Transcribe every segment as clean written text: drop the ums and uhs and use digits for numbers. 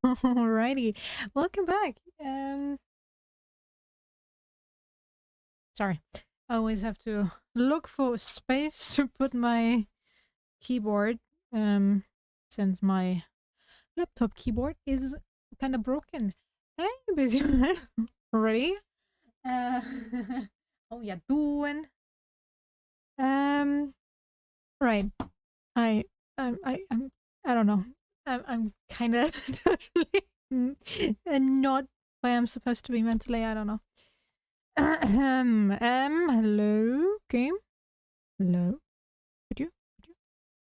Alrighty, welcome back. Sorry, I always have to look for space to put my keyboard. Since my laptop keyboard is kind of broken. Hey, busy already? Uh, how ya doing? Um, right. I, I don't know. I'm kind of totally not where I'm supposed to be mentally. I don't know. Hello, game. Hello. Could you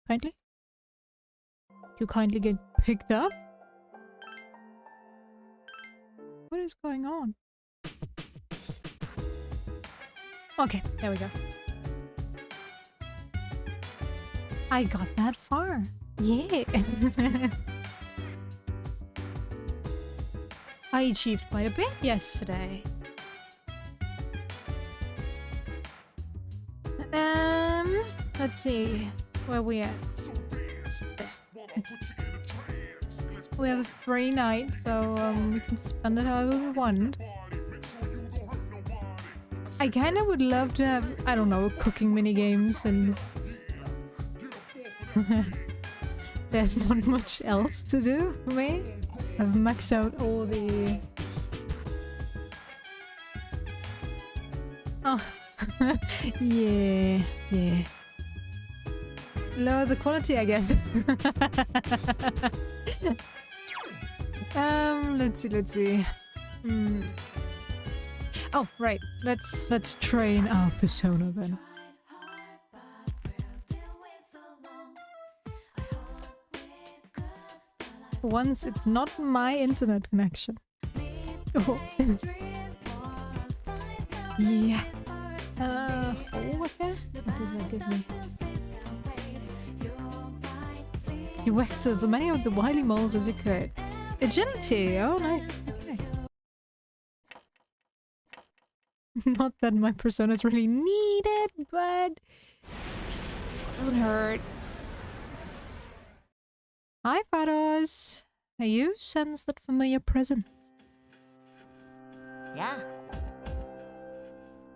kindly? You kindly get picked up? What is going on? Okay, there we go. I got that far. Yeah. I achieved quite a bit yesterday. Let's see. Where we at? We have a free night, so we can spend it however we want. I kind of would love to have, I don't know, a cooking minigame since there's not much else to do for me. I've maxed out all the... Oh, yeah. Lower the quality, I guess. Let's see. Oh, right. Let's train our persona then. Once it's not my internet connection. Oh. Yeah. Okay. What does that give me? You whacked as many of the wily moles as you could. Agility! Oh, nice. Okay. Not that my personas really need it, but... it doesn't hurt. Hi, Fados. You sense that familiar presence? Yeah.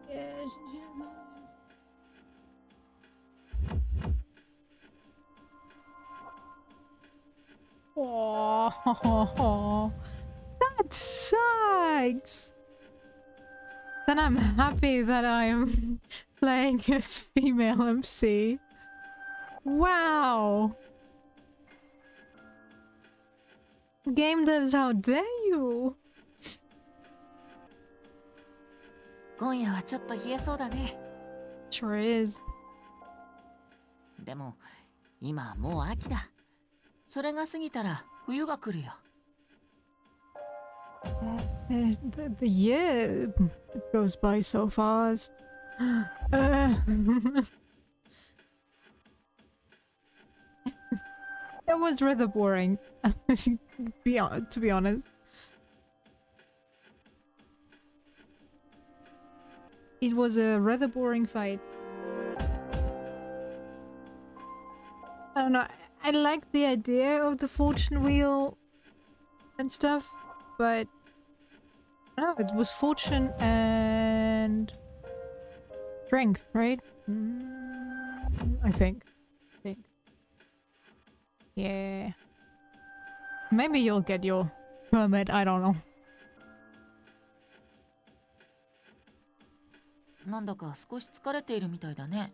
Yes. Oh, that sucks. Then I'm happy that I'm playing as female MC. Wow. Game devs, how dare you? 今夜はちょっと冷えそうだね。 Sure is. でも今もう秋だ。それが過ぎたら冬が来るよ。 The year goes by so fast. That was rather boring, to be honest. It was a rather boring fight. I don't know. I like the idea of the fortune wheel and stuff, but I don't know, it was fortune and strength, right? I think. Yeah. Maybe you'll get your permit, I don't know. なんだか少し疲れているみたいだね。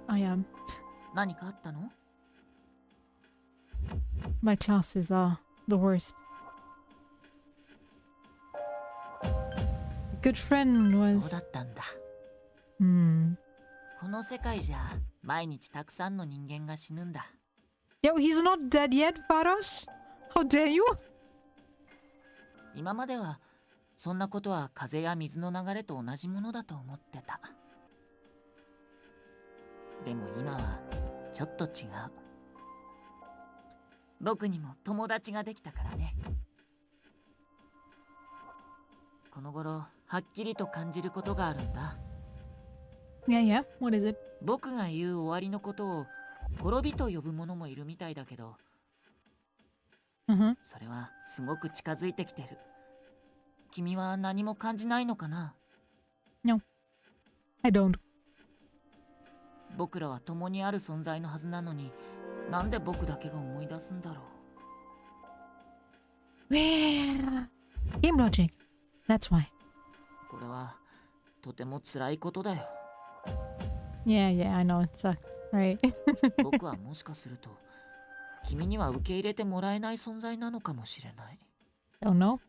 I am. 何かあったの? My classes are the worst. A good friend was... そうだったんだ。この世界じゃ毎日たくさんの人間が死ぬんだ。 Yo, he's not dead yet, Varos? How dare you? 今まではそんなことは風や水の流れと同じものだと思ってた。でも今はちょっと違う。僕にも友達ができたからね。この頃はっきりと感じることがあるんだ。Yeah, what is it? 僕が言う終わりのことを滅びと呼ぶものもいるみたいだけど、 Uh-huh. それはすごく近づいてきてる。君は何も感じないのかな？ No, I don't. 僕らは共にある存在のはずなのに、なんで僕だけが思い出すんだろう。Game logic. That's why. これはとても辛いことだよ。Yeah, I know it sucks, right? 僕はもしかすると君には受け入れてもらえない存在なのかもしれない。 Don't know.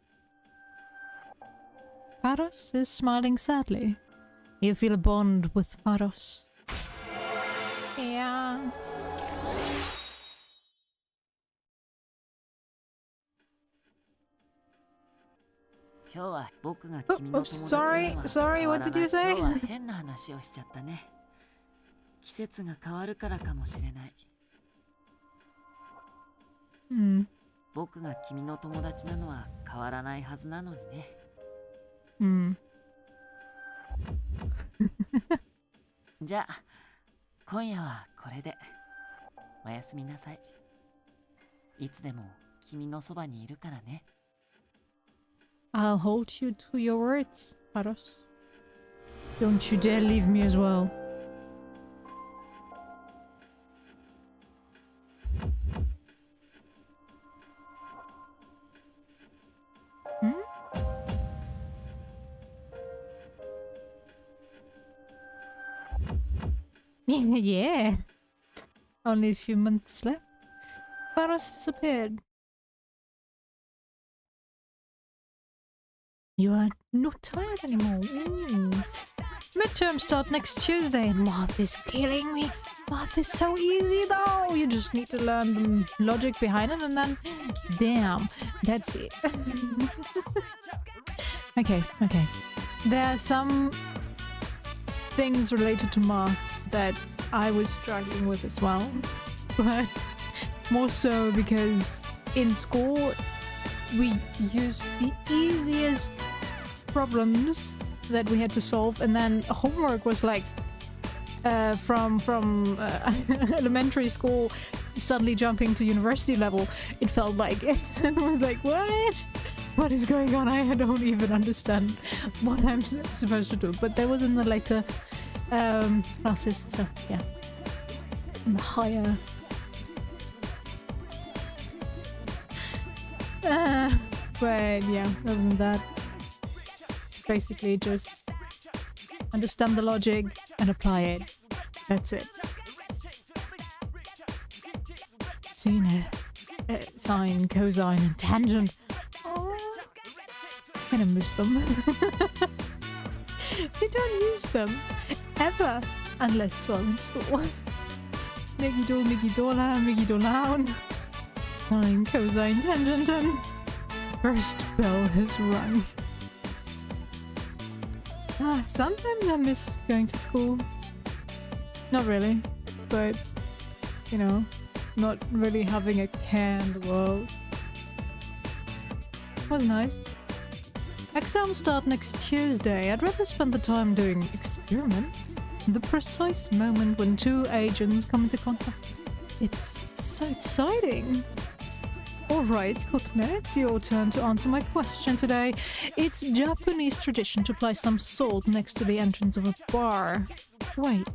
Faros is smiling sadly. You feel a bond with Faros. Yeah. 今日は僕が君の友達 Sorry, what did you say? 今日は変な話をしちゃったね。季節が変わるからかもしれない。僕が君の友達なのは変わらないはずなのにね。じゃあ今夜はこれでおやすみなさい。いつでも君のそばにいるからね。 I'll hold you to your words, Faros. Don't you dare leave me as well. Yeah. Only a few months left. Faros disappeared. You are not tired anymore. Midterms start next Tuesday. Math is killing me. Math is so easy though. You just need to learn the logic behind it and then... Damn, that's it. Okay. There are some things related to math that I was struggling with as well. But more so because in school we used the easiest problems that we had to solve, and then homework was like from elementary school suddenly jumping to university level. It felt like I was like, what is going on? I don't even understand what I'm supposed to do. But that was in the later classes, so yeah, in the higher but yeah, other than that, it's basically just understand the logic and apply it. That's it. Sine, sine, cosine, and tangent. Oh, I'm gonna miss them. We don't use them ever unless, well, in school. Megiddo, Megidola, Megidolaan. Sine, cosine, tangent, and first bell has rung. Sometimes I miss going to school. Not really, but, you know, not really having a care in the world. It was nice. Exams start next Tuesday. I'd rather spend the time doing experiments. The precise moment when two agents come into contact. It's so exciting. Alright, Kotane, it's your turn to answer my question today. It's Japanese tradition to place some salt next to the entrance of a bar. Wait,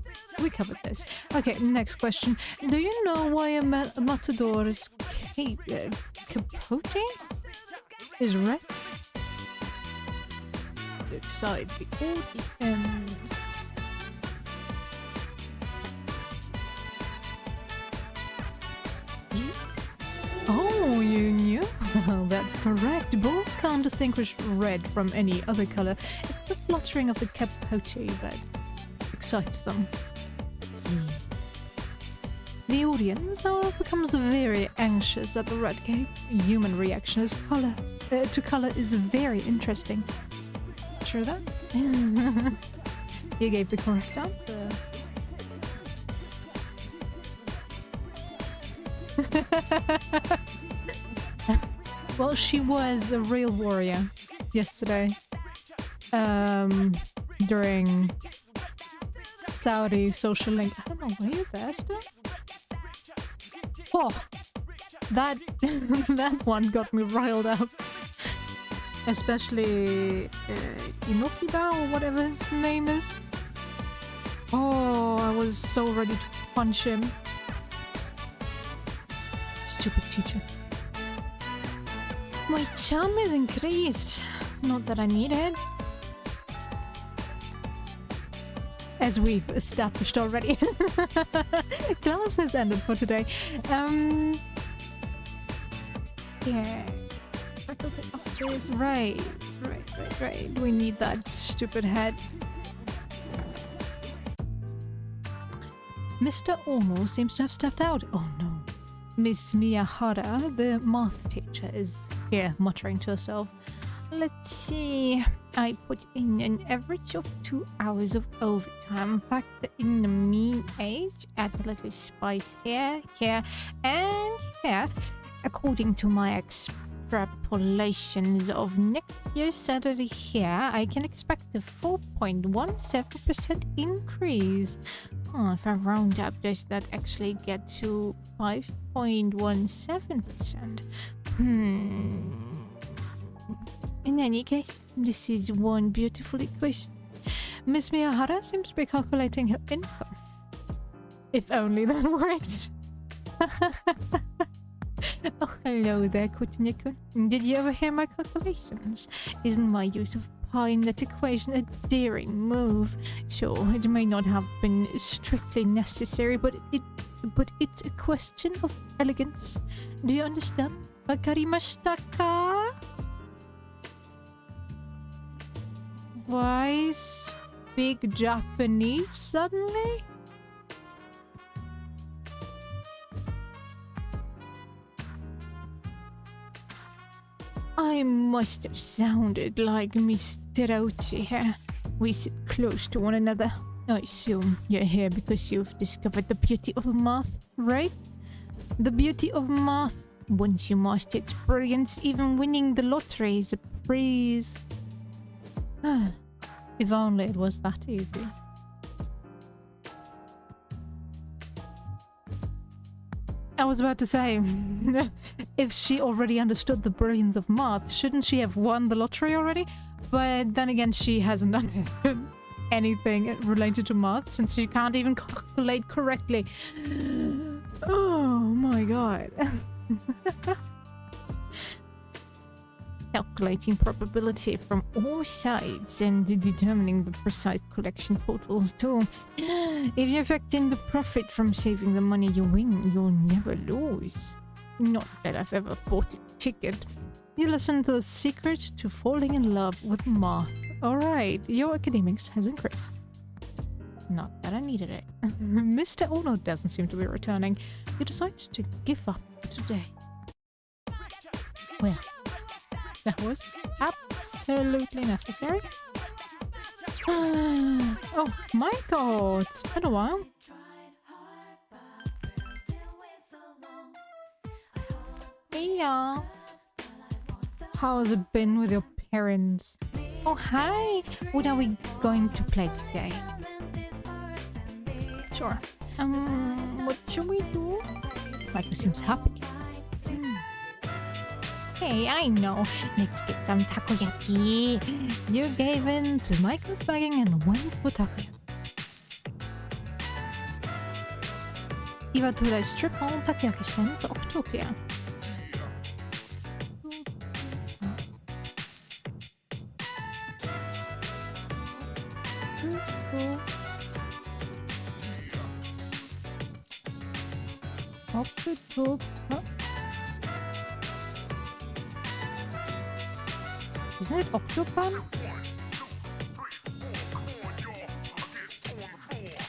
we covered this. Okay, next question. Do you know why a matador's capote is red? Excite the audience. Oh, you knew? Well, that's correct. Bulls can't distinguish red from any other color. It's the fluttering of the capote that excites them. The audience, however, becomes very anxious at the red cape. Human reaction is to color is very interesting. True that? You gave the correct answer. Well, she was a real warrior yesterday. During Saudi social link. I don't know, were you there still? Oh, that that one got me riled up. Especially Inokida or whatever his name is. Oh, I was so ready to punch him. Stupid teacher. My charm is increased. Not that I need it. As we've established already. Class has ended for today. Yeah. Faculty office. Right. We need that stupid head. Mr. Ono seems to have stepped out. Oh no. Miss Miyahara, the math teacher, is here muttering to herself. Let's see. I put in an average of 2 hours of overtime. Factor in the mean age. Add a little spice here, and here. According to my extrapolations of next year's salary here, I can expect a 4.17% increase. Oh, if I round up, does that actually get to 5.17%? In any case, this is one beautiful equation. Miss Miyahara seems to be calculating her income. If only that worked. Oh, hello there, Kutaniko. Did you ever hear my calculations? Isn't my use of pi in that equation a daring move? Sure, it may not have been strictly necessary, but it's a question of elegance. Do you understand? Wakarimashita ka? Why speak Japanese suddenly? I must have sounded like Miss Terauchi here. We sit close to one another. I assume you're here because you've discovered the beauty of math, right? The beauty of math. Once you master its brilliance, even winning the lottery is a breeze. If only it was that easy. I was about to say, if she already understood the brilliance of math, shouldn't she have won the lottery already? But then again, she hasn't done anything related to math since she can't even calculate correctly. Oh my god. Calculating probability from all sides and determining the precise collection totals too. If you factor in the profit from saving the money you win, you'll never lose. Not that I've ever bought a ticket. You listen to the secret to falling in love with math. Alright, your academics has increased. Not that I needed it. Mr. Ono doesn't seem to be returning. He decides to give up today. Well, that was absolutely necessary. Oh my god, it's been a while. Hey y'all. How's it been with your parents? Oh hi, what are we going to play today? Sure. What should we do? Michael seems happy. Hey, I know. Let's get some takoyaki. You gave in to Michael's begging and went for takoyaki. 岩戸でストリップをたこ焼きしたのとオクトピア。オクトパ Isn't it Octopan?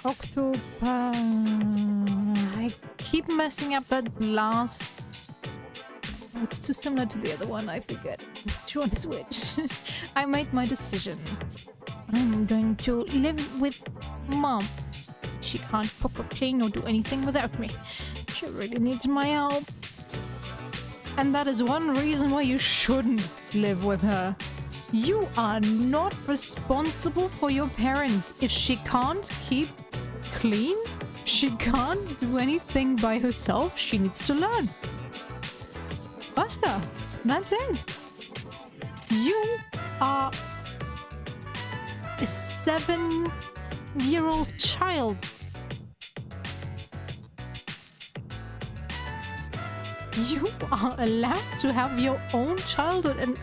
Octopan. I keep messing up that last. It's too similar to the other one, I forget which one is which. I made my decision. I'm going to live with Mom. She can't cook or clean or do anything without me. She really needs my help. And that is one reason why you shouldn't live with her. You are not responsible for your parents. If she can't keep clean, she can't do anything by herself. She needs to learn. Basta. That's it. You are a 7-year-old child. You are allowed to have your own childhood and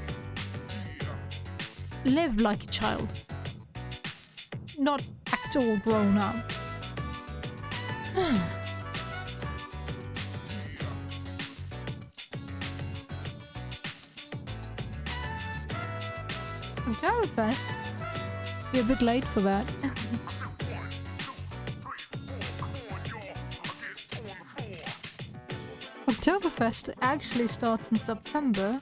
live like a child. Not act all grown up. Oktoberfest? You're a bit late for that. Oktoberfest actually starts in September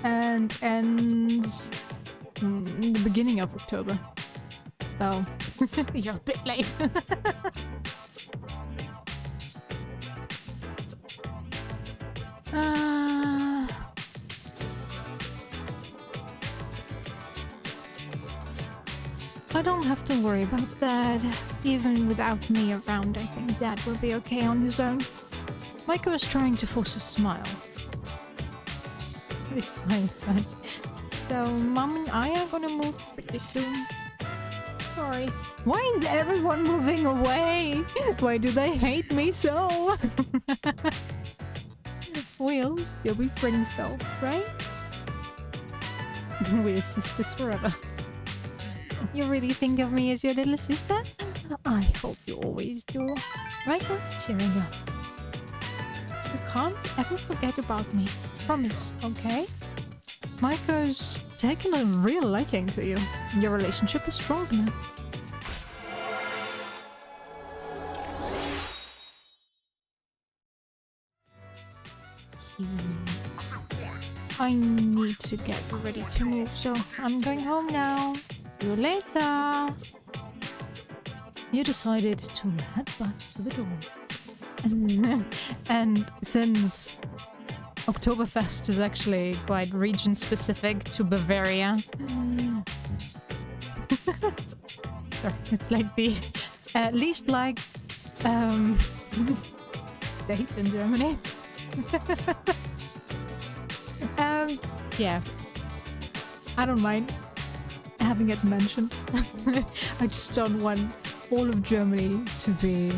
and ends in the beginning of October. So, you're a bit late. I don't have to worry about that. Even without me around, I think Dad will be okay on his own. Micah is trying to force a smile. It's fine, it's fine. So, Mom and I are gonna move pretty soon. Sorry. Why is everyone moving away? Why do they hate me so? We'll still be friends though, right? We're sisters forever. You really think of me as your little sister? I hope you always do. Michael's cheering up. You can't ever forget about me. Promise, okay? Micah's taken a real liking to you. Your relationship is strong now. I need to get ready to move, so I'm going home now. See you later. You decided to head back to the dorm. And since Oktoberfest is actually quite region specific to Bavaria. It's like the least like date in Germany. Yeah. I don't mind having it mentioned. I just don't want all of Germany to be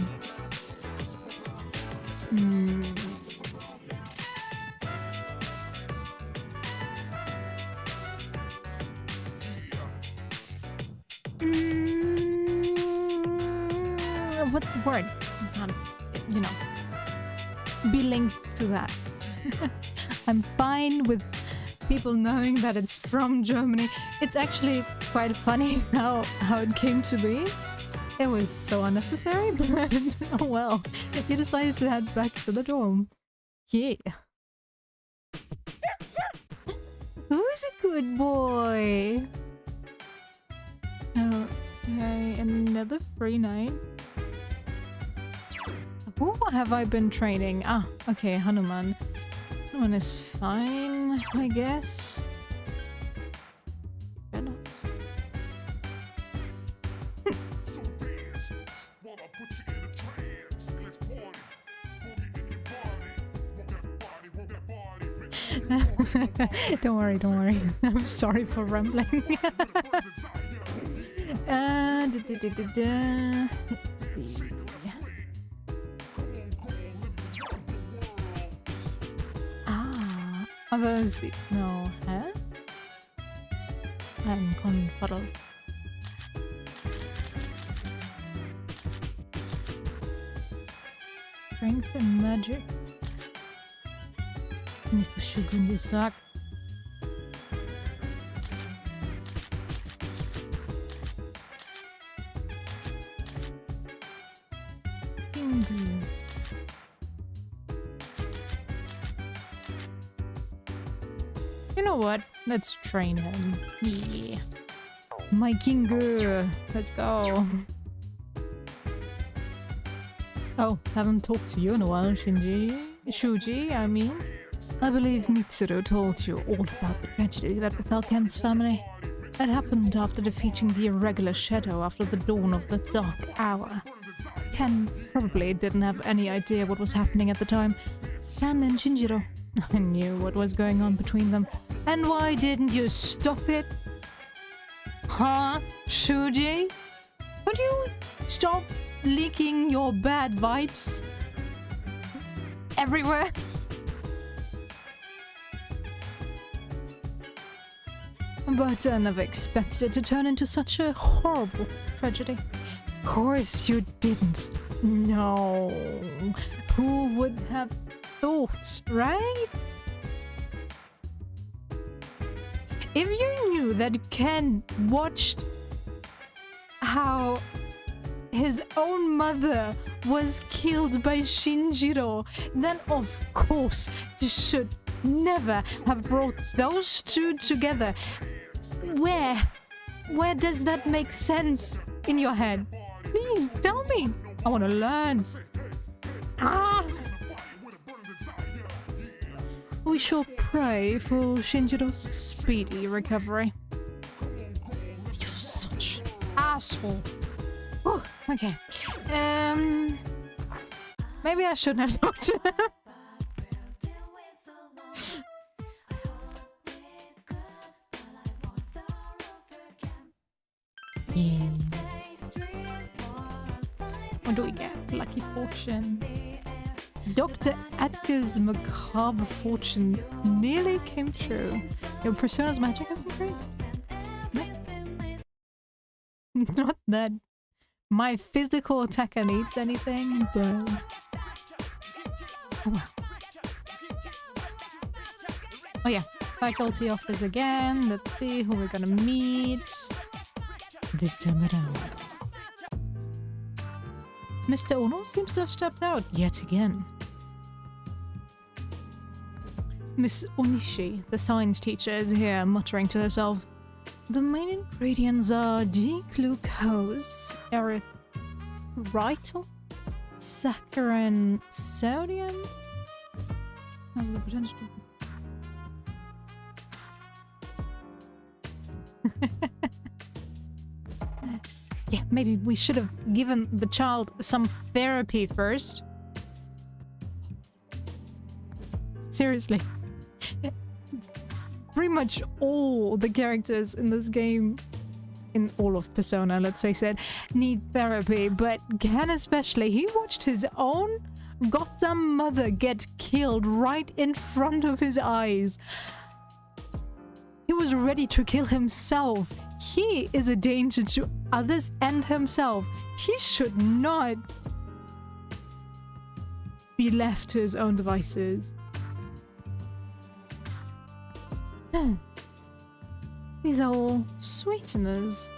what's the word? You know, be linked to that. I'm fine with people knowing that it's from Germany. It's actually quite funny how it came to be. It was so unnecessary, but oh well. You decided to head back to the dorm. Yeah. Who's a good boy? Okay, another free night. Who have I been training? Ah, okay, Hanuman. Hanuman is fine, I guess. Don't worry, don't worry. I'm sorry for rambling. Are those the... No, huh? I'm confuddled. Strength and magic. Nicht verschicken die Sack. You know what? Let's train him. Yeah. My Kingu. Let's go. Oh, haven't talked to you in a while, Shuji, I mean. I believe Mitsuru told you all about the tragedy that befell Ken's family. It happened after defeating the irregular shadow after the dawn of the dark hour. Ken probably didn't have any idea what was happening at the time. Ken and Shinjiro, I knew what was going on between them. And why didn't you stop it? Huh, Shuji? Could you stop leaking your bad vibes everywhere? But I never expected it to turn into such a horrible tragedy. Of course you didn't. No. Who would have thought, right? If you knew that Ken watched how his own mother was killed by Shinjiro, then of course you should never have brought those two together. Where does that make sense in your head? Please tell me. I want to learn. Ah! We shall pray for Shinjiro's speedy recovery. You're such an asshole. Oh, okay. Maybe I shouldn't have talked to her. What do we get? Lucky fortune. Dr. Edgar's macabre fortune nearly came true. Your persona's magic has increased? No. Not that my physical attacker needs anything, but... Oh well. Oh yeah, faculty offers again. Let's see who we're gonna meet. This time around. Mr. Ono seems to have stepped out yet again. Miss Onishi, the science teacher, is here, muttering to herself. The main ingredients are D-glucose, erythritol, saccharin, sodium. How's the potential? Yeah, maybe we should have given the child some therapy first. Seriously. Pretty much all the characters in this game, in all of Persona, let's face it, need therapy, but Ken especially, he watched his own goddamn mother get killed right in front of his eyes. He was ready to kill himself. He is a danger to others and himself. He should not be left to his own devices. These are all sweeteners.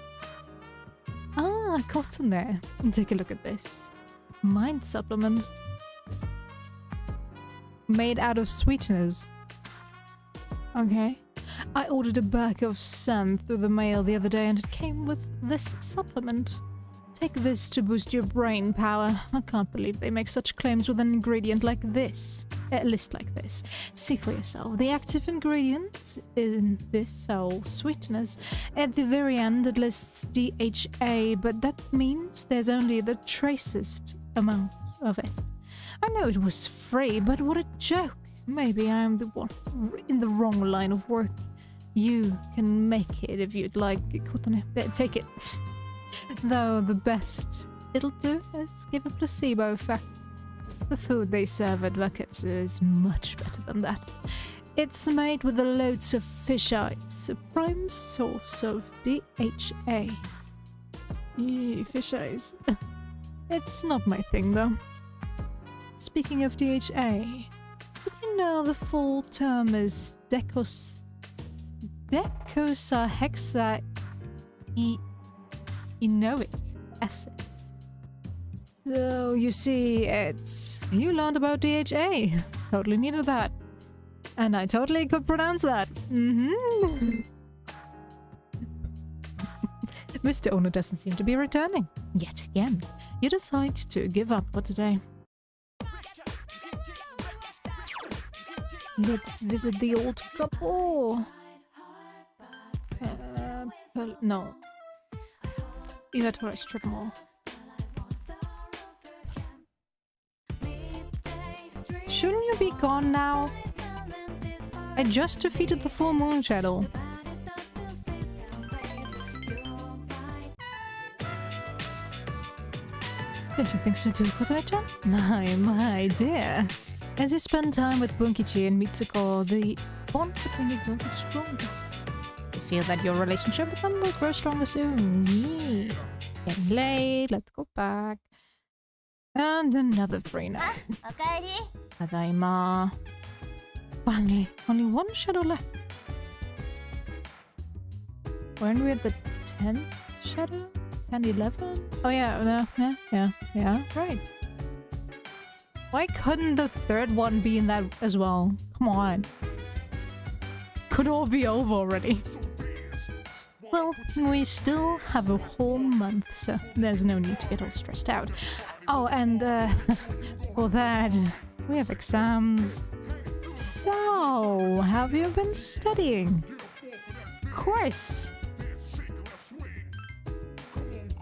Ah, cotton there. Take a look at this. Mind supplement. Made out of sweeteners. Okay. I ordered a bag of sand through the mail the other day and it came with this supplement. Take this to boost your brain power. I can't believe they make such claims with an ingredient like this. A list like this. See for yourself. The active ingredients in this are sweeteners. At the very end it lists DHA, but that means there's only the tracest amount of it. I know it was free, but what a joke. Maybe I'm the one in the wrong line of work. You can make it if you'd like. Take it. Though the best it'll do is give a placebo effect. The food they serve at Vaketsu is much better than that. It's made with the loads of fish eyes, a prime source of DHA. Eee, fish eyes. It's not my thing though. Speaking of DHA, did you know the full term is docosahexaenoic acid? So you see, you learned about DHA. Totally needed that. And I totally could pronounce that. Mr. Ono doesn't seem to be returning. Yet again, you decide to give up for today. Let's visit the old couple. No. Iwatara Strip Mall. Shouldn't you be gone now? I just defeated the full moon shadow. Don't you think so too, Kotono-chan? My dear. As you spend time with Bunkichi and Mitsuko, the bond between you grows stronger. You feel that your relationship with them will grow stronger soon. Yeah. Getting late, let's go back. And another free night. Tadaima. Finally, only one shadow left. Weren't we at the 10th shadow? 10, 11? Oh yeah, right. Why couldn't the third one be in that as well? Come on. Could all be over already. Well, we still have a whole month, so there's no need to get all stressed out. Oh, and for that, we have exams. So, have you been studying? Of course.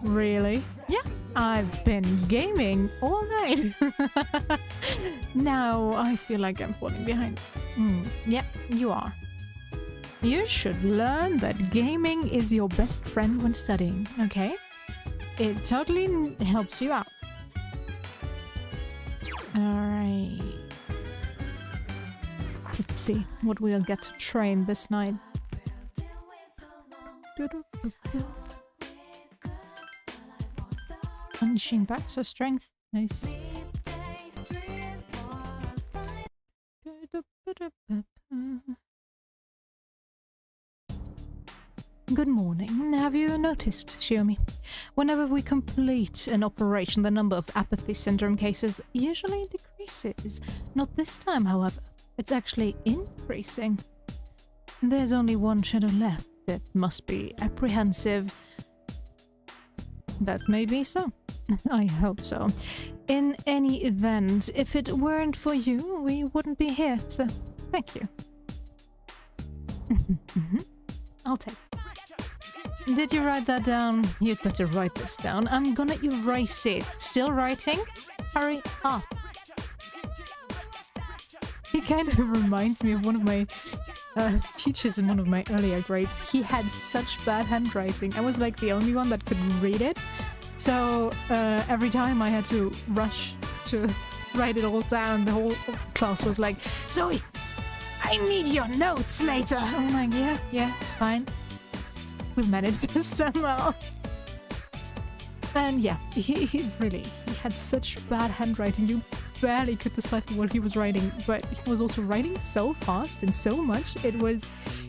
Really? Yeah, I've been gaming all night. Now I feel like I'm falling behind. Yeah, you are. You should learn that gaming is your best friend when studying, okay? It totally helps you out. Alright. Let's see what we'll get to train this night. Punching back, so strength. Nice. Good morning. Have you noticed, Shiomi? Whenever we complete an operation, the number of apathy syndrome cases usually decreases. Not this time, however. It's actually increasing. There's only one shadow left. It must be apprehensive. That may be so. I hope so. In any event, if it weren't for you, we wouldn't be here, so thank you. I'll take it. Did you write that down? You'd better write this down. I'm gonna erase it. Still writing? Hurry up. He kind of reminds me of one of my teachers in one of my earlier grades. He had such bad handwriting. I was like the only one that could read it. So every time I had to rush to write it all down, the whole class was like, Zoe, I need your notes later. I'm like, yeah, it's fine. We've managed this somehow. And yeah, he had such bad handwriting. You barely could decipher what he was writing, but he was also writing so fast and so much, it was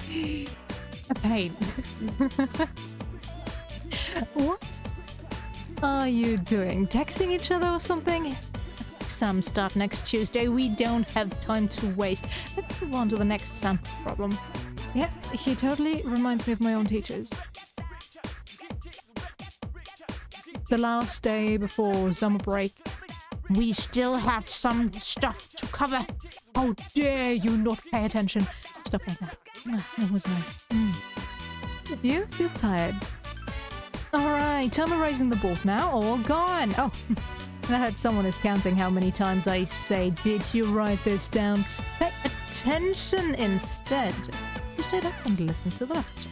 a pain. What are you doing? Texting each other or something? Exams start next Tuesday. We don't have time to waste. Let's move on to the next sample problem. Yeah, he totally reminds me of my own teachers. The last day before summer break. We still have some stuff to cover. How dare you not pay attention? Stuff like that. It was nice. You feel tired. Alright, summarizing the board now. All gone. Oh, I heard someone is counting how many times I say, did you write this down? Pay attention instead. You stayed up and listened to the lecture.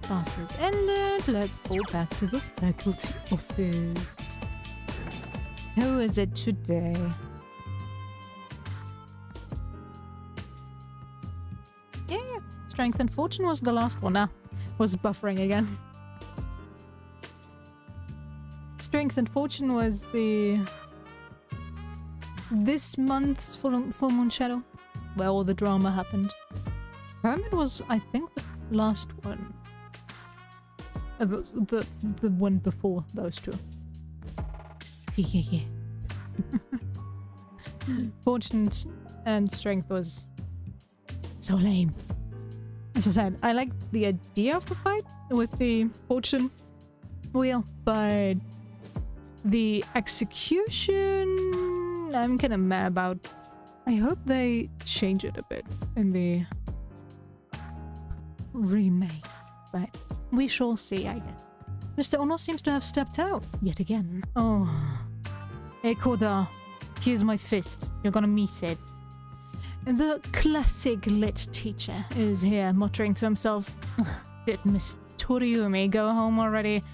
Classes ended. Let's go back to the faculty office. Who is it today? Yeah. Strength and Fortune was the last one. Was buffering again. Strength and Fortune was this month's full moon shadow, where all the drama happened. Hermit was, I think, the last one. The one before those two. Yeah. Fortune and Strength was so lame. As I said, I like the idea of the fight with the Fortune wheel, but the execution I'm kind of mad about. I hope they change it a bit in the remake, but we shall see, I guess. Mr. Ono seems to have stepped out yet again. Oh. Hey, Koda, here's my fist. You're gonna meet it. The classic lit teacher is here, muttering to himself. Did Miss Toriumi go home already?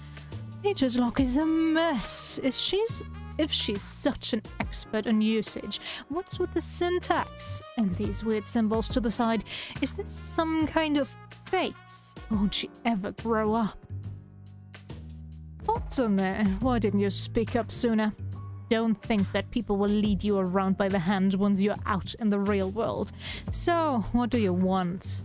Teacher's lock is a mess. If she's such an expert on usage, what's with the syntax and these weird symbols to the side? Is this some kind of face? Won't she ever grow up? What's on there? Why didn't you speak up sooner? Don't think that people will lead you around by the hand once you're out in the real world. So, what do you want?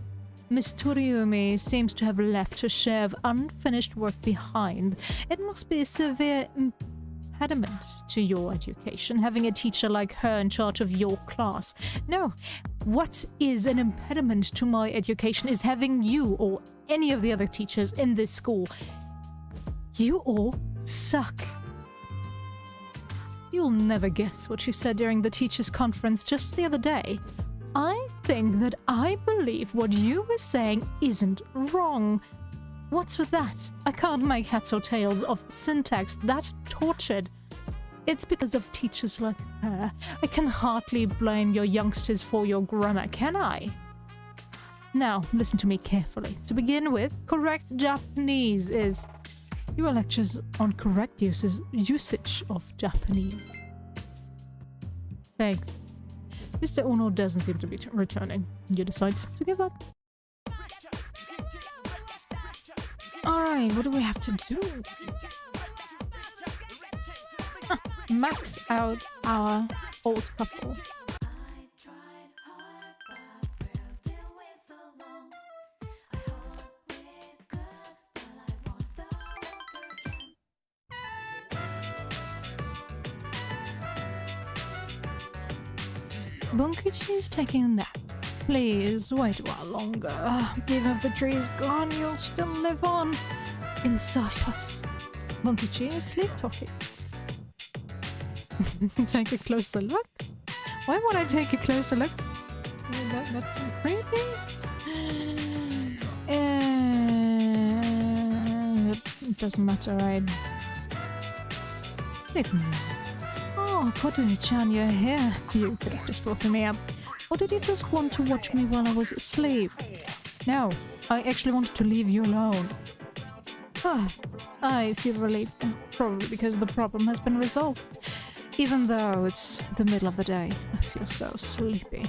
Miss Toriumi seems to have left her share of unfinished work behind. It must be a severe impediment to your education, having a teacher like her in charge of your class. No, what is an impediment to my education is having you or any of the other teachers in this school. You all suck. You'll never guess what she said during the teachers' conference just the other day. I think that I believe what you were saying isn't wrong. What's with that? I can't make heads or tails of syntax that tortured. It's because of teachers like her. I can hardly blame your youngsters for your grammar, can I? Now, listen to me carefully. To begin with, correct Japanese is... Your lectures on correct usage of Japanese. Thanks. Mr. Ono doesn't seem to be returning. You decide to give up. Alright, what do we have to do? Max out our old couple. Bunkichi is taking a nap. Please, wait a while longer. Even if the tree is gone, you'll still live on inside us. Bunkichi is sleep-talking. Take a closer look? Why would I take a closer look? That's kind of creepy. It doesn't matter, right? Leave me alone. Oh, Kotani-chan, you're here. You could have just woken me up. Or did you just want to watch me while I was asleep? No, I actually wanted to leave you alone. Ah, I feel relieved now, probably because the problem has been resolved. Even though it's the middle of the day, I feel so sleepy.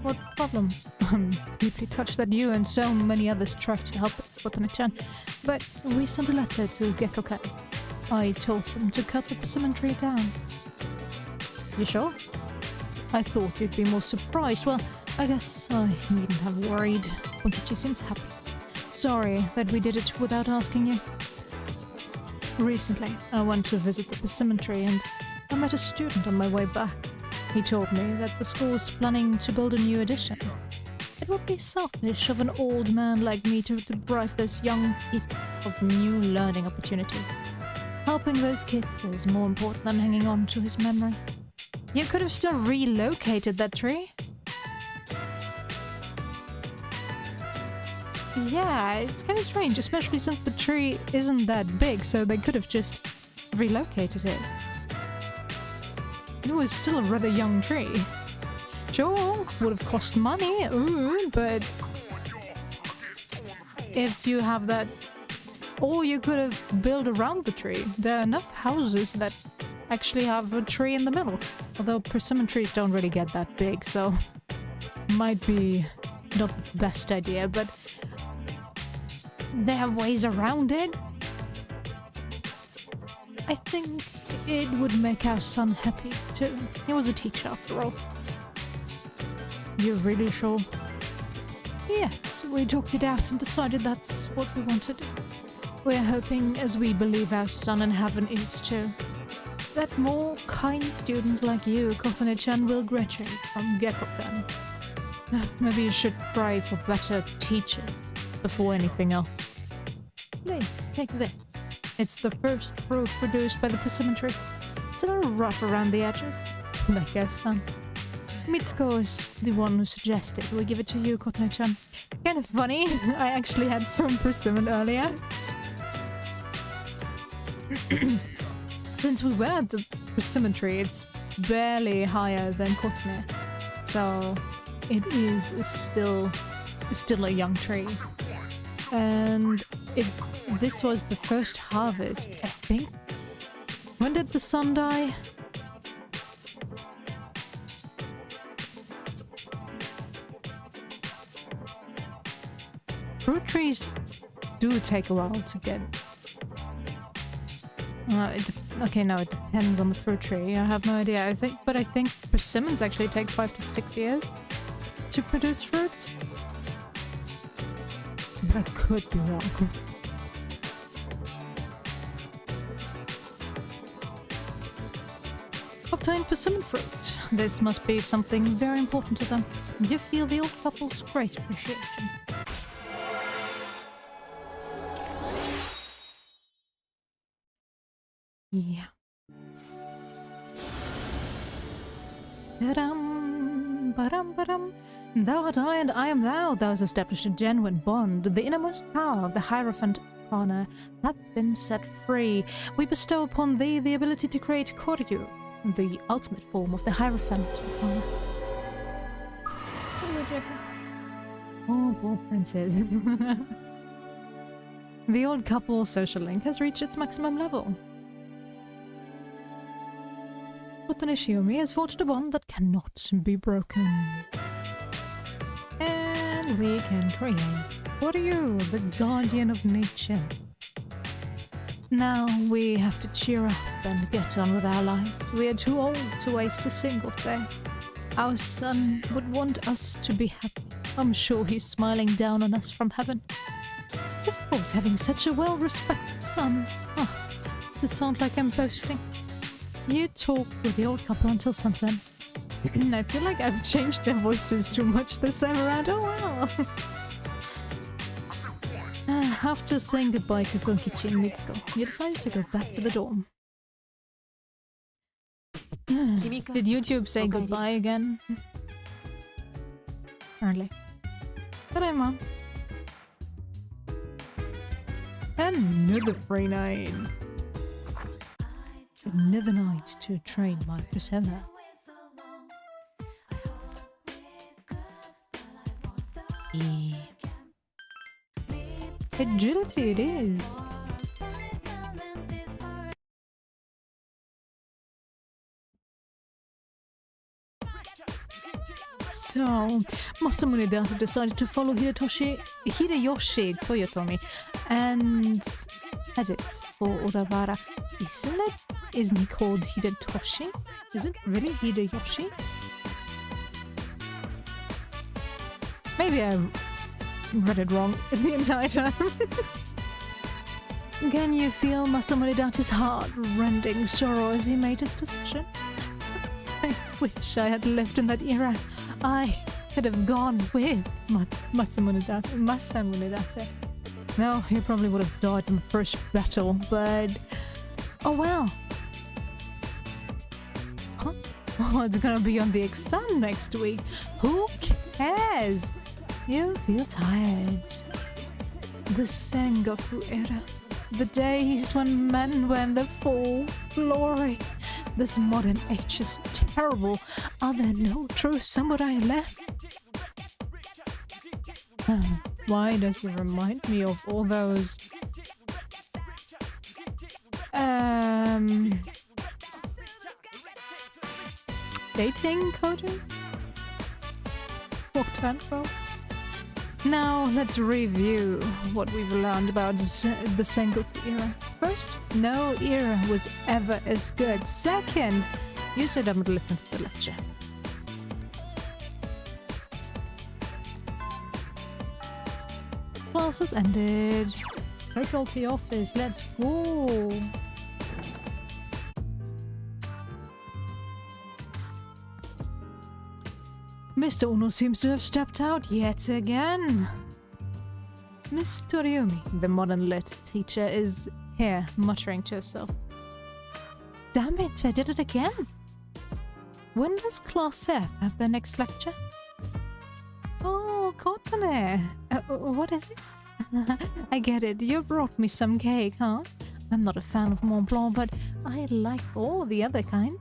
What problem? I'm deeply touched that you and so many others tried to help us, Kotani-chan. But we sent a letter to Gekko-kan. I told them to cut the persimmon tree down. You sure? I thought you'd be more surprised. Well, I guess I needn't have worried. Bunkichi seems happy. Sorry that we did it without asking you. Recently, I went to visit the persimmon tree and I met a student on my way back. He told me that the school is planning to build a new addition. It would be selfish of an old man like me to deprive those young people of new learning opportunities. Helping those kids is more important than hanging on to his memory. You could have still relocated that tree. Yeah, it's kind of strange, especially since the tree isn't that big, so they could have just relocated it. It was still a rather young tree. Sure, would have cost money, but if you have that... Or you could have built around the tree. There are enough houses that actually have a tree in the middle. Although persimmon trees don't really get that big, so might be not the best idea, but there are ways around it. I think it would make our son happy too. He was a teacher after all. You're really sure? Yes, we talked it out and decided that's what we wanted. We're hoping, as we believe our son in heaven is too, that more kind students like you, Kotane-chan, will graduate from Gekko-kan. Maybe you should pray for better teachers before anything else. Please, take this. It's the first fruit produced by the persimmon tree. It's a little rough around the edges. I guess, son. Mitsuko is the one who suggested we give it to you, Kotone-chan. Kind of funny, I actually had some persimmon earlier. Since we were at the persimmon tree, it's barely higher than Kotone. So it is still a young tree. And if this was the first harvest, I think. When did the sun die? Fruit trees do take a while to get. Okay, no, it depends on the fruit tree. I have no idea. I think persimmons actually take 5 to 6 years to produce fruits. But I could be wrong. Obtain persimmon fruit. This must be something very important to them. You feel the old couple's great appreciation. Yeah. Ba-dum. Thou art I and I am thou. Thou hast established a genuine bond. The innermost power of the Hierophant Arcana hath been set free. We bestow upon thee the ability to create Koryu, the ultimate form of the Hierophant Arcana. Oh, poor princess. The old couple social link has reached its maximum level. Kotone Shiomi has forged a bond that cannot be broken. And we can create Koryu, the guardian of nature. Now we have to cheer up and get on with our lives. We are too old to waste a single day. Our son would want us to be happy. I'm sure he's smiling down on us from heaven. It's difficult having such a well-respected son. Oh, does it sound like I'm boasting? You talk with the old couple until sunset. I feel like I've changed their voices too much this time around. Oh well. After saying goodbye to Bunkichi and Mitsuko, you decided to go back to the dorm. Did YouTube say goodbye again? Apparently. Tadaima. Another free night. Another night to train my persona. Agility it is. So, Masamune Data decided to follow Hideyoshi Toyotomi and head it for Odawara. Isn't he called Hidetoshi? Is it really Hideyoshi? Maybe I read it wrong the entire time. Can you feel Masamune Data's heart-rending sorrow as he made his decision? I wish I had lived in that era. I could have gone with Masamune Data. No, he probably would have died in the first battle, but... Oh well. Huh? Oh, it's gonna be on the exam next week. Who cares? You feel tired. The Sengoku era. The days when men were in their full glory. This modern age is terrible. Are there no true samurai left? Why does it remind me of all those... dating coding? Quote unquote. Now let's review what we've learned about the Sengoku era. First, no era was ever as good. Second, you said I would listen to the lecture. Class has ended. Faculty office, let's go. Mr. Ono seems to have stepped out yet again. Miss Toriumi, the modern lit teacher, is here, muttering to herself. Damn it, I did it again. When does Class F have their next lecture? Oh, Courtenay. What is it? I get it. You brought me some cake, huh? I'm not a fan of Mont Blanc, but I like all the other kind.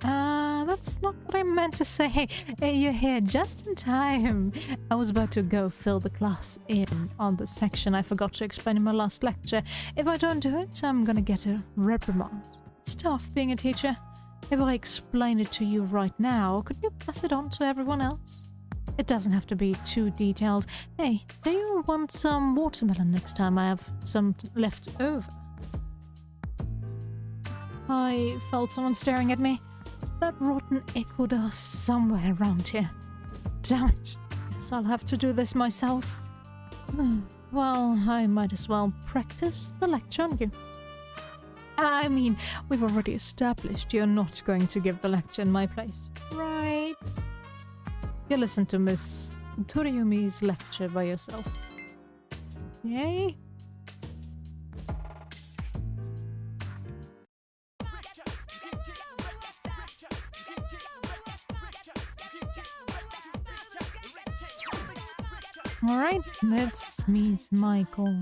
That's not what I meant to say. Hey, you're here just in time. I was about to go fill the class in on the section I forgot to explain in my last lecture. If I don't do it, I'm gonna get a reprimand. It's tough being a teacher. If I explain it to you right now, could you pass it on to everyone else? It doesn't have to be too detailed. Hey, do you want some watermelon next time? I have some left over. I felt someone staring at me. That rotten Ecuador somewhere around here. Damn it. Guess I'll have to do this myself. Well, I might as well practice the lecture on you. I mean, we've already established you're not going to give the lecture in my place, right? You listen to Miss Toriyumi's lecture by yourself. Yay? Alright, let's meet Michael.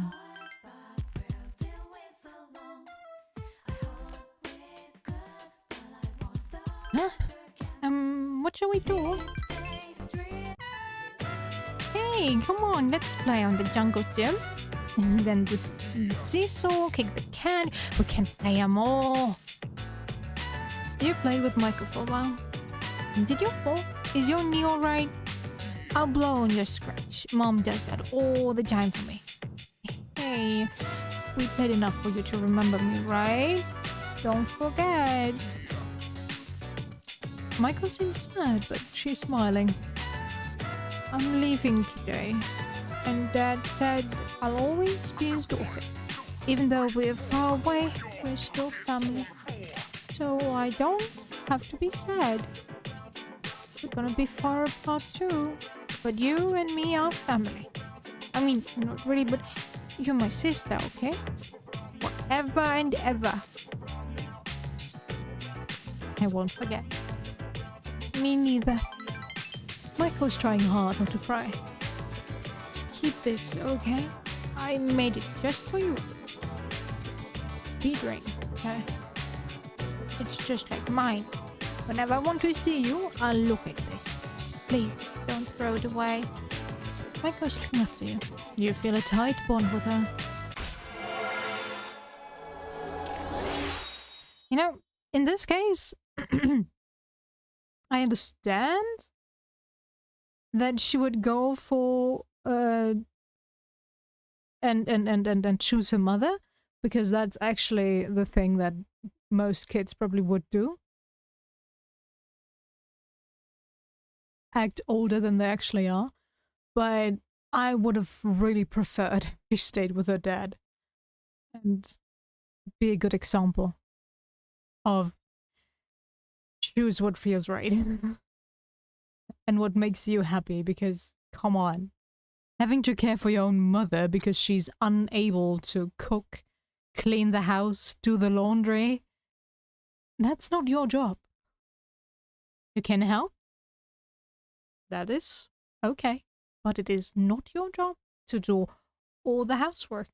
Huh? What shall we do? Hey, come on, let's play on the jungle gym. And then the seesaw, kick the can. We can play them all. You played with Michael for a while. Did you fall? Is your knee alright? I'll blow on your scratch. Mom does that all the time for me. Hey, we played enough for you to remember me, right? Don't forget. Michael seems sad, but she's smiling. I'm leaving today, and Dad said I'll always be his daughter. Even though we're far away, we're still family. So I don't have to be sad. We're gonna be far apart too. But you and me are family. I mean, not really, but you're my sister, okay? Forever and ever. I won't forget. Me neither. Michael's trying hard not to cry. Keep this, okay? I made it just for you. Bead ring, okay? It's just like mine. Whenever I want to see you, I'll look at this. Please, don't throw it away. Michael's looking up to you. You feel a tight bond with her. You know, in this case, I understand that she would go for and choose her mother, because that's actually the thing that most kids probably would do. Act older than they actually are. But I would have really preferred if she stayed with her dad and be a good example of choose what feels right and what makes you happy, because come on, having to care for your own mother because she's unable to cook, clean the house, do the laundry, that's not your job. You can help. That is okay, but it is not your job to do all the housework.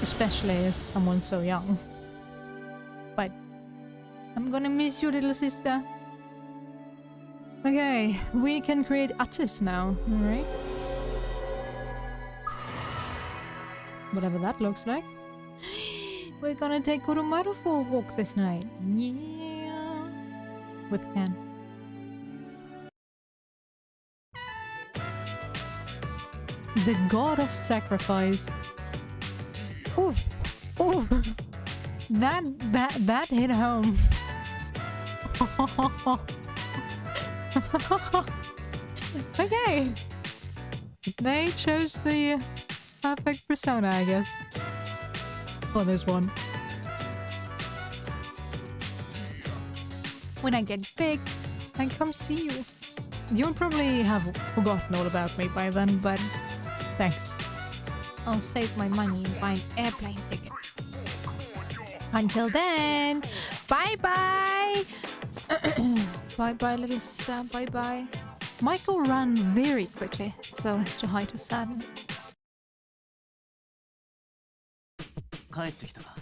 Especially as someone so young. But I'm gonna miss you, little sister. Okay, we can create artists now, alright? Whatever that looks like. We're gonna take Kurumaru for a walk this night. Yeah. With Ken. The god of sacrifice. Oof. Oof. That hit home. Okay. They chose the perfect persona, I guess. For this one. When I get big, I come see you. You'll probably have forgotten all about me by then, but thanks. I'll save my money and buy an airplane ticket. Until then, bye-bye! Bye-bye, little sister, bye-bye. Michael ran very quickly, so as to hide his sadness. 帰ってきたか。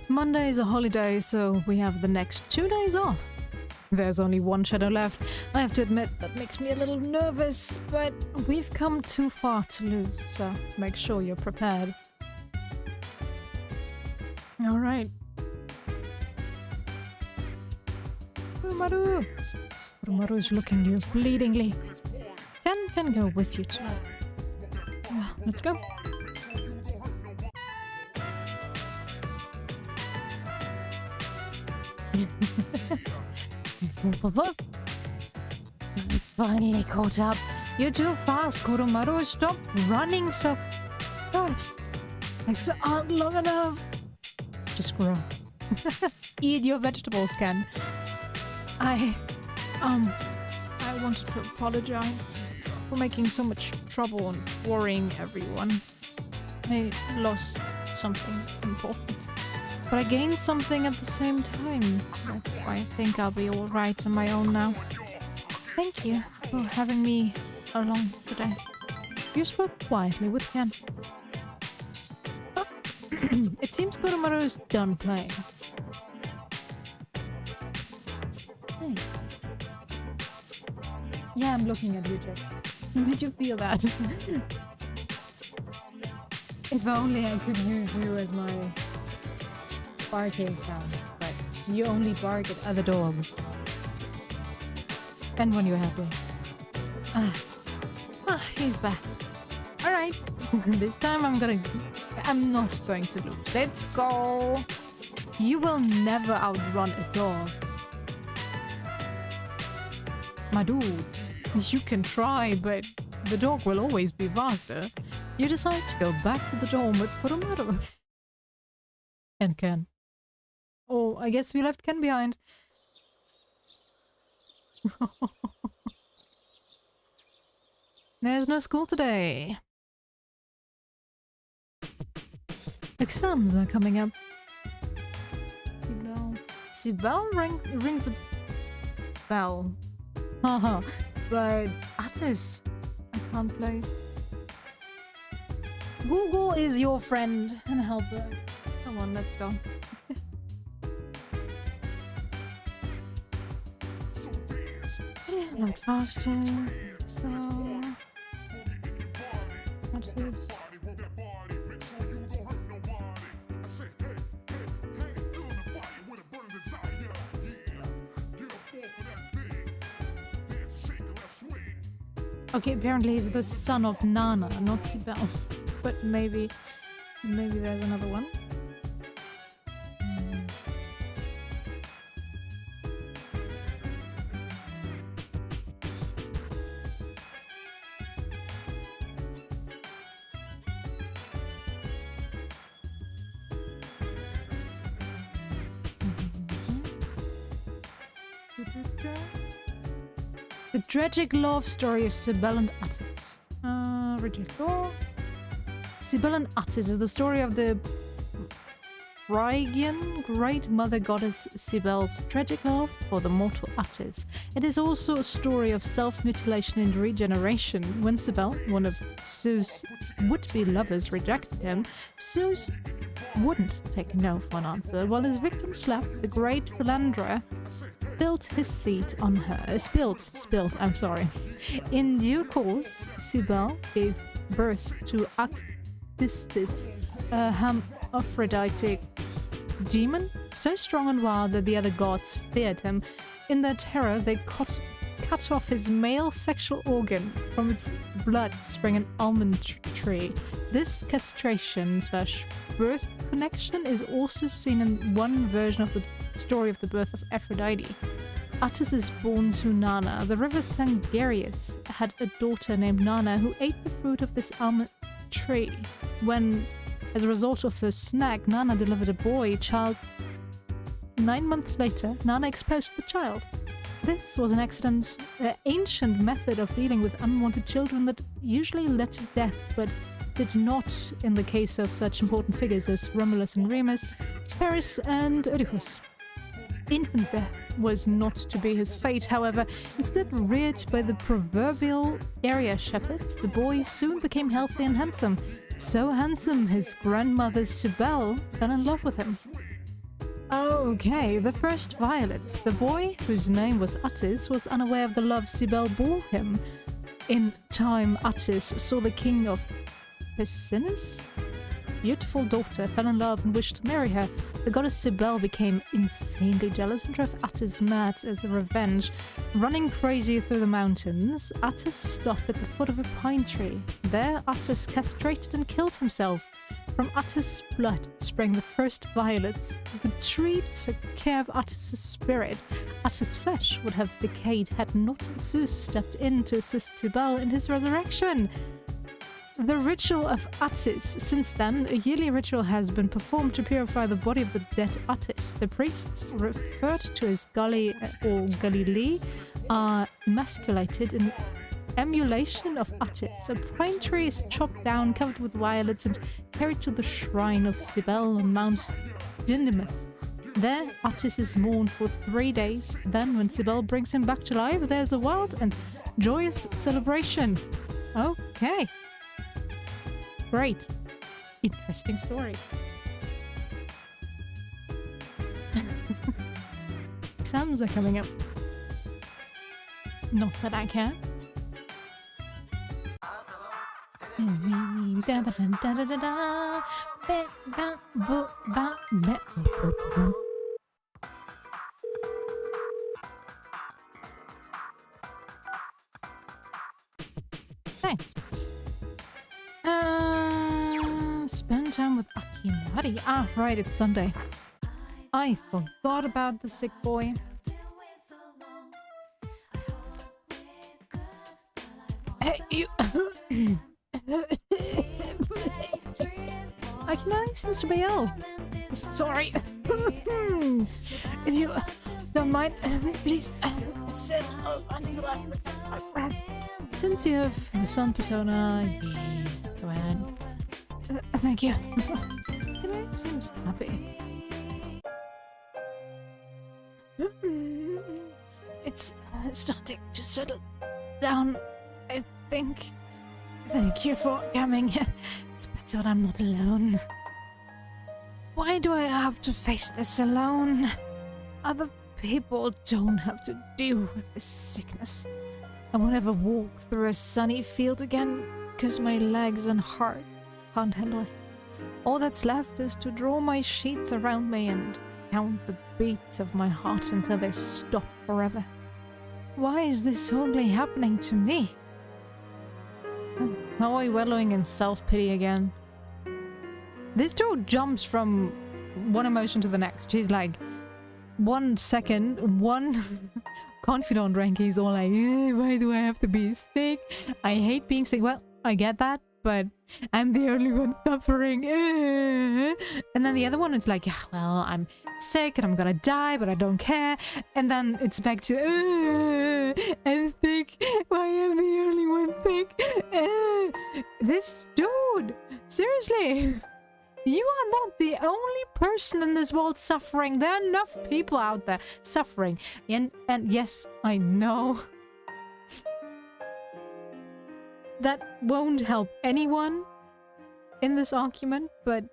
Monday is a holiday, so we have the next 2 days off. There's only one shadow left. I have to admit, that makes me a little nervous, but we've come too far to lose, so make sure you're prepared. Alright. Kurumaru! Kurumaru is looking you bleedingly. Ken can go with you tonight. Let's go. Finally caught up. You're too fast, Kurumaru. Stop running so fast. Legs aren't long enough. Just grow. Eat your vegetables, Ken. I wanted to apologize for making so much trouble and worrying everyone. I lost something important. But I gained something at the same time. That's why I think I'll be alright on my own now. Thank you for having me along today. You spoke quietly with Ken. It seems Kurumaru is done playing. Hey. Yeah, I'm looking at you, Jack. Did you feel that? If only I could use you as my barking sound, but you only bark at other dogs. And when you're happy. He's back. Alright. This time I'm not going to lose. Let's go. You will never outrun a dog. My dude, you can try, but the dog will always be faster. You decide to go back to the dorm with Kurumaru. And Ken. Oh, I guess we left Ken behind. There's no school today. Exams are coming up. Sibel rings a bell. Haha, but Attis, I can't play. Google is your friend and helper. Come on, let's go. Not faster. So, what's this? Okay, apparently he's the son of Nana, not Sibel. But maybe there's another one. The tragic love story of Sibel and Attis. Ridiculous. Sibel and Attis is the story of the Phrygian great mother goddess Sibel's tragic love for the mortal Attis. It is also a story of self-mutilation and regeneration. When Sibel, one of Zeus' would-be lovers, rejected him, Zeus wouldn't take no for an answer. While his victim slept, the great philanderer spilled his seed on her. Spilled, I'm sorry. In due course, Sibel gave birth to Actistis, a hermaphroditic demon, so strong and wild that the other gods feared him. In their terror, they cut off his male sexual organ. From its blood sprang an almond tree. This castration/birth connection is also seen in one version of the story of the birth of Aphrodite. Attis is born to Nana. The river Sangarius had a daughter named Nana who ate the fruit of this almond tree. When, as a result of her snack, Nana delivered a boy child. 9 months later, Nana exposed the child. This was an ancient method of dealing with unwanted children that usually led to death, but did not in the case of such important figures as Romulus and Remus, Paris and Oedipus. Infant death was not to be his fate, however. Instead, reared by the proverbial area shepherds, the boy soon became healthy and handsome. So handsome, his grandmother Cybele fell in love with him. Okay, the first violets. The boy, whose name was Attis, was unaware of the love Cybele bore him. In time, Attis saw the king of Pessinus? Beautiful daughter, fell in love and wished to marry her. The goddess Cybele became insanely jealous and drove Attis mad as a revenge. Running crazy through the mountains, Attis stopped at the foot of a pine tree. There, Attis castrated and killed himself. From Attis' blood sprang the first violets. The tree took care of Attis' spirit. Attis' flesh would have decayed had not Zeus stepped in to assist Cybele in his resurrection. The ritual of Attis. Since then, a yearly ritual has been performed to purify the body of the dead Attis. The priests, referred to as Gully or Galilee, are emasculated in emulation of Attis. A pine tree is chopped down, covered with violets, and carried to the shrine of Cybele on Mount Dindymus. There, Attis is mourned for 3 days. Then, when Cybele brings him back to life, there's a wild and joyous celebration. Okay. Great. Interesting story. Exams are coming up. Not that I care. Thanks. Spend time with Akinari. Ah, right, it's Sunday. I forgot about the sick boy. Hey, you... Akinari seems to be ill. Sorry. If you don't mind, please sit until I recover my breath. Since you have the sun persona, go ahead. Thank you. Akinari seems happy. It's starting to settle down, I think. Thank you for coming. It's better I'm not alone. Why do I have to face this alone? Other people don't have to deal with this sickness. I won't ever walk through a sunny field again because my legs and heart can't handle it. All that's left is to draw my sheets around me and count the beats of my heart until they stop forever. Why is this only happening to me? Maui wallowing in self-pity again. This dude jumps from one emotion to the next. He's like, 1 second, one confidant rank, he's all like, why do I have to be sick? I hate being sick. Well, I get that, but I'm the only one suffering. And then the other one is like, yeah, well, I'm sick and I'm gonna die, but I don't care. And then it's back to, I'm sick. Why am I the only one sick? This dude, seriously. You are not the only person in this world suffering. There are enough people out there suffering. And yes, I know that won't help anyone in this argument, but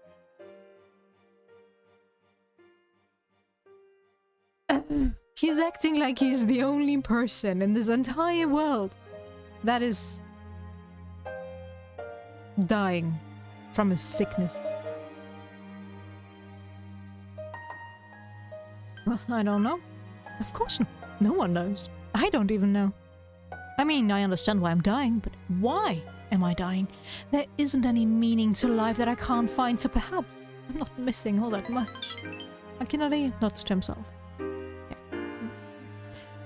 he's acting like he's the only person in this entire world that is dying from a sickness. Well, I don't know. Of course not. No one knows. I don't even know. I mean, I understand why I'm dying, but why am I dying? There isn't any meaning to life that I can't find, so perhaps I'm not missing all that much. Akinari nods to himself. Yeah.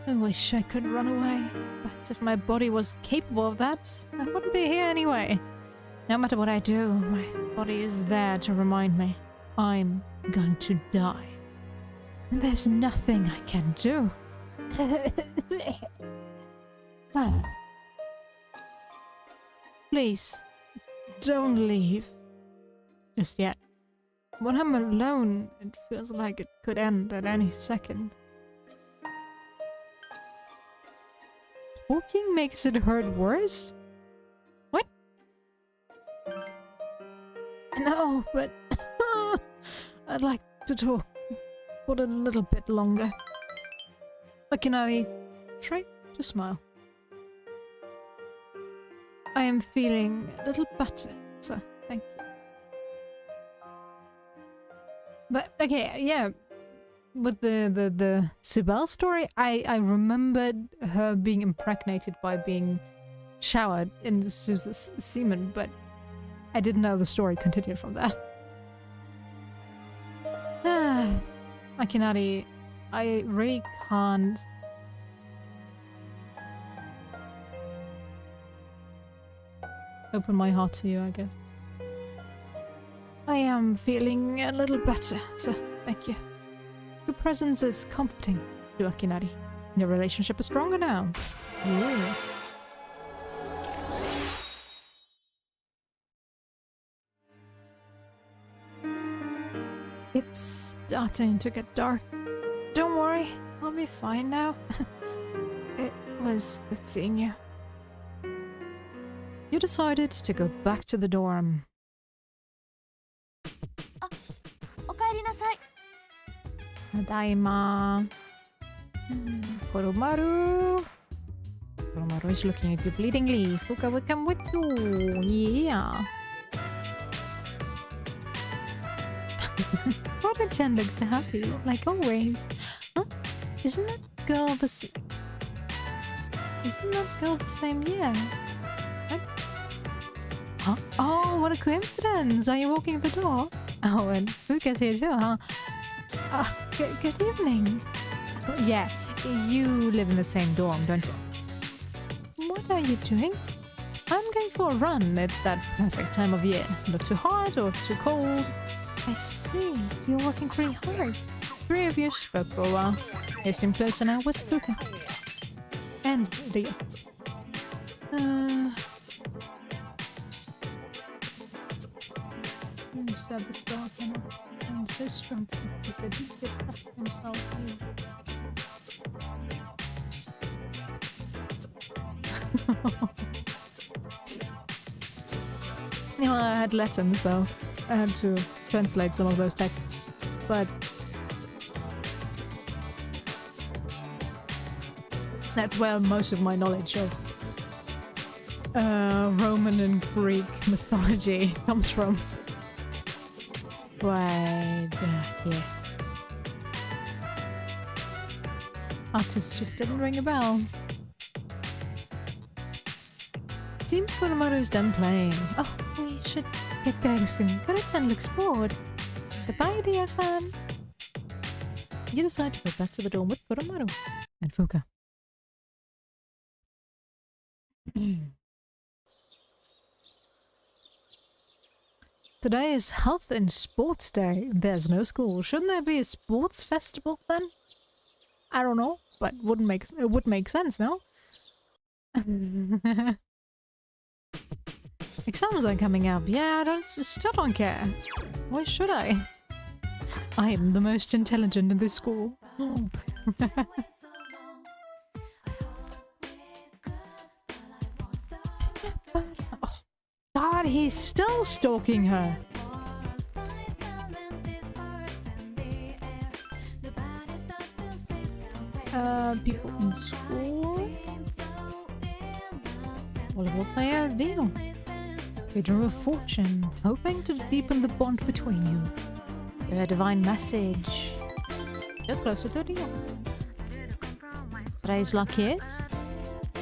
I wish I could run away, but if my body was capable of that, I wouldn't be here anyway. No matter what I do, my body is there to remind me I'm going to die. And there's nothing I can do. Please, Don't leave. Just yet. When I'm alone, it feels like it could end at any second. Talking makes it hurt worse? What? No, but I'd like to talk for a little bit longer. Akinari, try to smile. I am feeling a little better, so thank you. But okay, yeah, with the Sibel story, I remembered her being impregnated by being showered in Suze's semen, but I didn't know the story continued from there. Akinari, I really can't. Open my heart to you, I guess. I am feeling a little better, so thank you. Your presence is comforting to Akinari. Your relationship is stronger now. Yeah. It's starting to get dark. Don't worry, I'll be fine now. It was good seeing you. You decided to go back to the dorm. Tadaima. Koromaru. Koromaru is looking at you bleedingly. Fuka will come with you. Yeah. Water-chan looks happy, like always. Huh? Isn't that girl the same? Isn't that girl the same? Yeah. What? Huh? Oh, what a coincidence! Are you walking the door? Oh, and Fuka's here too, huh? Good evening. Yeah, you live in the same dorm, don't you? What are you doing? I'm going for a run. It's that perfect time of year. Not too hot or too cold. I see. You're working pretty hard. 3 of you spoke for a while. You seem closer now with Fuka. And Rio. You said the spell I'm so strong because they didn't get up themselves You know, I had Latin, so I had to translate some of those texts. But that's where most of my knowledge of Roman and Greek mythology comes from. But yeah. Artist just didn't ring a bell. Seems Koromaru's done playing. Oh, we should get going soon. Koro-chan looks bored. Goodbye, Dia-san. You decide to go back to the dorm with Koromaru and Fuka. Today is Health and Sports Day. There's no school. Shouldn't there be a sports festival then? I don't know, but it would make sense, no? Exams are coming up. Yeah, I still don't care. Why should I? I am the most intelligent in this school. Oh. Oh, God, he's still stalking her. People in school. Volleyball player, Dio. They drew a fortune, hoping to deepen the bond between you. A divine message. You're closer to Dio. Today's luck is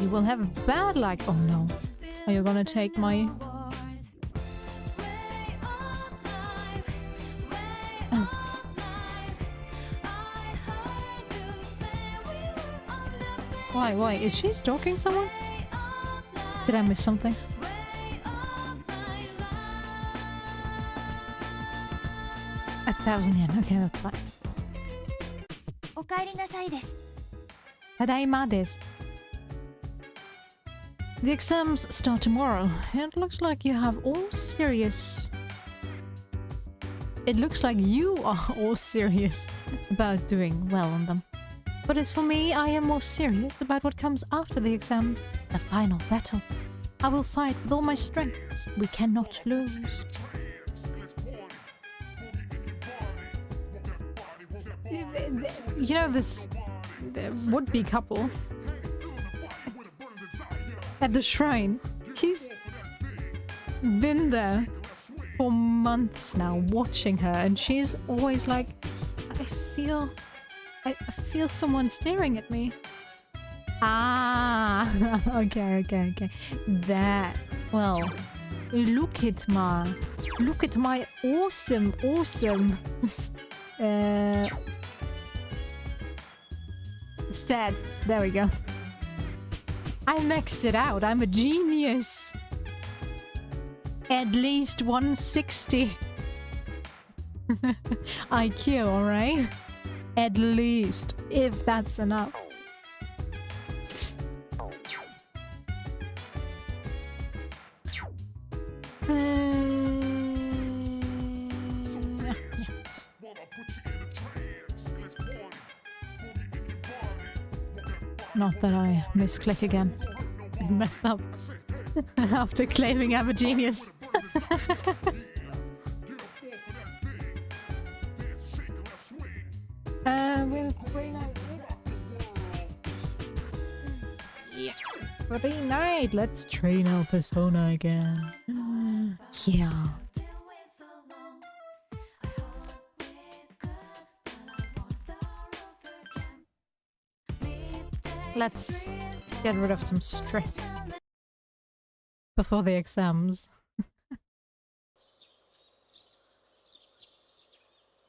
you will have bad luck. Oh no. Are you gonna take my... Why? Is she stalking someone? Did I miss something? $1,000 yen. Okay, that's fine. お帰りなさいです。Tadaima desu. The exams start tomorrow. It looks like you have all serious... It looks like you are all serious about doing well on them. But as for me, I am more serious about what comes after the exams. The final battle. I will fight with all my strength. We cannot lose. You know, this would-be couple at the shrine, he's been there for months now watching her, and she's always like, I feel someone staring at me. Ah, okay. That, well, look at my awesome stats. There we go. I maxed it out. I'm a genius. At least 160 IQ, alright? At least, if that's enough. Not that I misclick again and mess up after claiming I'm a genius. We're free night. Yeah, free night. Let's train our persona again. Yeah. Let's get rid of some stress before the exams.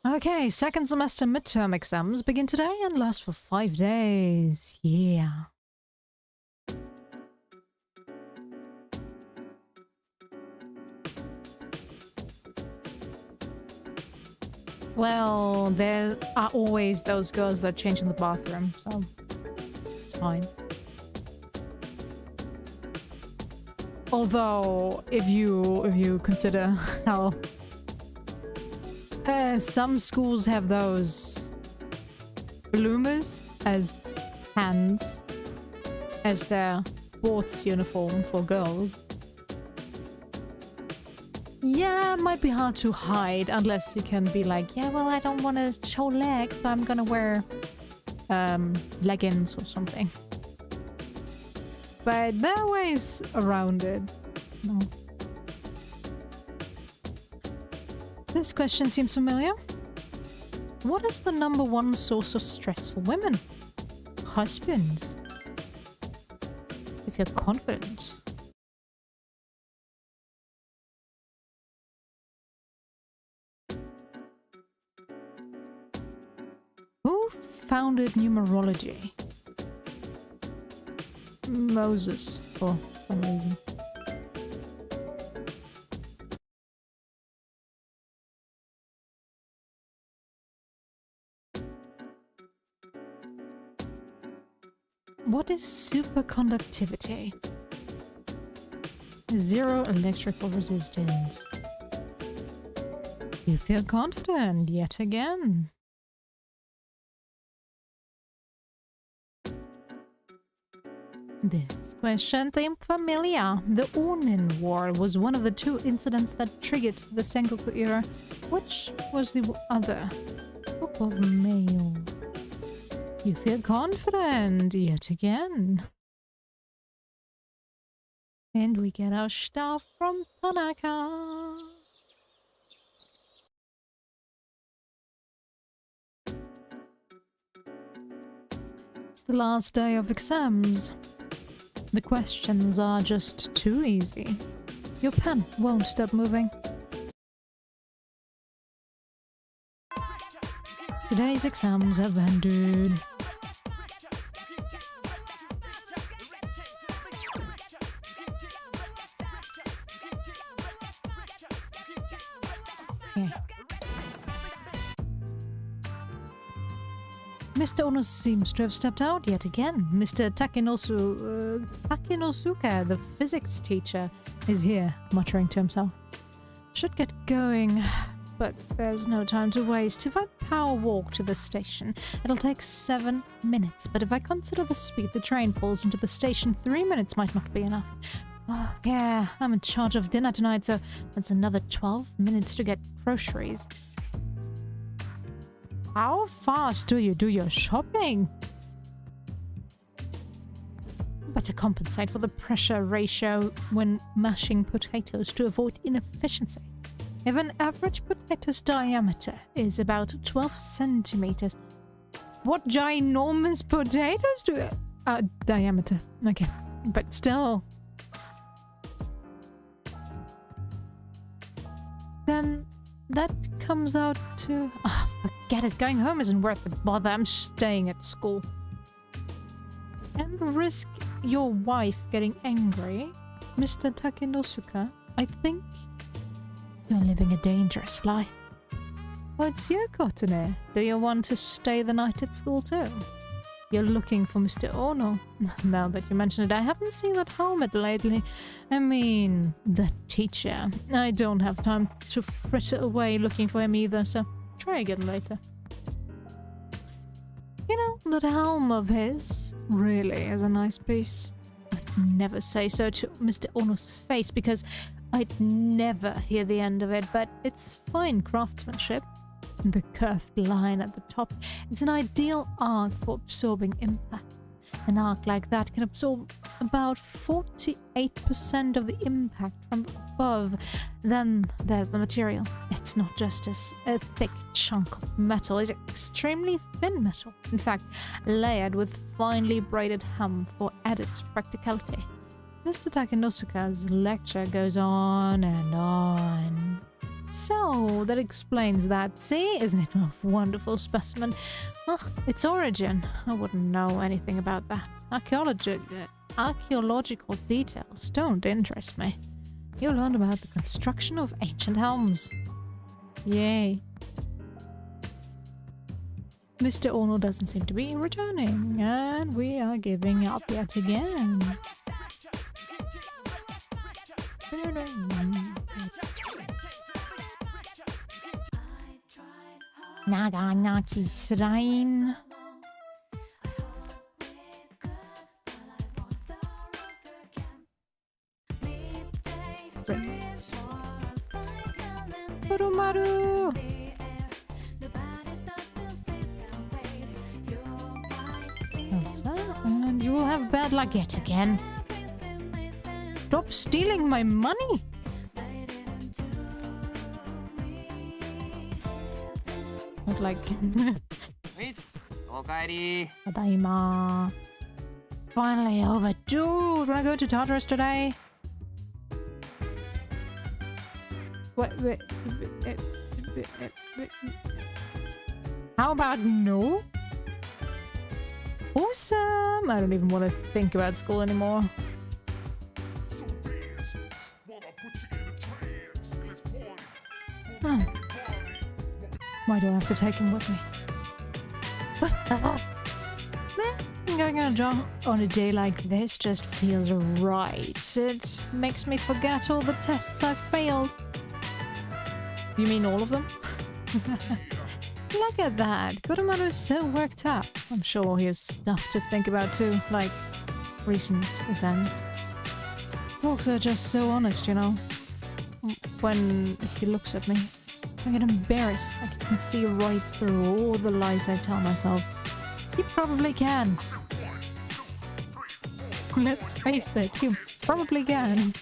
Okay, second semester midterm exams begin today and last for 5 days. Yeah. Well, there are always those girls that change in the bathroom, so it's fine. Although, if you consider how some schools have those bloomers as hands as their sports uniform for girls. Yeah, it might be hard to hide unless you can be like, yeah, well, I don't want to show legs, so I'm gonna wear leggings or something. But there are ways around it. No. This question seems familiar. What is the #1 source of stress for women? Husbands. If you're confident. Who founded numerology? Moses, for some reason. What is superconductivity? 0 electrical resistance. You feel confident yet again. This question seemed familiar. The Onin War was one of the 2 incidents that triggered the Sengoku era. Which was the other? Book of Mail. You feel confident yet again. And we get our stuff from Tanaka. It's the last day of exams. The questions are just too easy. Your pen won't stop moving. Today's exams have ended. Okay. Mr. Ono seems to have stepped out yet again. Mr. Takenosuke, the physics teacher, is here, muttering to himself. Should get going, but there's no time to waste. If I power walk to the station, it'll take 7 minutes, but if I consider the speed the train pulls into the station, 3 minutes might not be enough. Oh, yeah, I'm in charge of dinner tonight, so that's another 12 minutes to get groceries. How fast do you do your shopping? Better compensate for the pressure ratio when mashing potatoes to avoid inefficiency. If an average potato's diameter is about 12 centimeters, what ginormous potatoes do diameter. Okay, but still. Then that comes out to... Oh, forget it. Going home isn't worth the bother. I'm staying at school. And risk your wife getting angry, Mr. Takenosuke, I think you're living a dangerous life. What's your Kotone? Do you want to stay the night at school too? You're looking for Mr. Ono. Now that you mention it, I haven't seen that helmet lately. I mean, the teacher. I don't have time to fritter away looking for him either, so try again later. You know, that helm of his really is a nice piece. I'd never say so to Mr. Ono's face because I'd never hear the end of it, but it's fine craftsmanship. The curved line at the top, it's an ideal arc for absorbing impact. An arc like that can absorb about 48% of the impact from above. Then there's the material. It's not just a thick chunk of metal, it's extremely thin metal. In fact, layered with finely braided hem for added practicality. Mr. Takenosuke's lecture goes on and on. So, that explains that. See, isn't it a wonderful specimen? Oh, its origin. I wouldn't know anything about that. Archaeological details don't interest me. You learned about the construction of ancient helms. Yay. Mr. Ono doesn't seem to be returning, and we are giving up yet again. Naganaki Shrine. Prince. Kurumaru. And you will have bad luck yet again. Stop stealing my money. Not like... Tadaima. Finally over. Dude, wanna go to Tartarus today? What? How about no? Awesome! I don't even want to think about school anymore. Oh. Why do I have to take him with me? Going on a day like this just feels right. It makes me forget all the tests I've failed. You mean all of them? Look at that. Kurumaru's so worked up. I'm sure he has stuff to think about too, like recent events. Dogs are just so honest, you know. When he looks at me, I get embarrassed. I can see right through all the lies I tell myself. You probably can. Let's face it, you probably can.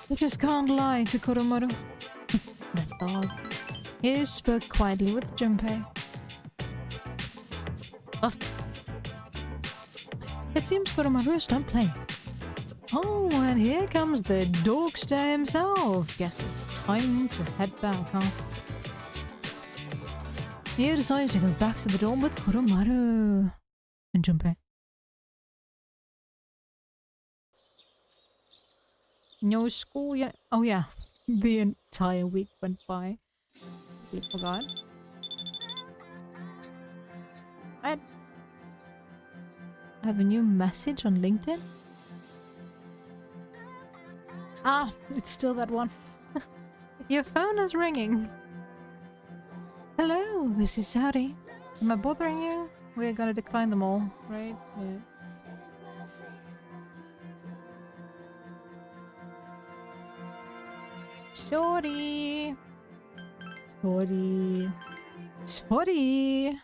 You just can't lie to Kurumaru. That dog. You spoke quietly with Junpei. Oh. It seems Kurumaru stopped playing. Oh, and here comes the dogster himself. Guess it's time to head back, huh? You decided to go back to the dorm with Kurumaru and Junpei. No school yet? Oh yeah, the entire week went by. We forgot. What? I have a new message on LinkedIn? Ah, it's still that one. Your phone is ringing. Hello, this is Saudi. Am I bothering you? We're gonna decline them all, right? Yeah. Sorry. Sorry. Sorry.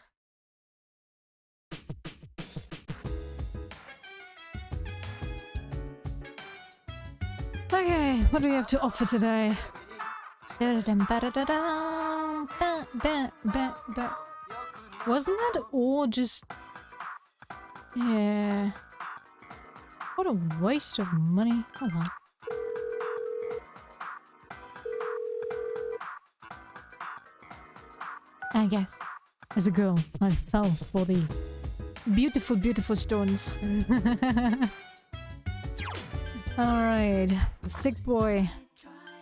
Okay, what do we have to offer today? Wasn't that all just... Yeah. What a waste of money. Oh well. I guess, as a girl, I fell for the beautiful, beautiful stones. Alright, sick boy,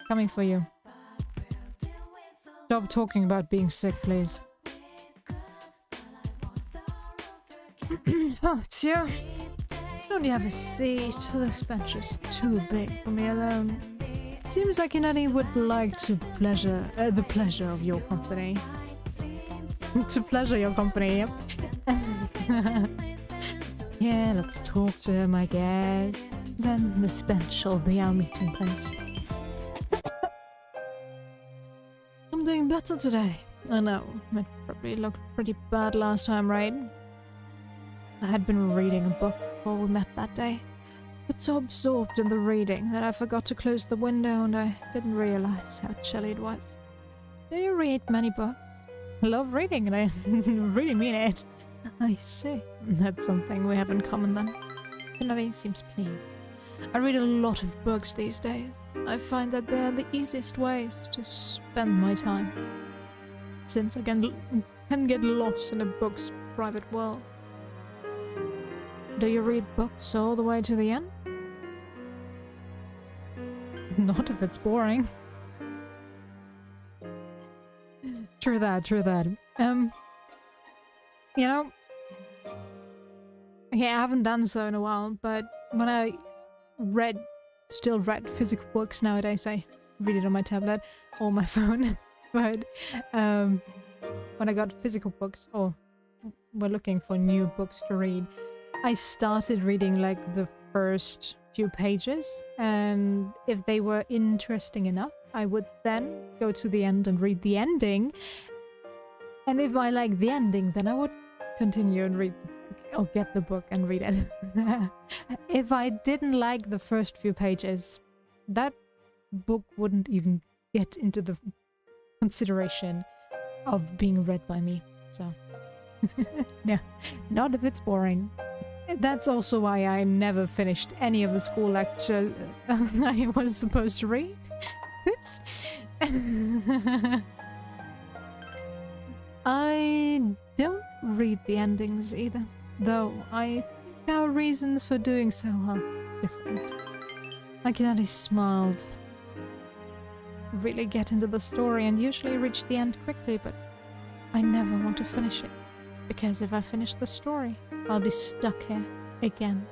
coming for you. Stop talking about being sick, please. Oh, it's you. Don't you have a seat? This bench is too big for me alone. Seems like Inani would like to the pleasure of your company. To pleasure your company, yep. Yeah, let's talk to him, I guess. Then this bench shall be our meeting place. I'm doing better today. I know, it probably looked pretty bad last time, right? I had been reading a book before we met that day, but so absorbed in the reading that I forgot to close the window and I didn't realize how chilly it was. Do you read many books? I love reading and I really mean it. I see. That's something we have in common then. Kennedy seems pleased. I read a lot of books these days. I find that they're the easiest ways to spend my time, since I can get lost in a book's private world. Do you read books all the way to the end? Not if it's boring. True that, true that. You know, yeah, I haven't done so in a while, but when I still read physical books nowadays, I read it on my tablet or my phone. But when I got physical books, or we're looking for new books to read, I started reading like the first few pages, and if they were interesting enough, I would then go to the end and read the ending. And if I liked the ending, then I would continue and read the book, or get the book and read it. If I didn't like the first few pages, that book wouldn't even get into the consideration of being read by me. So, no, not if it's boring. That's also why I never finished any of the school lectures I was supposed to read. Oops. I don't read the endings either, though I think our reasons for doing so are different. Akinari smiled. Really get into the story and usually reach the end quickly, but I never want to finish it, because if I finish the story, I'll be stuck here again,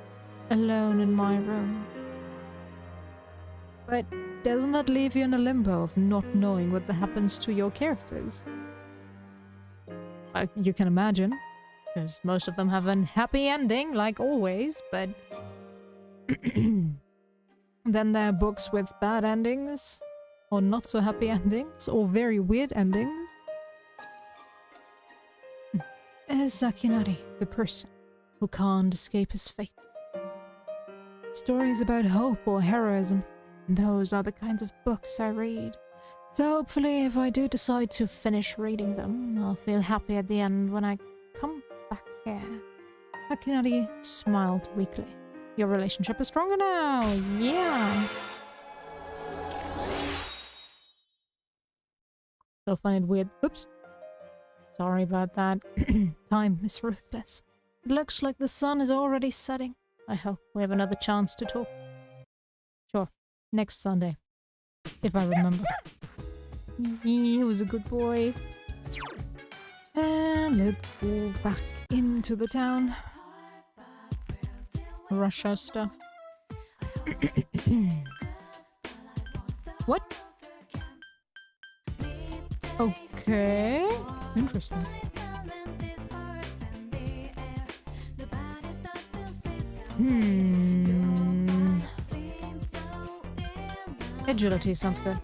alone in my room. But doesn't that leave you in a limbo of not knowing what happens to your characters? You can imagine, because most of them have a happy ending, like always, but then there are books with bad endings, or not so happy endings, or very weird endings. Is Sakinari the person who can't escape his fate? Stories about hope or heroism, those are the kinds of books I read. So hopefully if I do decide to finish reading them, I'll feel happy at the end when I come back here. Akinari smiled weakly. Your relationship is stronger now, yeah! Still find it weird. Oops. Sorry about that. Time is ruthless. It looks like the sun is already setting. I hope we have another chance to talk. Sure, next Sunday. If I remember. He was a good boy. And let's go back into the town. Russia stuff. What? Okay. Interesting. Agility sounds good.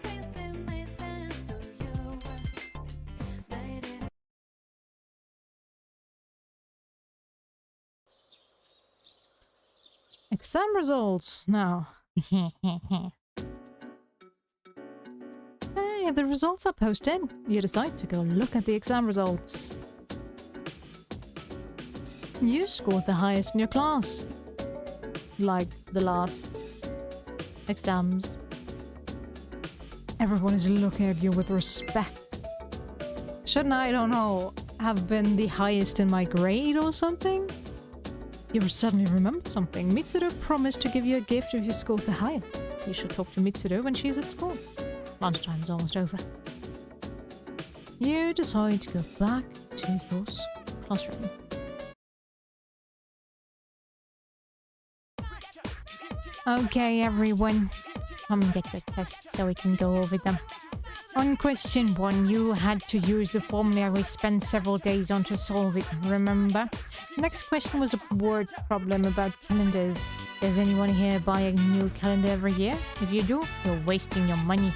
Exam results now. Hey, the results are posted. You decide to go look at the exam results. You scored the highest in your class. Like the last exams. Everyone is looking at you with respect. Shouldn't I don't know, have been the highest in my grade or something? You suddenly remembered something. Mitsuru promised to give you a gift if you scored the highest. You should talk to Mitsuru when she's at school. Lunchtime is almost over. You decide to go back to your classroom. Okay, everyone. Come and get your tests so we can go over them. On question 1, you had to use the formula we spent several days on to solve it, remember? Next question was a word problem about calendars. Does anyone here buy a new calendar every year? If you do, you're wasting your money.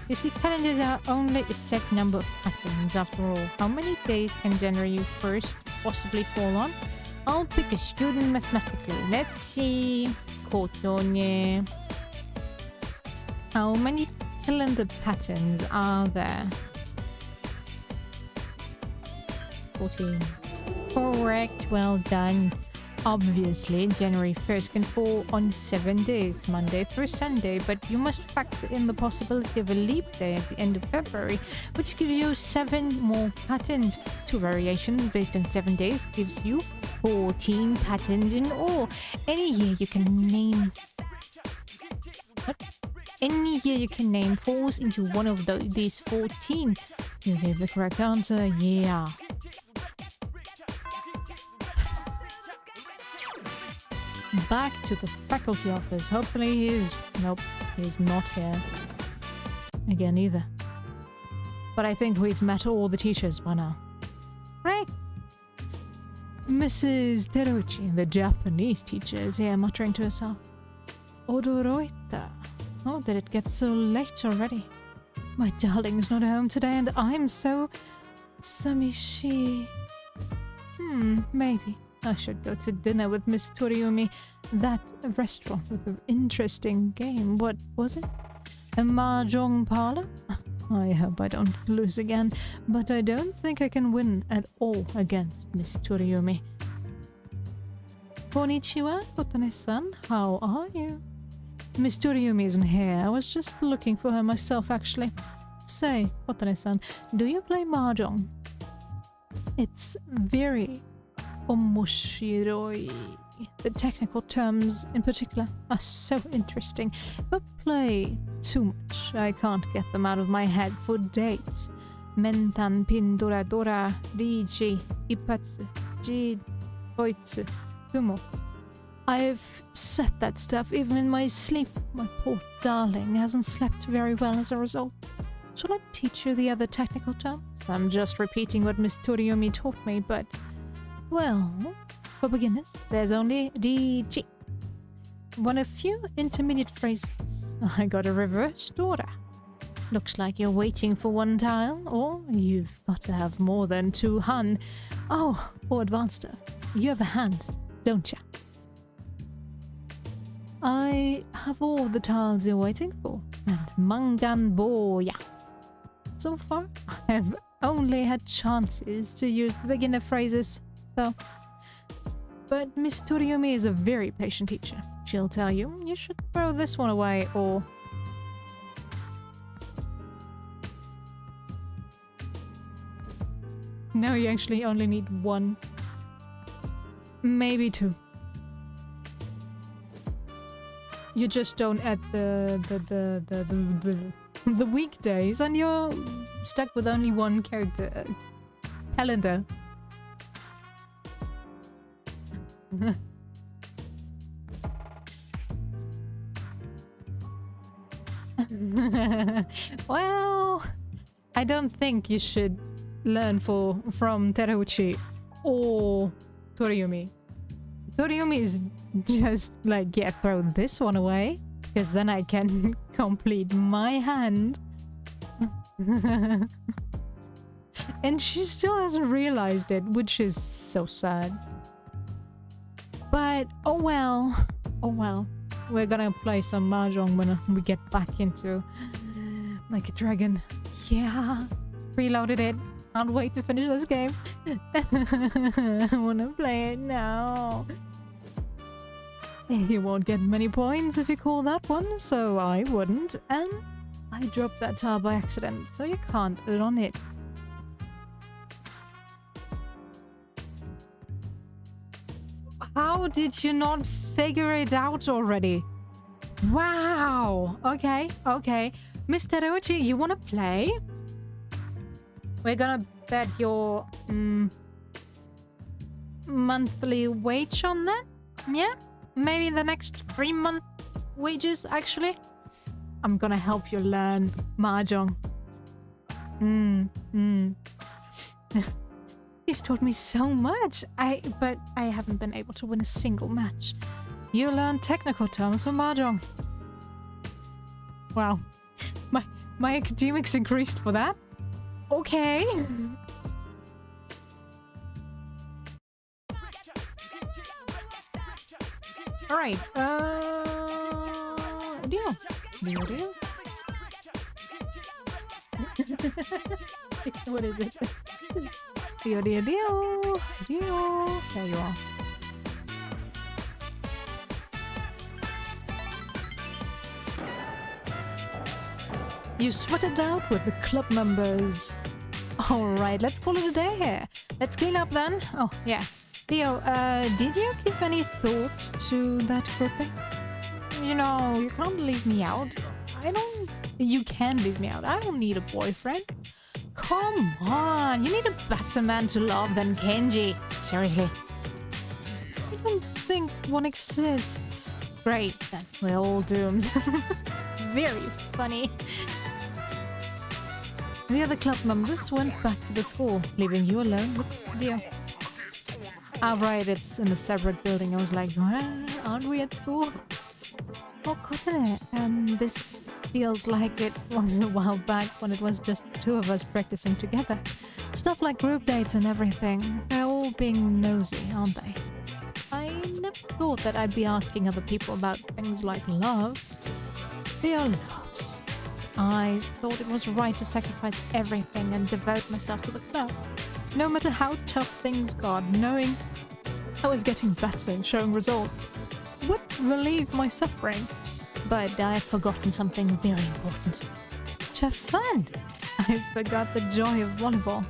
You see, calendars are only a set number of patterns after all. How many days can January 1st possibly fall on? I'll pick a student mathematically. Let's see. Kotonye. How many calendar patterns are there? 14. Correct, well done. Obviously, January 1st can fall on 7 days, Monday through Sunday, but you must factor in the possibility of a leap day at the end of February, which gives you 7 more patterns. 2 variations based on 7 days gives you 14 patterns in all. Any year you can name... What? Any year you can name falls into one of these 14. You gave the correct answer, yeah. Back to the faculty office. Hopefully he's... Nope, he's not here. Again either. But I think we've met all the teachers by now. Right. Mrs. Teruchi, the Japanese teacher, is here muttering to herself. Odoroita. Oh, did it get so late already? My darling's not home today and I'm so... Samishi. Maybe. I should go to dinner with Miss Toriumi. That restaurant with an interesting game. What was it? A mahjong parlor? I hope I don't lose again, but I don't think I can win at all against Miss Toriumi. Konnichiwa, Kotane-san. How are you? Miss Toriumi isn't here. I was just looking for her myself, actually. Say, Kotane-san, do you play mahjong? It's very... omoshiroi. The technical terms in particular are so interesting, but play too much. I can't get them out of my head for days. Mentan pindora dora riji ipatsu ji oitsu kumo. I've said that stuff even in my sleep. My poor darling hasn't slept very well as a result. Shall I teach you the other technical terms? I'm just repeating what Miss Toriumi taught me, but... Well, for beginners, there's only DG. One of few intermediate phrases. I got a reverse Dora. Looks like you're waiting for one tile, or you've got to have more than 2 hand. Oh, or advanced stuff. You have a hand, don't you? I have all the tiles you're waiting for, and Mangan Boya. So far, I've only had chances to use the beginner phrases, though. But Miss Toriumi is a very patient teacher. She'll tell you, you should throw this one away, or... No, you actually only need 1. Maybe 2. You just don't add the weekdays, and you're stuck with only 1 character. calendar. Well, I don't think you should learn from Terauchi or Toriumi. Toriumi is just like, yeah, throw this one away, because then I can complete my hand. And she still hasn't realized it, which is so sad. But, oh well. Oh well. We're gonna play some mahjong when we get back into like a dragon. Yeah. Reloaded it. Can't wait to finish this game. I wanna play it now. You won't get many points if you call that one, so I wouldn't. And I dropped that tile by accident, so you can't put it on it. How did you not figure it out already? Wow. Okay, okay. Mr. Terauchi, you wanna play? We're gonna bet your monthly wage on that? Yeah? Maybe the next 3-month wages, actually? I'm gonna help you learn mahjong. He's taught me so much. But I haven't been able to win a single match. You learn technical terms for mahjong. Wow. My academics increased for that? Okay. Alright, deal. Deal. What is it? Deal. There you are. You sweated out with the club members. Alright, let's call it a day here. Let's clean up then. Oh, yeah. Leo, did you give any thought to that grouping? You know, you can't leave me out. You can leave me out. I don't need a boyfriend. Come on, you need a better man to love than Kenji. Seriously. I don't think one exists. Great, then we're all doomed. Very funny. The other club members went back to the school, leaving you alone with Leo. Ah, right, it's in a separate building. I was like, aren't we at school? Oh, Kotare, this feels like it was a while back when it was just the two of us practicing together. Stuff like group dates and everything, they're all being nosy, aren't they? I never thought that I'd be asking other people about things like love. Leo loves. I thought it was right to sacrifice everything and devote myself to the club. No matter how tough things got, knowing I was getting better and showing results would relieve my suffering. But I had forgotten something very important. To have fun! I forgot the joy of volleyball.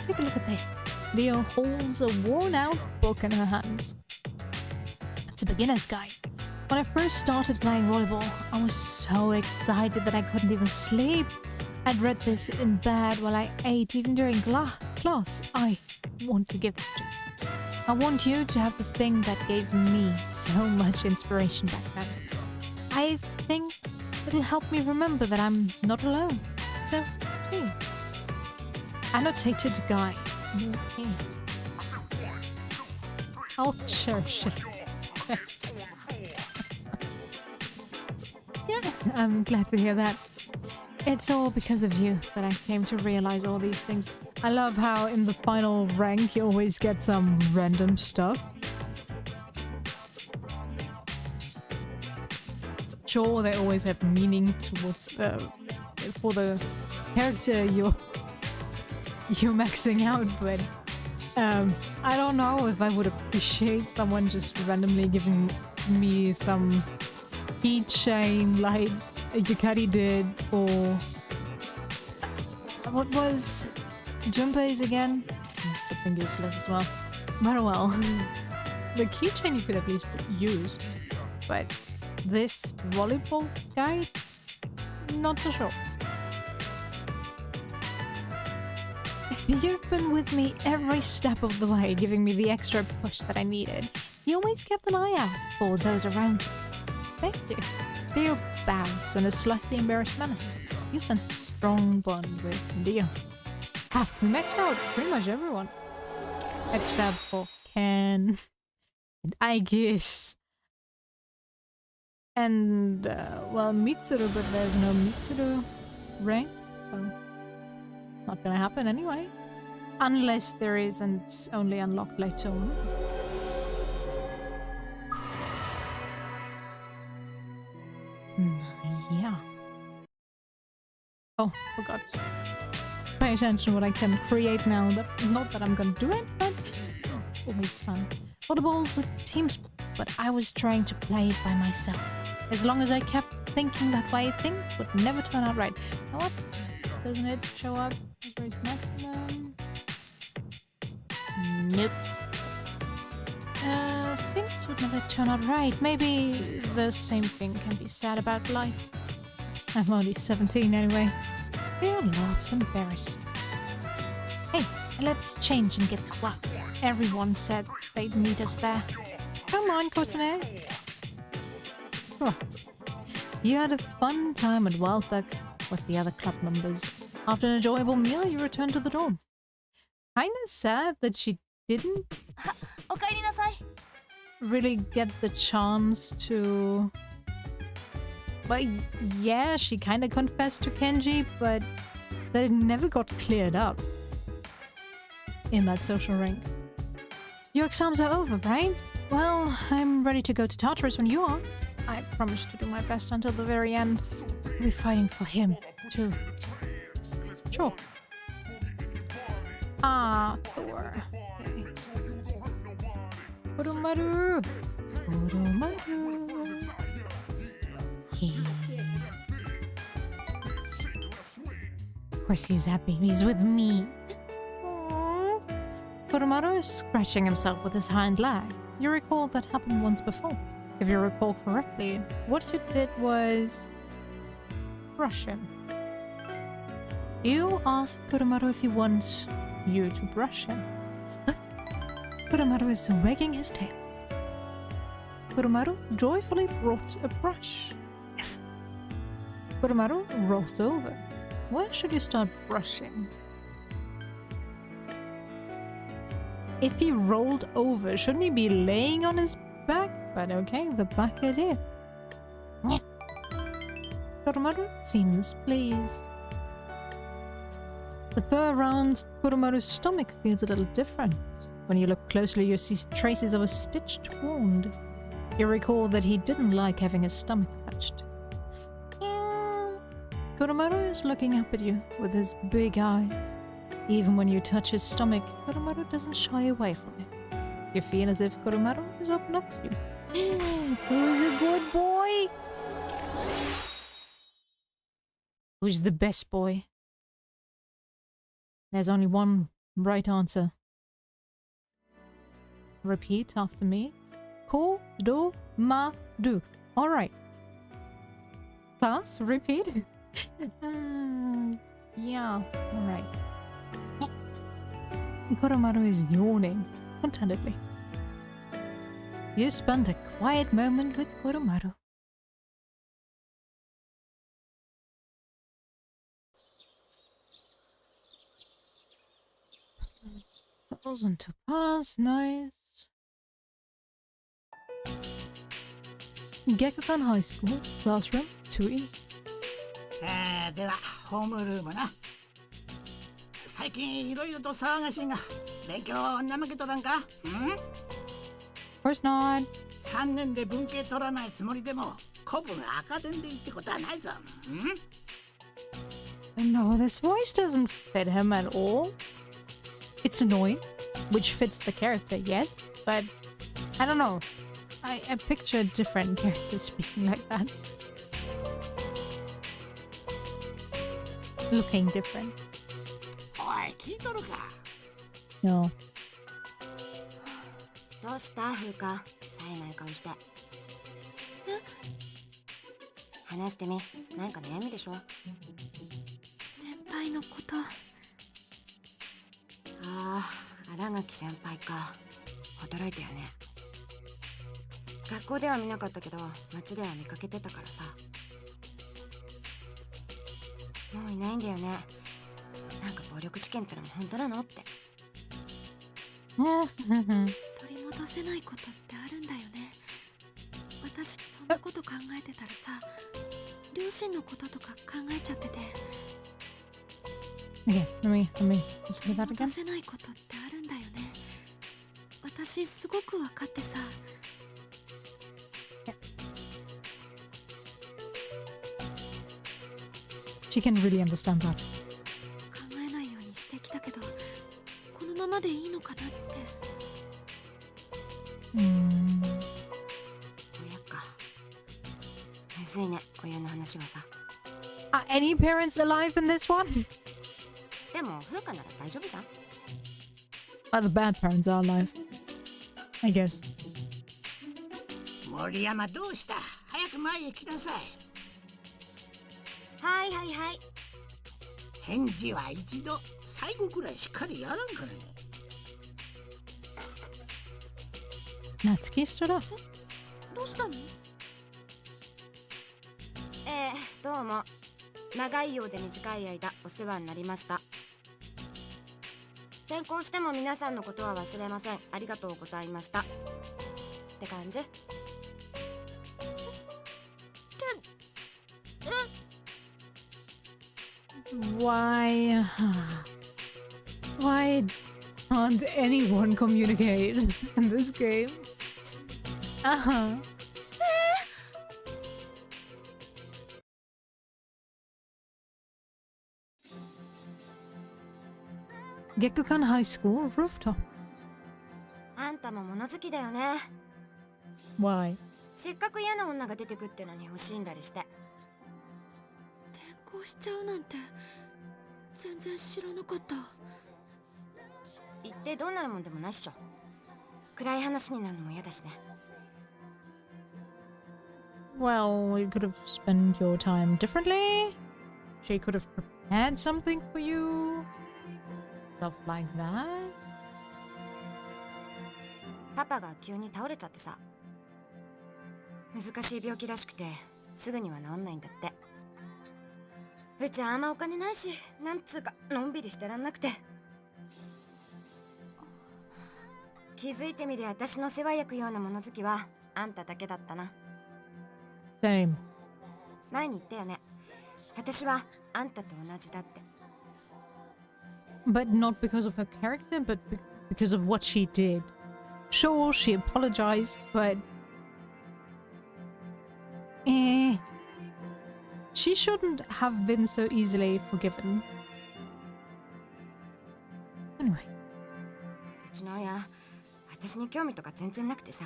Take a look at this. Leo holds a worn-out book in her hands. It's a beginner's guide. When I first started playing volleyball, I was so excited that I couldn't even sleep. I'd read this in bed while I ate, even during class. I want to give this to you. I want you to have the thing that gave me so much inspiration back then. I think it'll help me remember that I'm not alone. So, please. Annotated guide. Okay. I'll cherish it. Yeah, I'm glad to hear that. It's all because of you that I came to realize all these things. I love how in the final rank you always get some random stuff. Sure, they always have meaning towards for the character you're maxing out, but I don't know if I would appreciate someone just randomly giving me some keychain like Yukari did, or what was Junpei's again? Something useless as well. But well, the keychain you could at least use, but this volleyball guide, not so sure. You've been with me every step of the way, giving me the extra push that I needed. You always kept an eye out for those around you. Thank you. Theo bows in a slightly embarrassed manner. You sense a strong bond with Theo. Ah, we maxed out pretty much everyone. Except for Ken and Aegis. And, well, Mitsuru, but there's no Mitsuru rank, so not gonna happen anyway. Unless there is and it's only unlocked later on. Yeah. Oh, forgot. Pay attention what I can create now. Not that I'm gonna do it, but always fun. Volleyball's a team sport, but I was trying to play it by myself. As long as I kept thinking that way, things would never turn out right. You know what? Doesn't it show up as race maximum? Nope. Things would never turn out right. Maybe the same thing can be said about life. I'm only 17 anyway. Real love's embarrassed. Hey, let's change and get to work. Everyone said they'd meet us there. Come on, Courtenay. Oh. You had a fun time at Wild Duck with the other club members. After an enjoyable meal, you returned to the dorm. Kinda sad that she didn't really get the chance to... Well, yeah, she kinda confessed to Kenji, but that it never got cleared up in that social rank. Your exams are over, right? Well, I'm ready to go to Tartarus when you are. I promise to do my best until the very end. I'll be fighting for him, too. Sure. Ah, Thor. Okay. Urumaru. Urumaru. Of course he's happy. He's with me. Kurumaru is scratching himself with his hind leg. You recall that happened once before. If you recall correctly, what you did was... brush him. You asked Kurumaru if he wants you to brush him. But Kurumaru is wagging his tail. Kurumaru joyfully brought a brush. Kurumaru rolled over. Where should you start brushing? If he rolled over, shouldn't he be laying on his back? But okay, the back it is. Kurumaru seems pleased. The fur around Kurumaru's stomach feels a little different. When you look closely, you see traces of a stitched wound. You recall that he didn't like having his stomach touched. Kurumaru is looking up at you with his big eyes. Even when you touch his stomach, Kurumaru doesn't shy away from it. You feel as if Kurumaru is open up to you. Who's a good boy? Who's the best boy? There's only one right answer. Repeat after me. Ko, do, ma, do. Alright. Class, repeat. Yeah, alright. Kurumaru is yawning contentedly. You spent a quiet moment with Kurumaru. Thousand to pass, nice. Gekukan High School, classroom 2E. ではホームルームな。最近いろいろと騒がしいが、勉強怠けとらんか？ Of course not. 3年で文系取らないつもりでも、古文赤点でいいってことはないぞ。No, this voice doesn't fit him at all. It's annoying, which fits the character, yes, but I don't know. I picture different characters speaking like that. Looking different. おい、聞いとるか？ No. どうした風花、冴えない顔して。話してみ、なんか悩みでしょ？先輩のことああ、新垣先輩か。驚いたよね。学校では見なかったけど街では見かけてたからさ。もういないんだよね。なんか暴力事件ってのも本当なのって。取り戻せないことってあるんだよね。私そんなこと考えてたらさ、両親のこととか考えちゃってて。Okay, let me just 取 read り that 戻 again. せないことってあるんだよね。私すごく分かってさ。She can really understand that. 考えないようにしてきたけど、このままでいいのかなって。親か。むずいね、親の話はさ。 Are any parents alive in this one? でも風花なら大丈夫じゃん。 Well, the bad parents are alive. I guess. 森山どうした？早く前へ来なさい。はいはいはい。返事は一度、最後くらいしっかりやらんかね。Natsuki stood up. どうしたの？どうも。長いようで短い間お世話になりました。転校しても皆さんのことは忘れません。ありがとうございました。って感じ。Why? Why can't anyone communicate in this game? Gekukan High School rooftop. あんたも物好きだよね。 Why? せっかく嫌な女が出てくってのに欲しいんだりして。転校しちゃうなんて全然知らなかった。言ってどうなるもんでもないっしょ。暗い話になるのも嫌だしね。 Well, you could have spent your time differently. She could have prepared something for you. Stuff like that. パパが急に倒れちゃってさ。難しい病気らしくてすぐには治んないんだって。うちあんまお金ないし、なんつうかのんびりしてらんなくて。気づいてみりゃ私の世話焼くような物好きはあんただけだったな。 Same. 前に言ったよね。私はあんたと同じだって。 But not because of her character, but because of what she did. Sure, she apologized, but... She shouldn't have been so easily forgiven. Anyway. うちの親、私に興味とか全然なくてさ、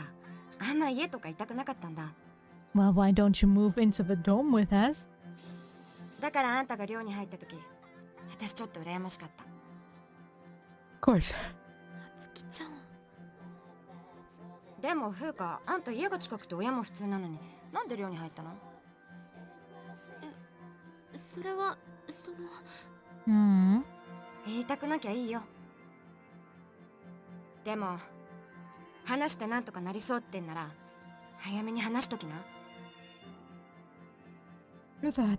あんま家とかいたくなかったんだ。 Well, why don't you move into the dorm with us? だからあんたが寮に入った時、私ちょっと羨ましかった。 Of course. つきちゃん。でも風花、あんた家が近くて親も普通なのになんで寮に入ったの？それはその。言いたくなきゃいいよ。でも話してなんとかなりそうってんなら早めに話しときな。 You're that.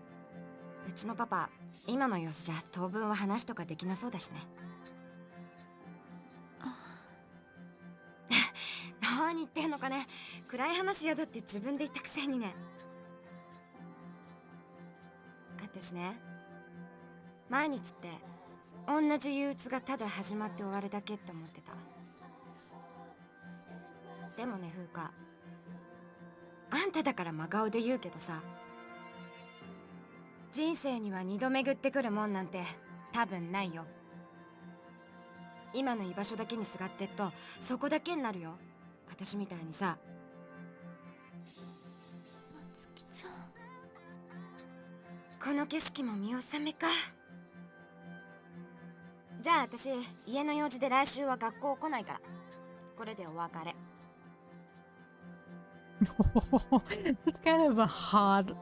うちのパパ、今の様子じゃ当分は話とかできなそうだしね。何言ってんのかね。暗い話やだって自分で言ったくせにね。私ね、毎日って同じ憂鬱がただ始まって終わるだけって思ってた。でもね風花、あんただから真顔で言うけどさ、人生には二度巡ってくるもんなんて多分ないよ。今の居場所だけにすがってっとそこだけになるよ。私みたいにさ。つきちゃん。この景色も見納めか。じゃあ私家の用事で来週は学校来ないからこれでお別れ。 It's kind of a heartless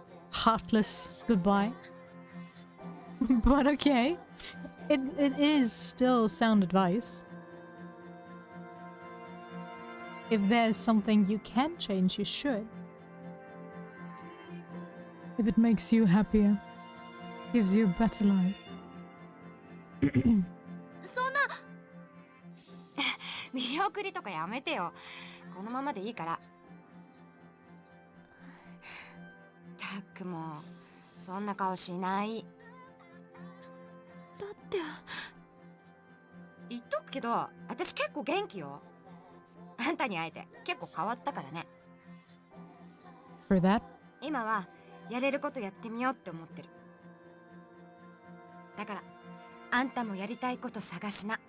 goodbye. But okay. It is still sound advice. If there's something you can change, you should. If it makes you happier, gives you a better life. そんな見送りとかやめてよ。このままでいいから。たくもうそんな顔しない。だって言っとくけど、私結構元気よ。あんたに会えて結構変わったからね。 For that? 今はやれることやってみようって思ってる。だからあんたもやりたいこと探しな。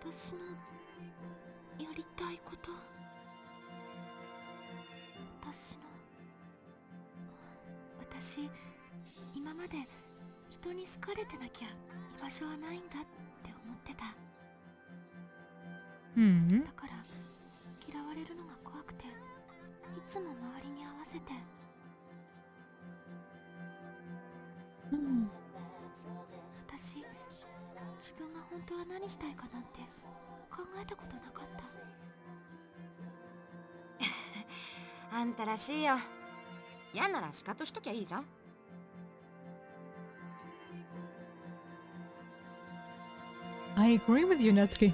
私のやりたいこと、私今まで人に好かれてなきゃ居場所はないんだって思ってた。だから嫌われるのが怖くて、いつも周りに合わせて。私自分が本当は何したいかなんて考えたことなかった。あんたらしいよ。嫌ならシカトしときゃいいじゃん。I agree with you, Natsuki.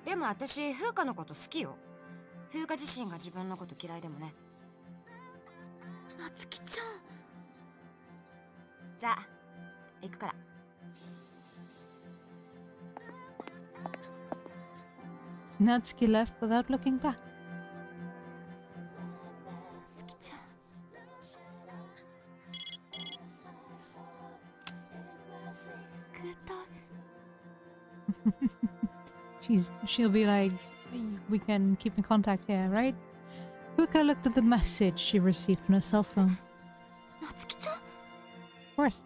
でも私風花のこと好きよ。風花自身が自分のこと嫌いでもね。夏希ちゃん。じゃあ行くから。Natsuki left without looking back. 夏希ちゃん。グッド。She'll be like, we can keep in contact here, right? Fuka looked at the message she received on her cell phone. 夏希ちゃん。 Of course.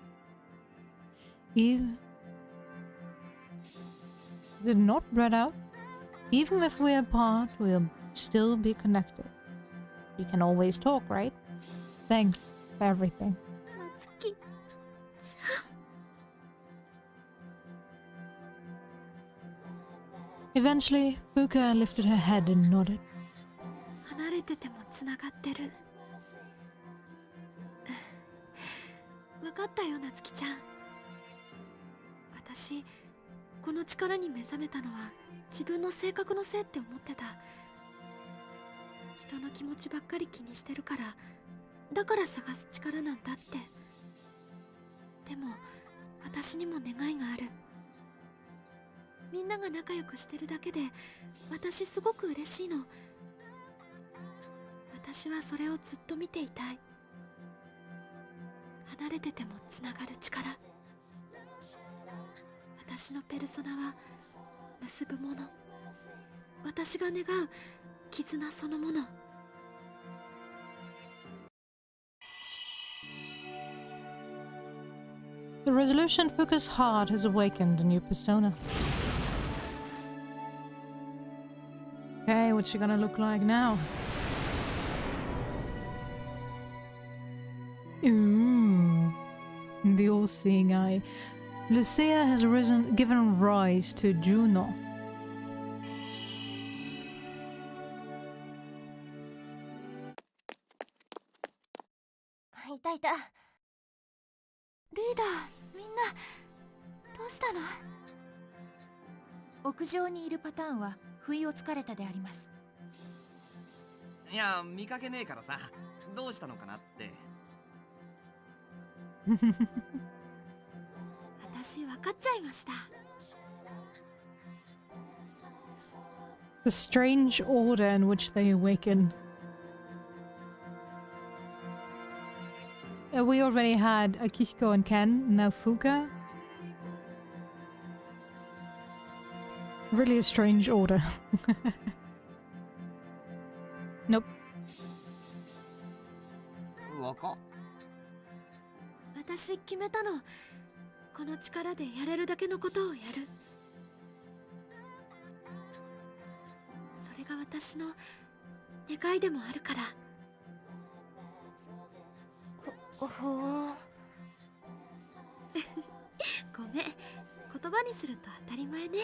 Is it not read out? Even if we're apart, we'll still be connected. We can always talk, right? Thanks for everything. 夏希ちゃん。 Eventually, Fuka lifted her head and nodded. 離れててもつながってる。分かったよ、夏希ちゃん。私この力に目覚めたのは自分の性格のせいって思ってた。人の気持ちばっかり気にしてるから、だから探す力なんだって。でも私にも願いがある。みんなが仲良くしてるだけで私すごく嬉しいの。私はそれをずっと見ていたい。離れててもつながる力。私のペルソナは結ぶもの。私が願う絆そのもの。The resolution Fuka's heart has awakened a new persona. Okay, what's she gonna look like now? Ooh, the all-seeing eye. Lucia has given rise to Juno. いたいた。リーダー、みんなどうしたの？屋上にいるパターンは不意をつかれたであります。いや、見かけねえからさ、どうしたのかなって。私分かっちゃいました。 The strange order in which they awaken. We already had Akihiko and Ken, now Fuka. Really a strange order. Nope. 若っ。私決めたの。この力でやれるだけのことをやる。それが私の願いでもあるから。ほう。ご葉にすると当たり前ね。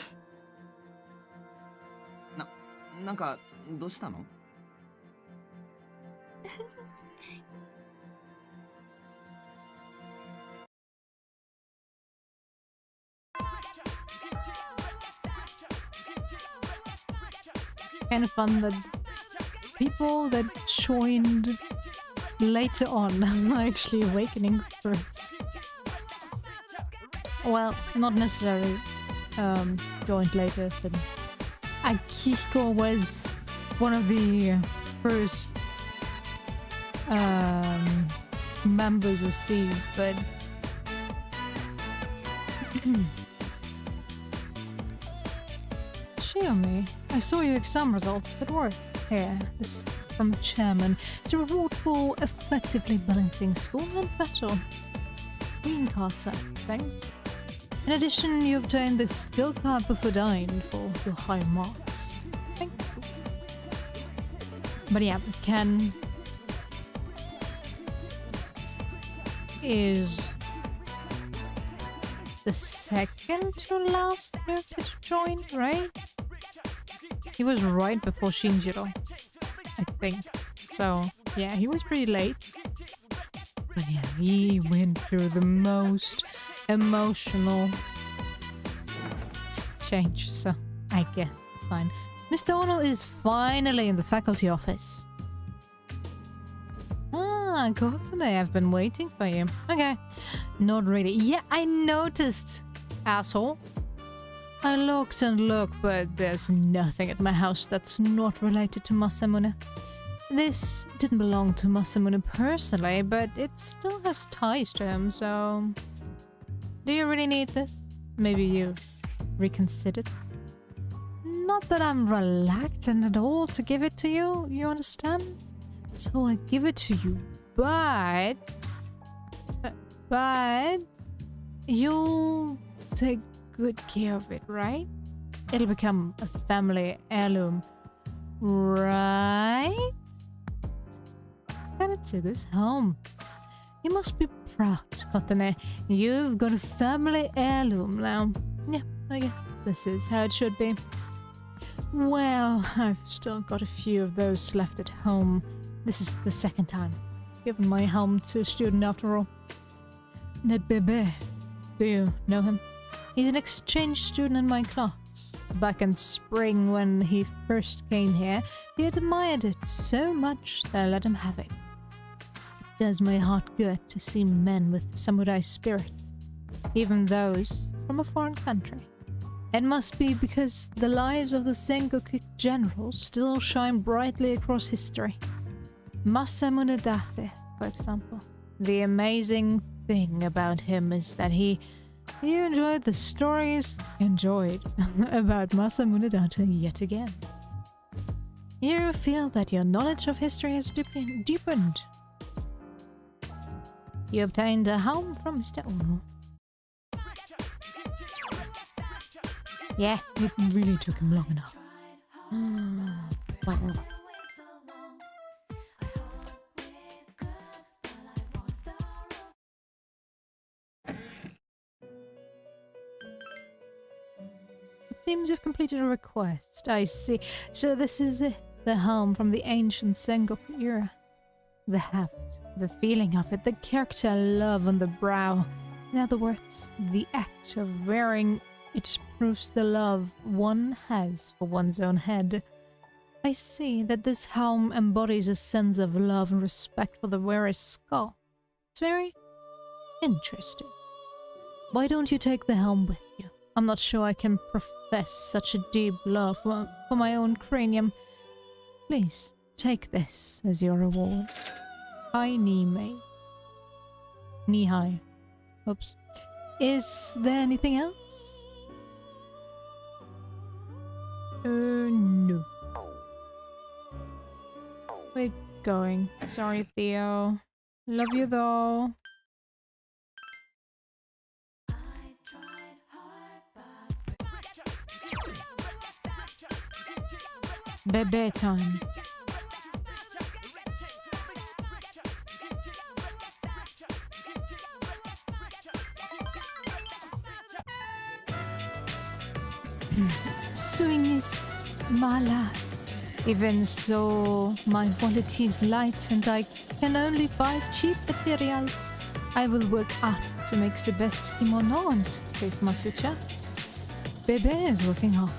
なんかどうしたの？Kind of fun that people that joined later on are actually awakening first. Well, not necessarily joined later, since Akihiko was one of the first members of SEAS, but Xiaomi, I saw your exam results. Good work. Here, this is from the chairman. It's a reward for effectively balancing school and battle. Green card, sir. Thanks. In addition, you obtained the skill card Bufudyne for your high marks. Thank you. But yeah, Ken is the second to last character to join, right? He was right before Shinjiro, I think. So, yeah, he was pretty late. But yeah, he went through the most emotional change, so I guess it's fine. Mr. Ono is finally in the faculty office. Ah, go today. I've been waiting for you. Okay. Not really. Yeah, I noticed, asshole. I looked and looked, but there's nothing at my house that's not related to Masamune. This didn't belong to Masamune personally, but it still has ties to him, so... Do you really need this? Maybe you've reconsidered? Not that I'm reluctant at all to give it to you, you understand? So I give it to you, but you'll take good care of it, right? It'll become a family heirloom, right? Kanetsugu's home. You must be proud, Kotane. You've got a family heirloom now. Yeah, I guess this is how it should be. Well, I've still got a few of those left at home. This is the second time giving my helm to a student after all. That Bebe, do you know him? He's an exchange student in my class. Back in spring when he first came here, he admired it so much that I let him have it. It does my heart good to see men with samurai spirit, even those from a foreign country. It must be because the lives of the Sengoku generals still shine brightly across history. Masamune Date, for example. The amazing thing about him is that he enjoyed the stories about Masamune Date yet again. You feel that your knowledge of history has deepened. You obtained a helm from Mr. Ono. Yeah, it really took him long enough. Wow. It seems you've completed a request. I see. So this is the helm from the ancient Sengoku era. The heft, the feeling of it, the character love on the brow. In other words, the act of wearing it proves the love one has for one's own head. I see that this helm embodies a sense of love and respect for the wearer's skull. It's very interesting. Why don't you take the helm with you? I'm not sure I can profess such a deep love for my own cranium. Please, take this as your reward. Hi, Nihei. Nihei. Oops. Is there anything else? No. We're going. Sorry, Theo. Love you though. Bebe time. Sewing is my life. Even so, my wallet is light and I can only buy cheap materials. I will work hard to make the best kimono and save my future. Bebe is working hard.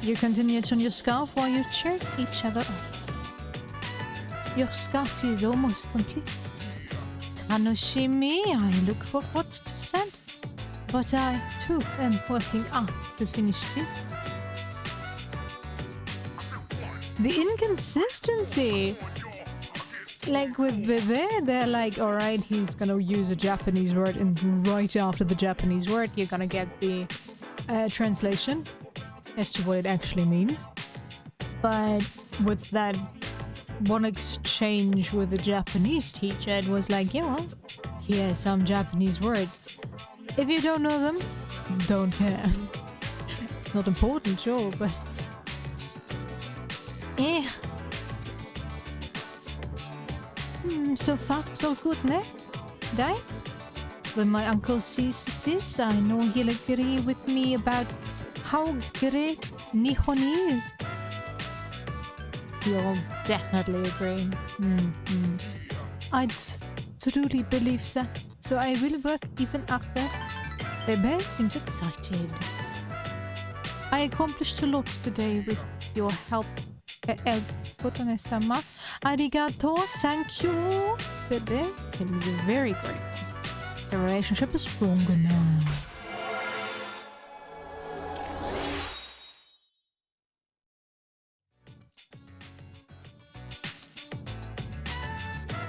You continue to on your scarf while you cheer each other on. Your scarf is almost complete. Tanoshimi, I look forward to send. But I, too, am working hard to finish this. The inconsistency! Like with Bebe, they're like, alright, he's gonna use a Japanese word, and right after the Japanese word, you're gonna get the translation as to what it actually means. But with that one exchange with the Japanese teacher, it was like, yeah, well, here's some Japanese words. If you don't know them, don't care. It's not important, sure, but... Eh. So far, so good, ne? Right? When my uncle sees this, I know he'll agree with me about how great Nihon is. He'll definitely agree. I'd truly believe that, so I will work even harder. Bebe seems excited. I accomplished a lot today with your help. Kotone-sama. Arigato, thank you. Bebe seems very great. The relationship is stronger now.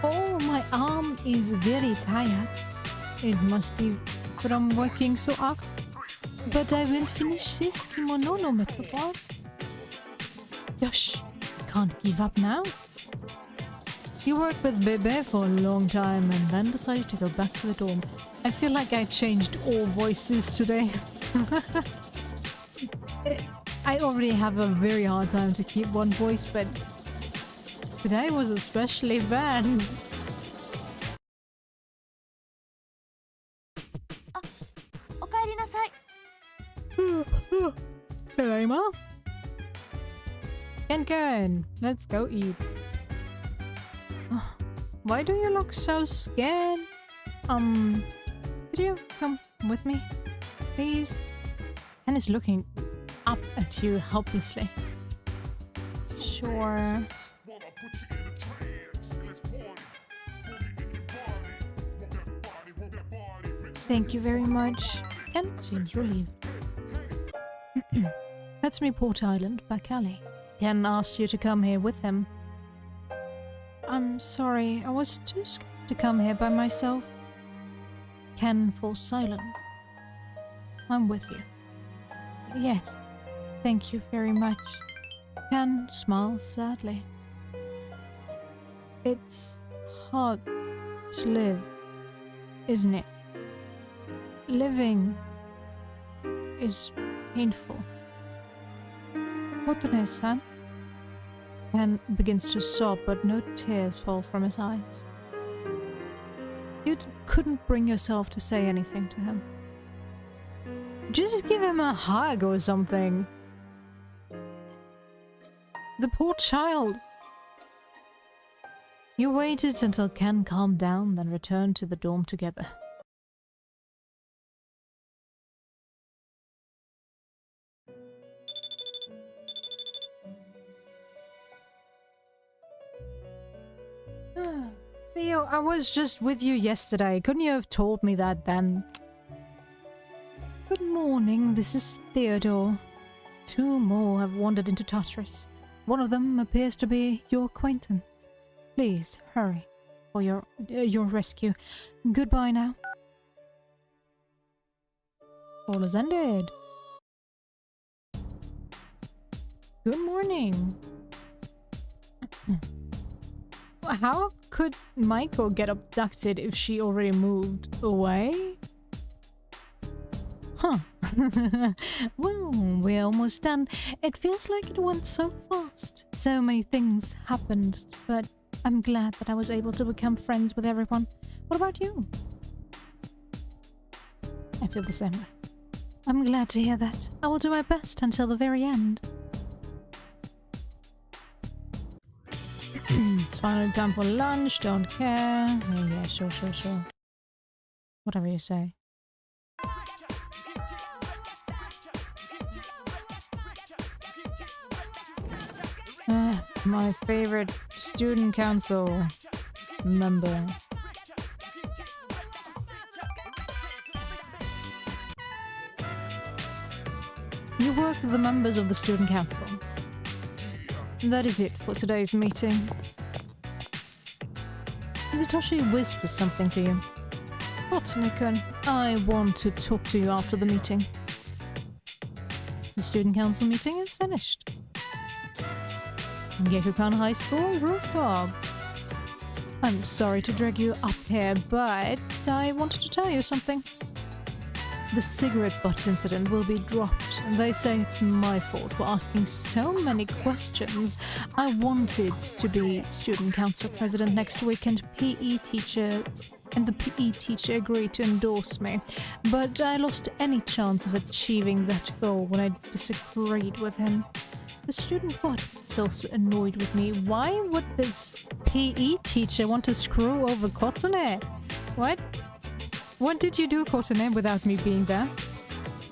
Oh, my arm is very tired. It must be from working so hard. But I will finish this kimono no matter what. Yosh, can't give up now. You worked with Bebe for a long time and then decided to go back to the dorm. I feel like I changed all voices today. I already have a very hard time to keep one voice, but today was especially bad. Tadaima. Ken, let's go eat. Why do you look so scared? Could you come with me, please? Ken is looking up at you helplessly. Sure. Thank you very much. Ken seems relieved. That's Port Island, back alley. Ken asked you to come here with him. I'm sorry, I was too scared to come here by myself. Ken falls silent. I'm with you. Yes, thank you very much. Ken smiles sadly. It's hard to live, isn't it? Living is painful. Kotone-san? Ken begins to sob, but no tears fall from his eyes. You couldn't bring yourself to say anything to him. Just give him a hug or something. The poor child. You waited until Ken calmed down, then returned to the dorm together. Theo, I was just with you yesterday. Couldn't you have told me that then? Good morning, this is Theodore. Two more have wandered into Tartarus. One of them appears to be your acquaintance. Please, hurry for your rescue. Goodbye now. All is ended. Good morning. How could Michael get abducted if she already moved away? Huh. Well, we're almost done. It feels like it went so fast. So many things happened, but I'm glad that I was able to become friends with everyone. What about you? I feel the same way. I'm glad to hear that. I will do my best until the very end. It's finally time for lunch, don't care. Oh, yeah, sure. Whatever you say. My favorite student council member. You work with the members of the student council. That is it for today's meeting. Hitoshi whispers something to you. Kotsune-kun, I want to talk to you after the meeting. The student council meeting is finished. Gekukan High School rooftop. I'm sorry to drag you up here, but I wanted to tell you something. The cigarette butt incident will be dropped, and they say it's my fault for asking so many questions. I wanted to be student council president next week, and the PE teacher agreed to endorse me, but I lost any chance of achieving that goal when I disagreed with him. The student body is also annoyed with me. Why would this PE teacher want to screw over Kotone? What? What did you do, Kotone, without me being there?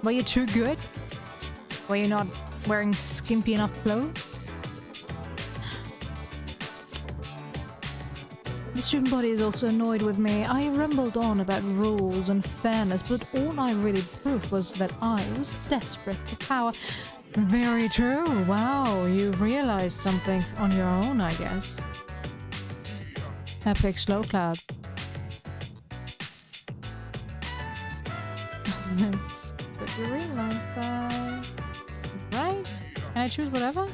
Were you too good? Were you not wearing skimpy enough clothes? The student body is also annoyed with me. I rambled on about rules and fairness, but all I really proved was that I was desperate for power. Very true. Wow, you realized something on your own, I guess. Epic slow clap. It's good you realized that. Right? Can I choose whatever?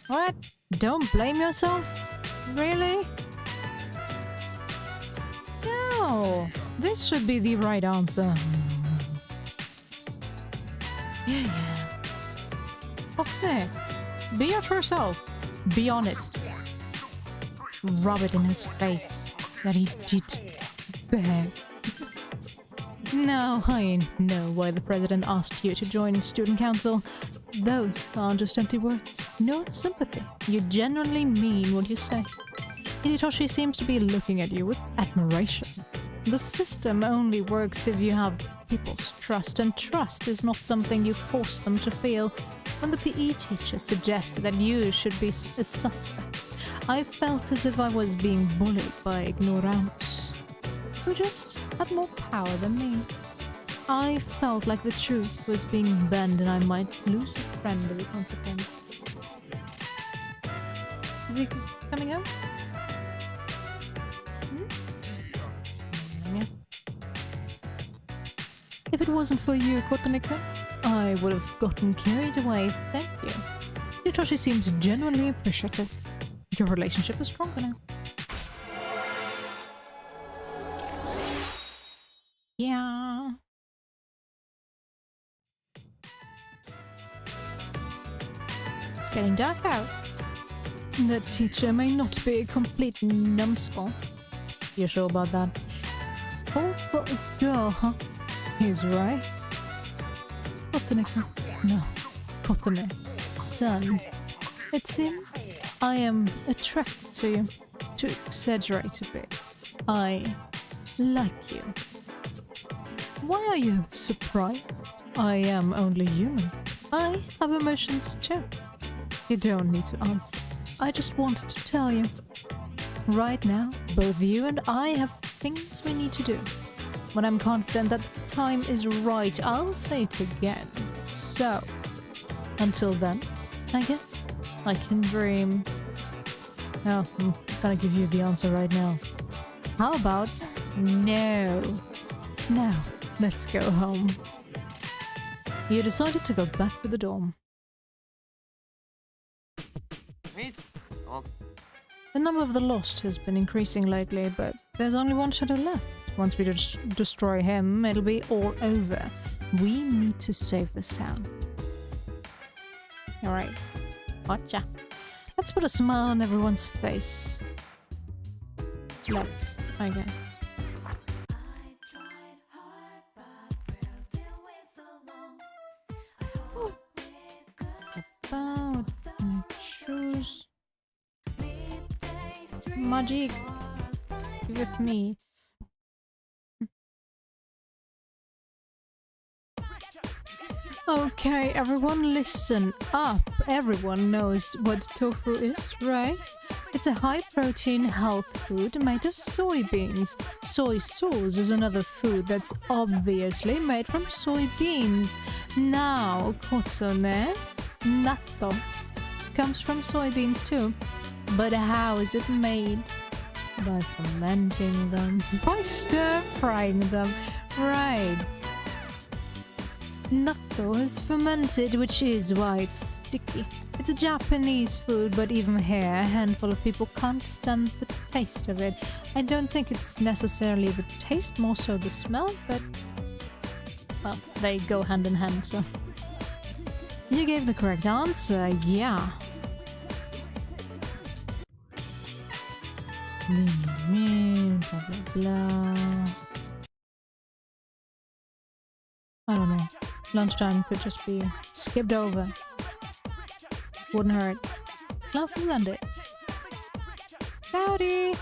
What? Don't blame yourself? Really? No! This should be the right answer. Yeah. Kotone, be your true self. Be honest. Rub it in his face that he did beg. Now I know why the president asked you to join student council. Those aren't just empty words. No sympathy. You genuinely mean what you say. Hitoshi seems to be looking at you with admiration. The system only works if you have people's trust, and trust is not something you force them to feel. When the PE teacher suggested that you should be a suspect, I felt as if I was being bullied by ignoramus, who just had more power than me. I felt like the truth was being bent and I might lose a friend as a consequence. Is he coming home? Yeah. If it wasn't for you, Kotone-kun, I would have gotten carried away. Thank you. Hitoshi seems genuinely appreciative. Your relationship is stronger now. Yeah. It's getting dark out. That teacher may not be a complete numbskull. You sure about that? Oh, but a girl, huh? He's right. Kotone-kun. No. Kotone. Son. It seems I am attracted to you. To exaggerate a bit. I like you. Why are you surprised? I am only human. I have emotions too. You don't need to answer. I just wanted to tell you. Right now, both you and I have things we need to do. When I'm confident that the time is right, I'll say it again. So, until then, I guess I can dream. Well, I'm gonna give you the answer right now. How about no? Now, let's go home. You decided to go back to the dorm. The number of the lost has been increasing lately, but there's only one shadow left. Once we destroy him, it'll be all over. We need to save this town. Alright. Gotcha. Let's put a smile on everyone's face. Let's, I guess. magic with me. Okay, everyone listen up. Everyone knows what tofu is, right? It's a high-protein health food made of soybeans. Soy sauce is another food that's obviously made from soybeans. Now, kotone, natto, comes from soybeans too. But how is it made? By fermenting them. By stir-frying them. Right. Natto is fermented, which is why it's sticky. It's a Japanese food, but even here, a handful of people can't stand the taste of it. I don't think it's necessarily the taste, more so the smell, but... well, they go hand in hand, so... You gave the correct answer, yeah. Blah, blah, blah. I don't know. Lunchtime could just be skipped over. Wouldn't hurt. Classes ended. Howdy!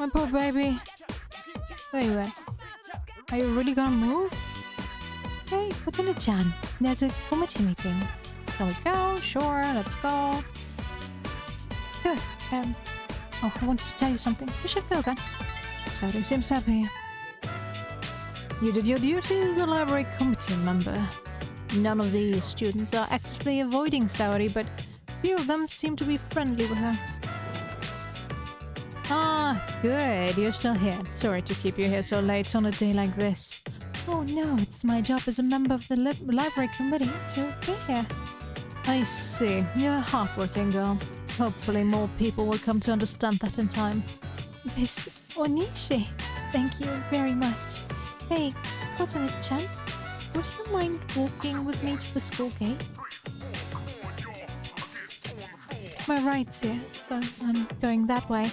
My poor baby. There you are. Are you really gonna move? Hey, Kotone-chan. There's a committee meeting. Shall we go? Sure, let's go. Good. Oh, I wanted to tell you something. We should go then. Saudi seems happy. You did your duty as a library committee member. None of the students are actively avoiding Saori, but few of them seem to be friendly with her. Ah, good. You're still here. Sorry to keep you here so late on a day like this. Oh no, it's my job as a member of the library committee to be here. I see. You're a hardworking girl. Hopefully more people will come to understand that in time. Miss Onishi, thank you very much. Hey, Kotone-chan, would you mind walking with me to the school gate? My right's here, so I'm going that way.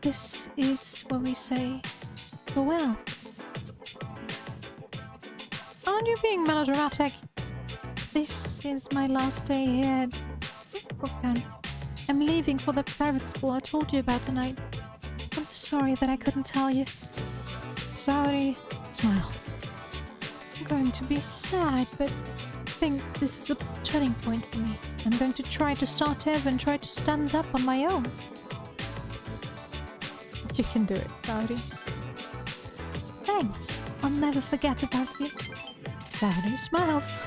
This is where we say farewell. Aren't you being melodramatic? This is my last day here at Bookman. I'm leaving for the private school I told you about tonight. I'm sorry that I couldn't tell you. Sorry. Smiles. I'm going to be sad, but I think this is a turning point for me. I'm going to try to start over and try to stand up on my own. You can do it, Saori. Thanks. I'll never forget about you. Saori smiles.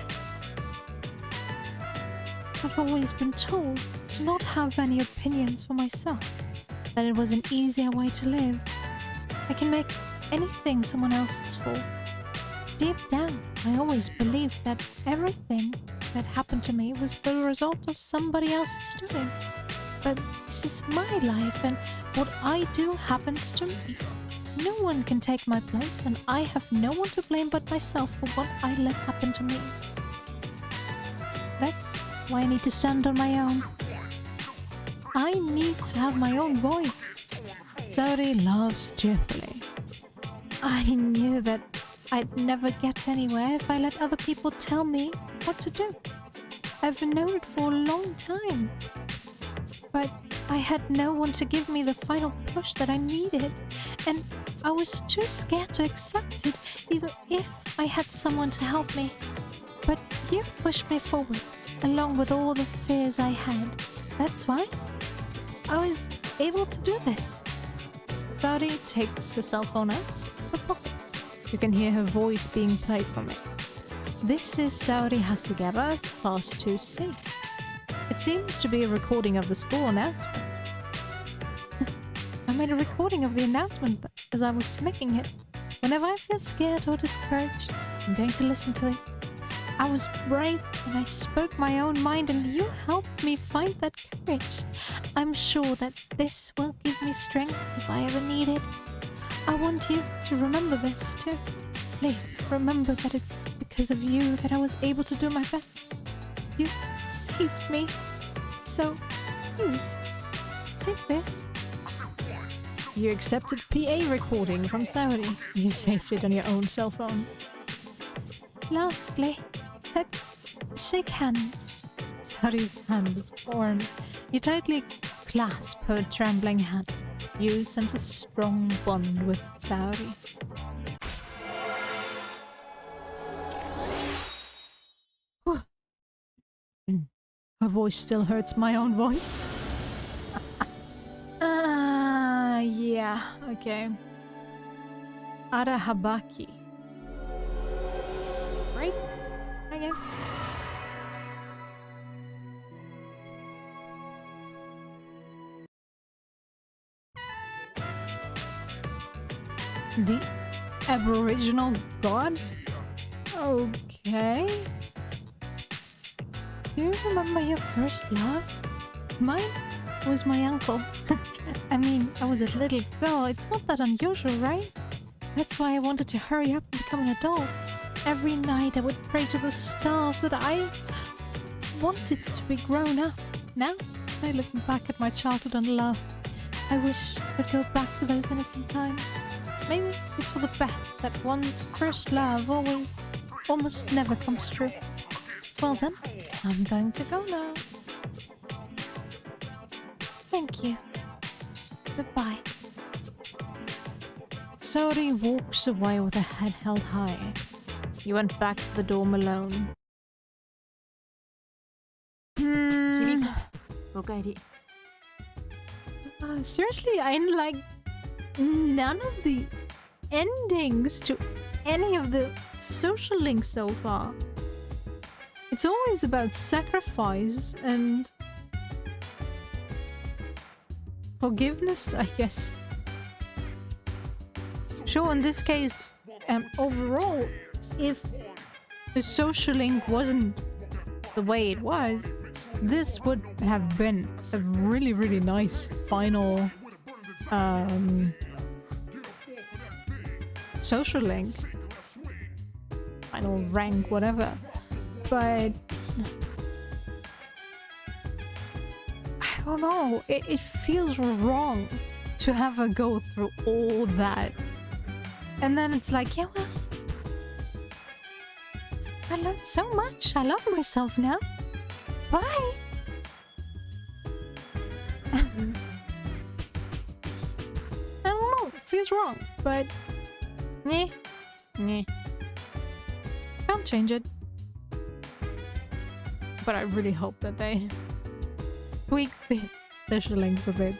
I've always been told to not have any opinions for myself. That it was an easier way to live. I can make anything someone else's fault. Deep down, I always believed that everything that happened to me was the result of somebody else's doing. But this is my life, and what I do happens to me. No one can take my place, and I have no one to blame but myself for what I let happen to me. That's why I need to stand on my own. I need to have my own voice. Saori laughs cheerfully. I knew that I'd never get anywhere if I let other people tell me what to do. I've known it for a long time. But I had no one to give me the final push that I needed, and I was too scared to accept it, even if I had someone to help me. But you pushed me forward, along with all the fears I had. That's why I was able to do this. Saori takes her cell phone out of her pocket. You can hear her voice being played from it. This is Saori Hasegawa, Class 2C. It seems to be a recording of the school announcement. I made a recording of the announcement as I was making it. Whenever I feel scared or discouraged, I'm going to listen to it. I was brave and I spoke my own mind, and you helped me find that courage. I'm sure that this will give me strength if I ever need it. I want you to remember this too. Please remember that it's because of you that I was able to do my best. You saved me. So, please, take this. You accepted PA recording from Saori. You saved it on your own cell phone. Lastly, let's shake hands. Saori's hand is warm. You tightly clasp her trembling hand. You sense a strong bond with Saori. Her voice still hurts my own voice. Yeah, okay. Arahabaki. Right? I guess. The Aboriginal god? Okay. Do you remember your first love? Mine was my uncle. I mean, I was a little girl. It's not that unusual, right? That's why I wanted to hurry up and become an adult. Every night I would pray to the stars that I wanted to be grown up. Now, I look back at my childhood and laugh. I wish I could go back to those innocent times. Maybe it's for the best that one's first love almost never comes true. Well then, I'm going to go now. Thank you. Goodbye. Saori walks away with her head held high. You went back to the dorm alone. Seriously, I like none of the endings to any of the social links so far. It's always about sacrifice and forgiveness, I guess. Sure, in this case, overall, if the social link wasn't the way it was, this would have been a really, really nice final social link. Final rank, whatever. But I don't know, it feels wrong to have her go through all that. And then it's like, yeah, well, I learned so much. I love myself now. Bye. I don't know, it feels wrong, but nah. Can't change it. But I really hope that they tweak the social links a bit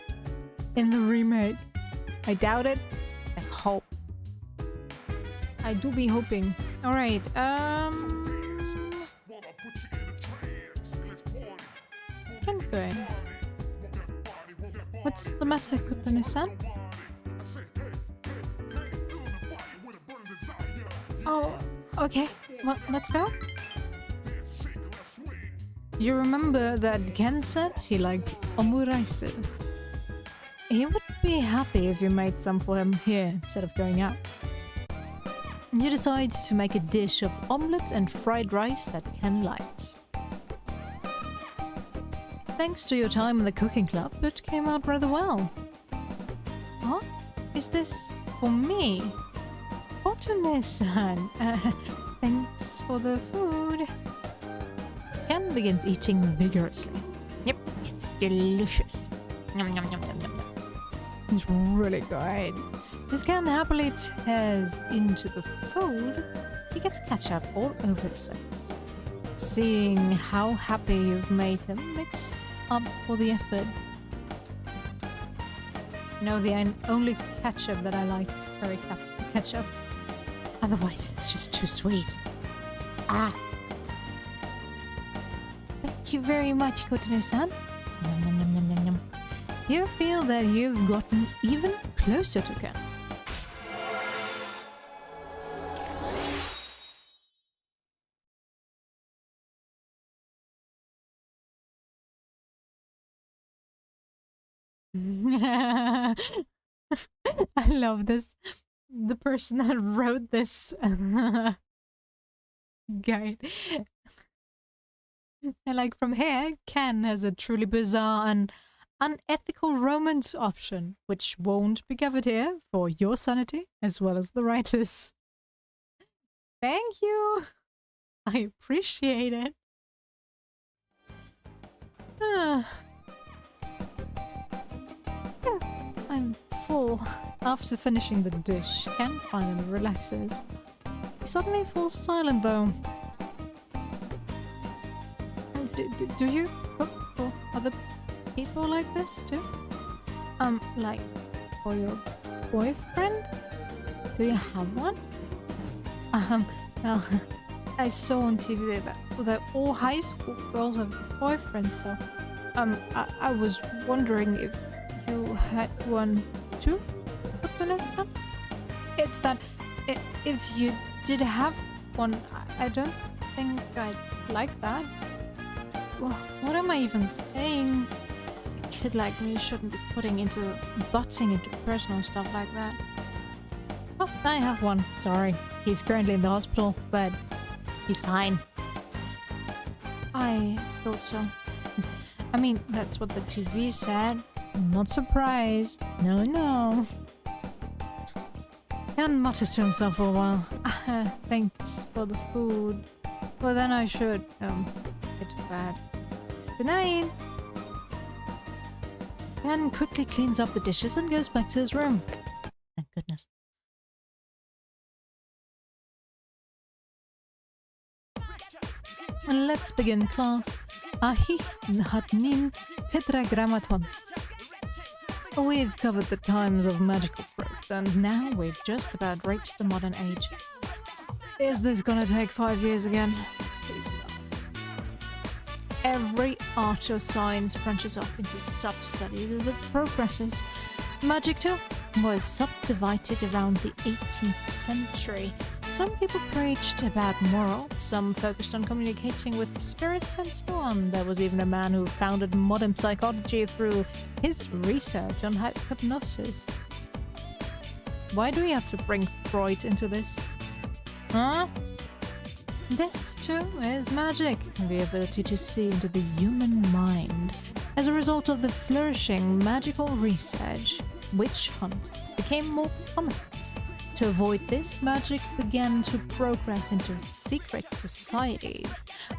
in the remake. I doubt it. I hope. I do be hoping. Alright, Kenko. What's the matter, Kotone-san? Oh, okay. Well, let's go. You remember that Ken said he liked omuraisu? He would be happy if you made some for him here instead of going out. You decide to make a dish of omelette and fried rice that Ken likes. Thanks to your time in the cooking club, it came out rather well. Huh? Is this for me? Otone-san, thanks for the food. Ken begins eating vigorously. Yep, it's delicious. Yum, yum, yum, yum, yum, yum. It's really good. As Ken happily tears into the food, he gets ketchup all over his face. Seeing how happy you've made him makes up for the effort. No, the only ketchup that I like is curry ketchup. Otherwise, it's just too sweet. Ah! Thank you very much, Kotone-san. Yum, yum, yum, yum, yum, yum. You feel that you've gotten even closer to Ken. I love this. The person that wrote this guide. And like from here, Ken has a truly bizarre and unethical romance option, which won't be covered here for your sanity as well as the writers. Thank you. I appreciate it. I'm full. After finishing the dish, Ken finally relaxes. He suddenly falls silent though. Do you cook for other people like this too? Like for your boyfriend? Do you have one? Well, I saw on TV that all high school girls have boyfriends, so I was wondering if you had one too for the next time. It's that if you did have one, I don't think I'd like that. Well, what am I even saying? A kid like me shouldn't be butting into personal stuff like that. Oh, I have one. Sorry. He's currently in the hospital, but he's fine. I thought so. I mean, that's what the TV said. I'm not surprised. No. Ken mutters to himself for a while. Thanks for the food. Well, then I should, get to bed. Good night! Ken quickly cleans up the dishes and goes back to his room. Thank goodness. Let's begin class. Ahi Nhatnin Tetragrammaton. We've covered the times of magical growth, and now we've just about reached the modern age. Is this gonna take 5 years again? Please no. Every art or science branches off into sub-studies as it progresses. Magic too was subdivided around the 18th century. Some people preached about morals, some focused on communicating with spirits, and so on. There was even a man who founded modern psychology through his research on hypnosis. Why do we have to bring Freud into this? Huh? This too is magic, the ability to see into the human mind. As a result of the flourishing magical research, witch hunt became more common. To avoid this, magic began to progress into secret societies.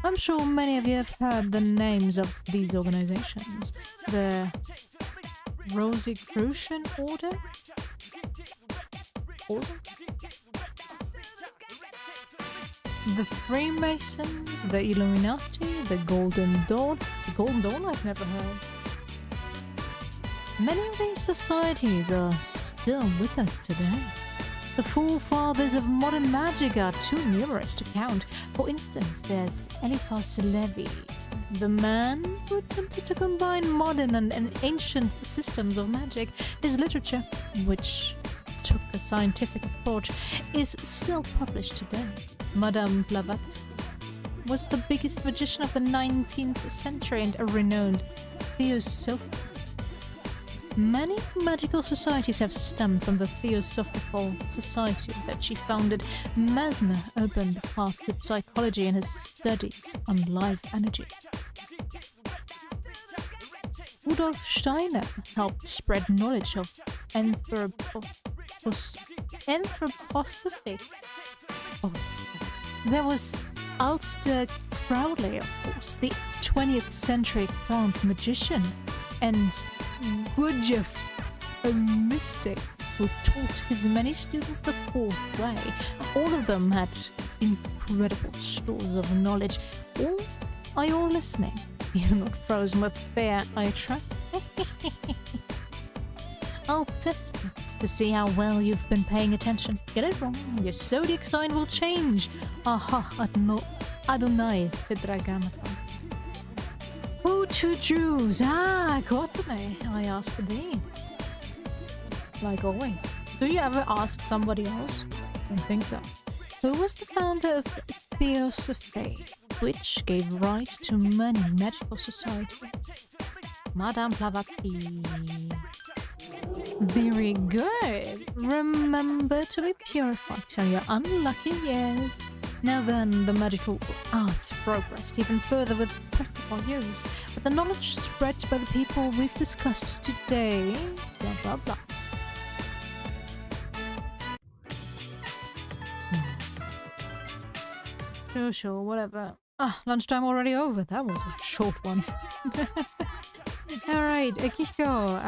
I'm sure many of you have heard the names of these organizations. The Rosicrucian Order? Awesome. The Freemasons, the Illuminati, the Golden Dawn. The Golden Dawn I've never heard. Many of these societies are still with us today. The forefathers of modern magic are too numerous to count. For instance, there's Eliphas Levi, the man who attempted to combine modern and ancient systems of magic. His literature, which took a scientific approach, is still published today. Madame Blavatsky was the biggest magician of the 19th century and a renowned theosophist. Many magical societies have stemmed from the Theosophical Society that she founded. Mesmer opened the path to psychology in his studies on life energy. Rudolf Steiner helped spread knowledge of anthroposophy. Oh. There was Aleister Crowley, of course, the 20th century crowned magician, and Gurdjieff, a mystic who taught his many students the fourth way. All of them had incredible stores of knowledge. Are you all listening? You're not frozen with fear, I trust. I'll test you to see how well you've been paying attention. Get it wrong, your zodiac sign will change. Aha, Adonai Tetragrammaton. Who to choose? Courtney, I ask thee. Like always. Do you ever ask somebody else? I don't think so. Who was the founder of Theosophy, which gave rise to many magical societies? Madame Blavatsky. Very good. Remember to be purified till your unlucky years. Now then, the magical arts progressed even further with practical use, but the knowledge spread by the people we've discussed today, blah blah blah. Sure, whatever. Lunchtime already over. That was a short one. Alright, Akiko,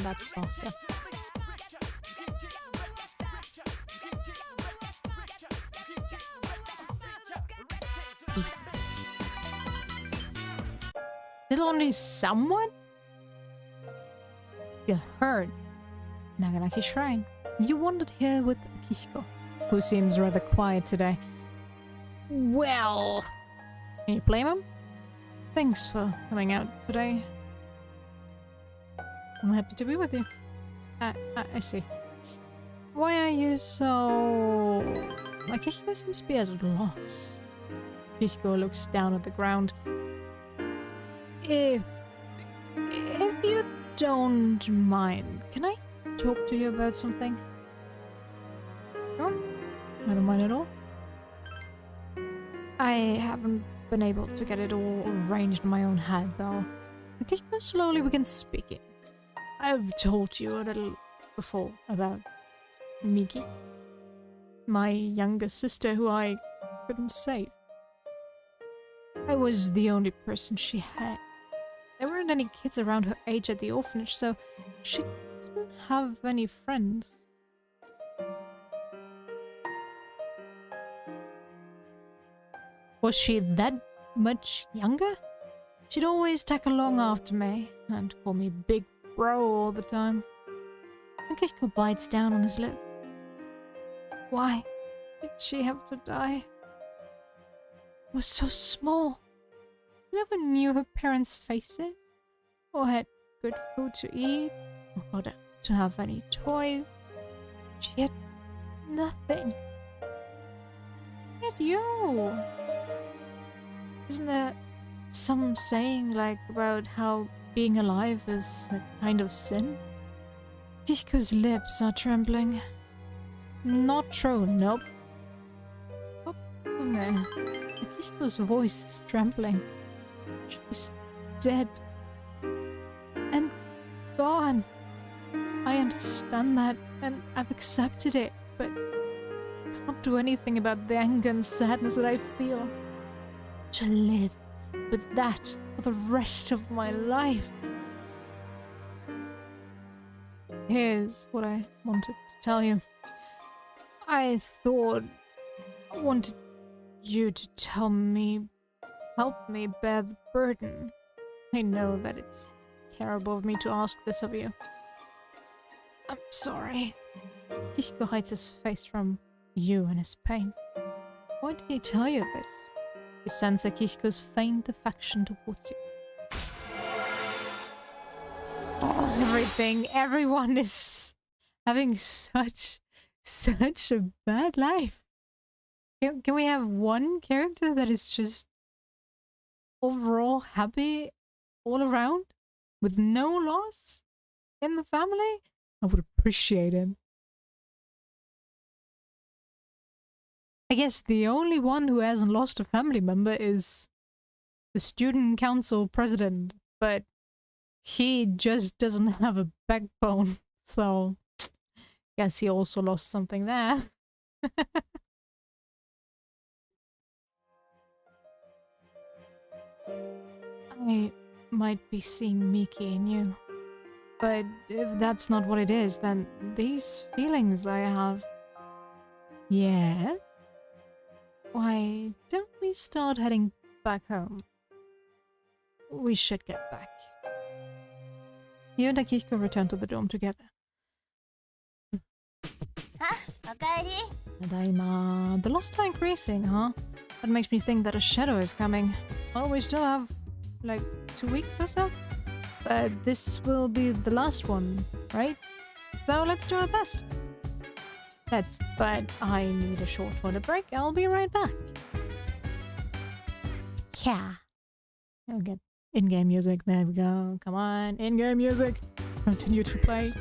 that's faster. Still only someone? You heard. Naganaki Shrine. You wandered here with Akihiko, who seems rather quiet today. Well, can you blame him? Thanks for coming out today. I'm happy to be with you. I see. Why are you so... Akihiko seems to be at a loss. Akihiko looks down at the ground. If you don't mind, can I talk to you about something? Sure. I don't mind at all. I haven't been able to get it all arranged in my own head, though. Akihiko slowly begins speaking. I've told you a little before about Miki, my younger sister who I couldn't save. I was the only person she had. There weren't any kids around her age at the orphanage, so she didn't have any friends. Was she that much younger? She'd always tag along after me and call me Big Bro all the time. Akihiko bites down on his lip. Why did she have to die? She was so small. Never knew her parents' faces, or had good food to eat, or got to have any toys. She had nothing. Yet you. Isn't there some saying like about how being alive is a kind of sin? Kishko's lips are trembling. Not true, nope. Kishko's voice is trembling. She's dead. And gone. I understand that, and I've accepted it, but I can't do anything about the anger and sadness that I feel. To live with that for the rest of my life. Here's what I wanted to tell you. I wanted you to tell me, help me bear the burden. I know that it's terrible of me to ask this of you. I'm sorry. Kishiko hides his face from you and his pain. Why did he tell you this? You sense Kishiko's faint affection towards you. Oh, everyone is having such a bad life. Can we have one character that is just overall happy all around with no loss in the family? I would appreciate it. I guess the only one who hasn't lost a family member is the student council president, but he just doesn't have a backbone, so guess he also lost something there. I might be seeing Miki in you, but if that's not what it is, then these feelings I have... Yes? Why don't we start heading back home? We should get back. You and Akihiko return to the dorm together. Tadaima. The lost are increasing, huh? That makes me think that a shadow is coming. Well, we still have like 2 weeks or so. But this will be the last one, right? So let's do our best. But I need a short toilet break. I'll be right back. Yeah. I'll get in-game music. There we go. Come on, in-game music. Continue to play.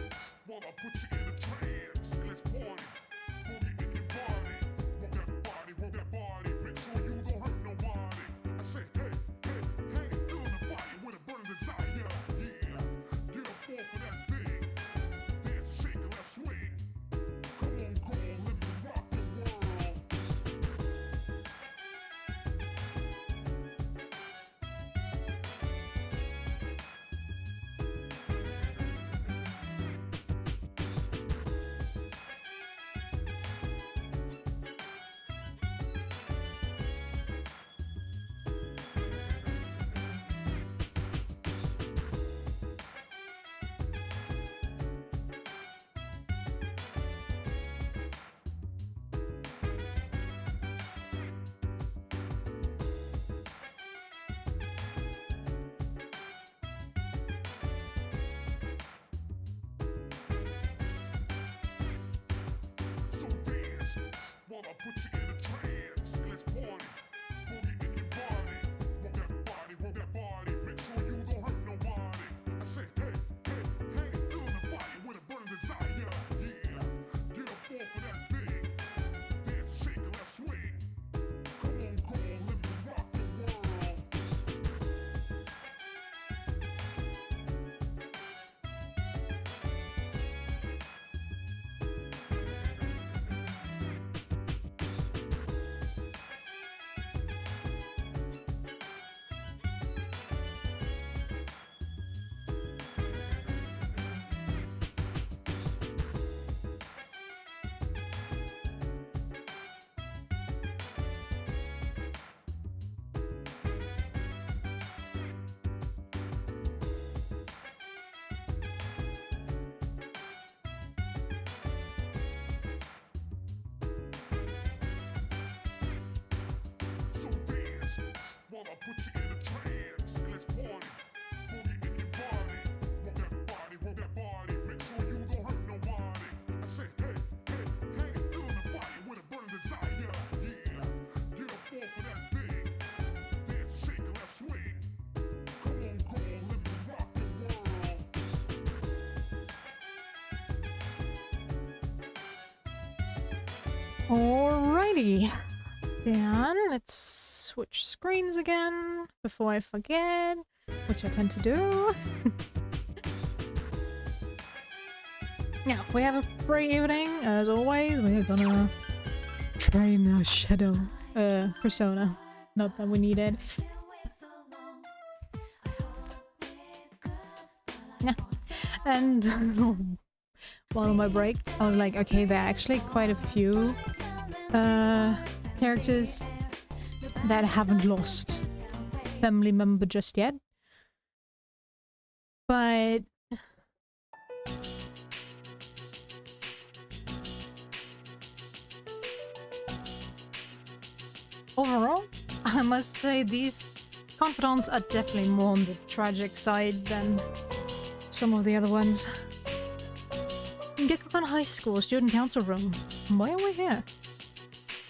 Alrighty. Then let's switch screens again before I forget, which I tend to do. Now, we have a free evening. As always, we're gonna train our shadow persona. Not that we need it. Yeah. And while on my break, I was like, okay, there are actually quite a few characters that haven't lost family member just yet. But overall, I must say these confidants are definitely more on the tragic side than some of the other ones. Gekukan High School Student Council Room. Why are we here?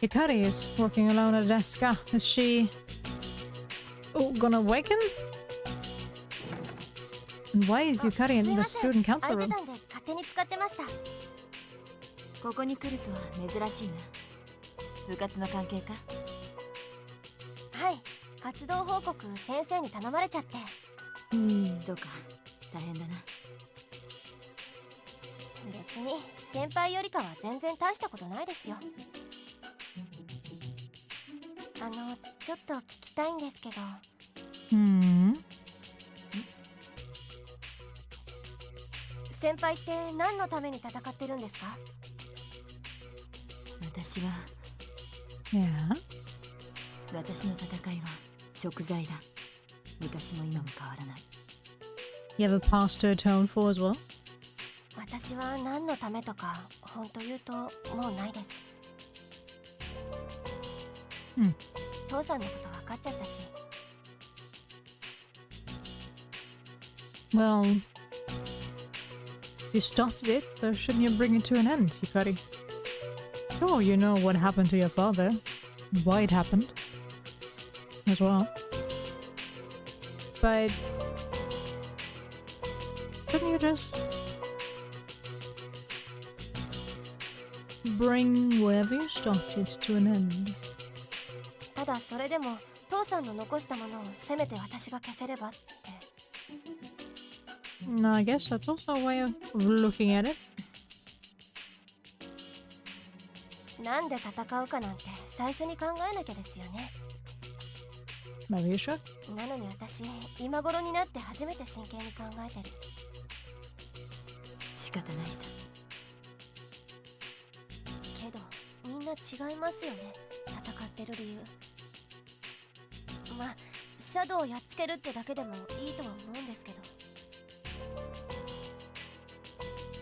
Hikari is working alone at a desk. Is she... gonna awaken? And why is Yukari in the student council room? ここに来るとは珍しいな。部活の関係か？はい、活動報告先生に頼まれちゃって。そうか、大変だな。別に先輩よりかは全然大したことないですよ。ちょっと聞きたいんですけど。先輩って何のために戦ってるんですか？私は、私の戦いは食材だ。昔も今も変わらない。You have a past to atone for as well? 私は何のためとか本当言うともうないです。父さんのこと分かっちゃったし。Well, you started it, so shouldn't you bring it to an end, Yukari? Sure, you know what happened to your father, why it happened, as well. But couldn't you just bring wherever you started to an end? ただそれでも父さんの残したものをせめて私が消せればって。No, I guess that's also a way of looking at it. なんで戦うかなんて最初に考えなきゃですよね。Maybe you should. なのに私、今頃になって初めて真剣に考えてる。仕方ないさ。けど、みんな違いますよね。戦ってる理由。まあ、シャドウをやっつけるってだけでもいいとは思うんですけど。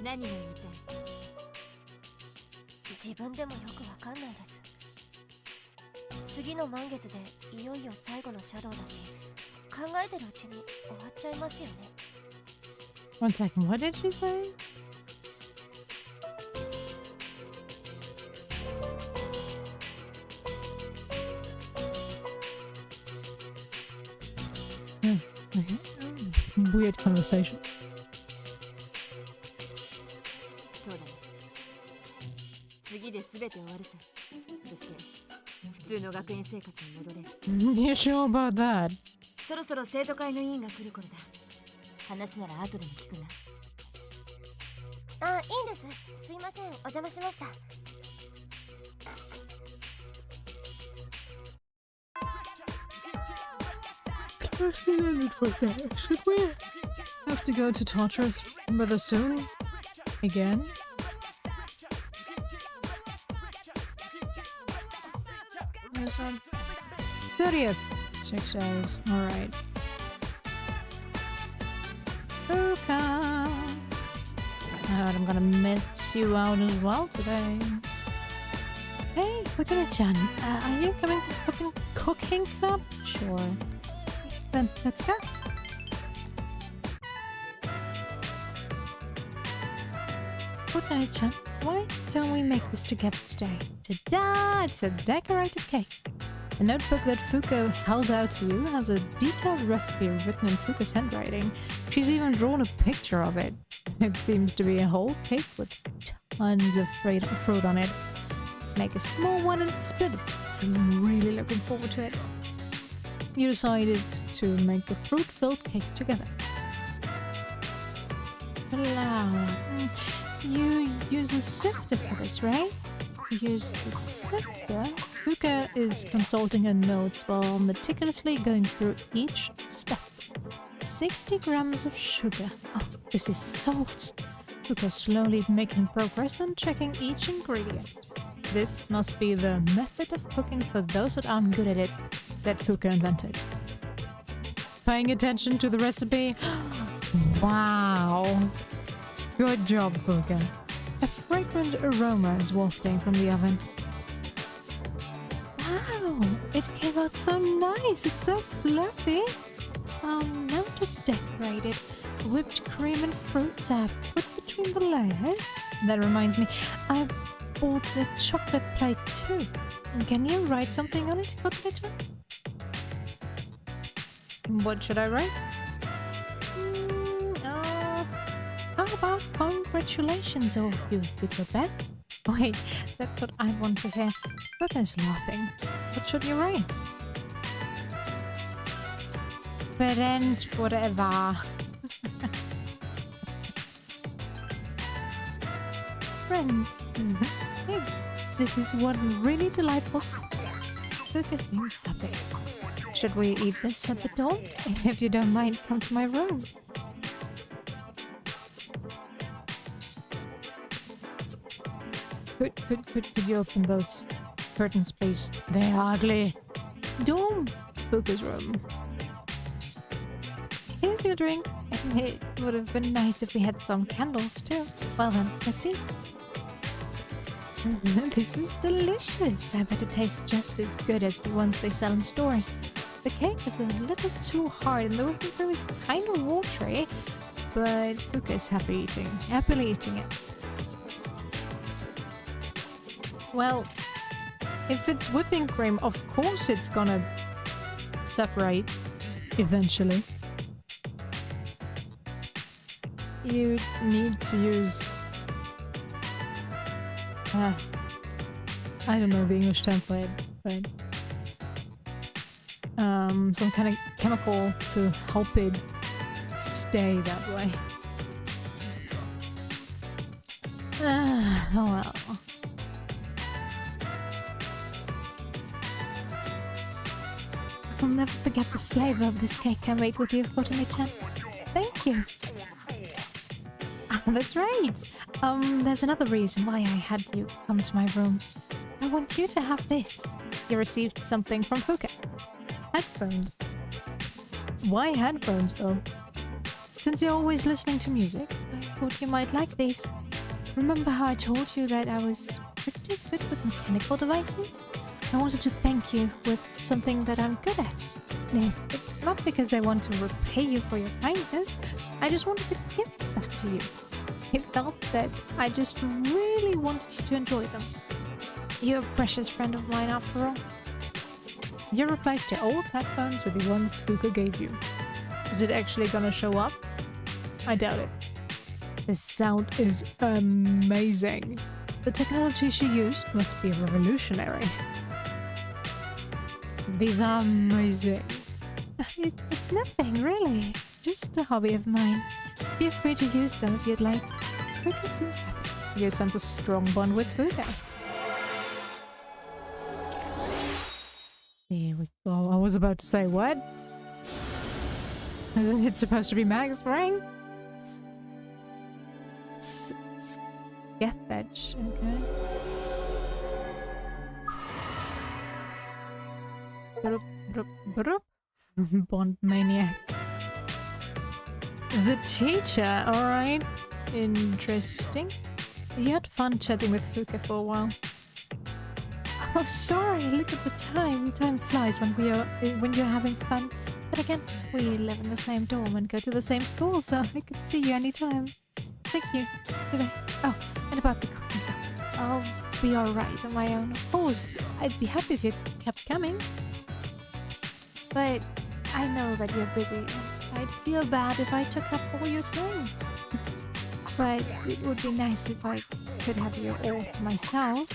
何が言いたい？自分でもよくわかんないです。次の満月でいよいよ最後のシャドウだし、考えてるうちに終わっちゃいますよね。One second, what did you say? Weird conversation. そうだね。次で全て終わるさ。そして普通の学園生活に戻れる。You sure about that? そろそろ生徒会の委員が来る頃だ。話なら後でも聞くな。あ、いいんです。すいません、お邪魔しました。Should we have to go to Tartarus rather soon? Again? Where's that? 30th. 6 days. Alright. Okay. I'm gonna miss you out as well today. Hey, Kotone-chan, are you coming to the cooking club? Sure. Then let's go. Kotone-chan, why don't we make this together today? Ta-da! It's a decorated cake. The notebook that Fuko held out to you has a detailed recipe written in Fuko's handwriting. She's even drawn a picture of it. It seems to be a whole cake with tons of fruit on it. It's Let's make a small one and split it. I'm really looking forward to it. You decided to make a fruit-filled cake together. Flour. You use a sifter for this, right? To use the sifter, Fuka is consulting her notes while meticulously going through each step. 60 grams of sugar. Oh, this is salt. Fuka slowly making progress and checking each ingredient. This must be the method of cooking for those that aren't good at it that Fuka invented. Paying attention to the recipe. Wow. Good job, Fuka. A fragrant aroma is wafting from the oven. Wow, it came out so nice. It's so fluffy. Now to decorate it. Whipped cream and fruits are put between the layers. That reminds me, I bought a chocolate plate too. Can you write something on it, Cotletta? What should I write? How about congratulations, or you did your best? Wait, that's what I want to hear. Fuka's laughing. What should you write? Friends forever. Friends. Thanks. This is one really delightful. Fuka seems happy. Should we eat this at the door? If you don't mind, come to my room. Could you open those curtains, please? They're ugly. Dorm. Fuka's room. Here's your drink. It would have been nice if we had some candles too. Well then, let's eat. This is delicious. I bet it tastes just as good as the ones they sell in stores. The cake is a little too hard and the whipping cream is kind of watery, but Fuka's happily eating it. Well, if it's whipping cream, of course it's gonna separate eventually. You need to use... I don't know the English term for it, but... some kind of chemical to help it stay that way. Oh well. I'll never forget the flavor of this cake I made with you, Kotomi-chan. Thank you. That's right. There's another reason why I had you come to my room. I want you to have this. You received something from Fuka. Headphones. Why headphones, though? Since you're always listening to music, I thought you might like these. Remember how I told you that I was pretty good with mechanical devices? I wanted to thank you with something that I'm good at. No, it's not because I want to repay you for your kindness. I just wanted to give that to you. It felt that I just really wanted you to enjoy them. You're a precious friend of mine after all. You replaced your old headphones with the ones Fuka gave you. Is it actually gonna show up? I doubt it. The sound is amazing. The technology she used must be revolutionary. These are amazing. It's nothing, really. Just a hobby of mine. Feel free to use them if you'd like. Fuka seems happy. You sense a strong bond with Fuka. Here we go. I was about to say, what? Isn't it supposed to be Max, right? Get that okay. Bond maniac. The teacher, alright. Interesting. You had fun chatting with Fuka for a while. Oh, sorry, look at the time. Time flies when you're having fun. But again, we live in the same dorm and go to the same school, so I can see you anytime. Thank you. Goodbye. Oh, and about the cooking stuff. I'll be alright on my own. Of course, I'd be happy if you kept coming. But I know that you're busy, and I'd feel bad if I took up all your time. But it would be nice if I could have you all to myself.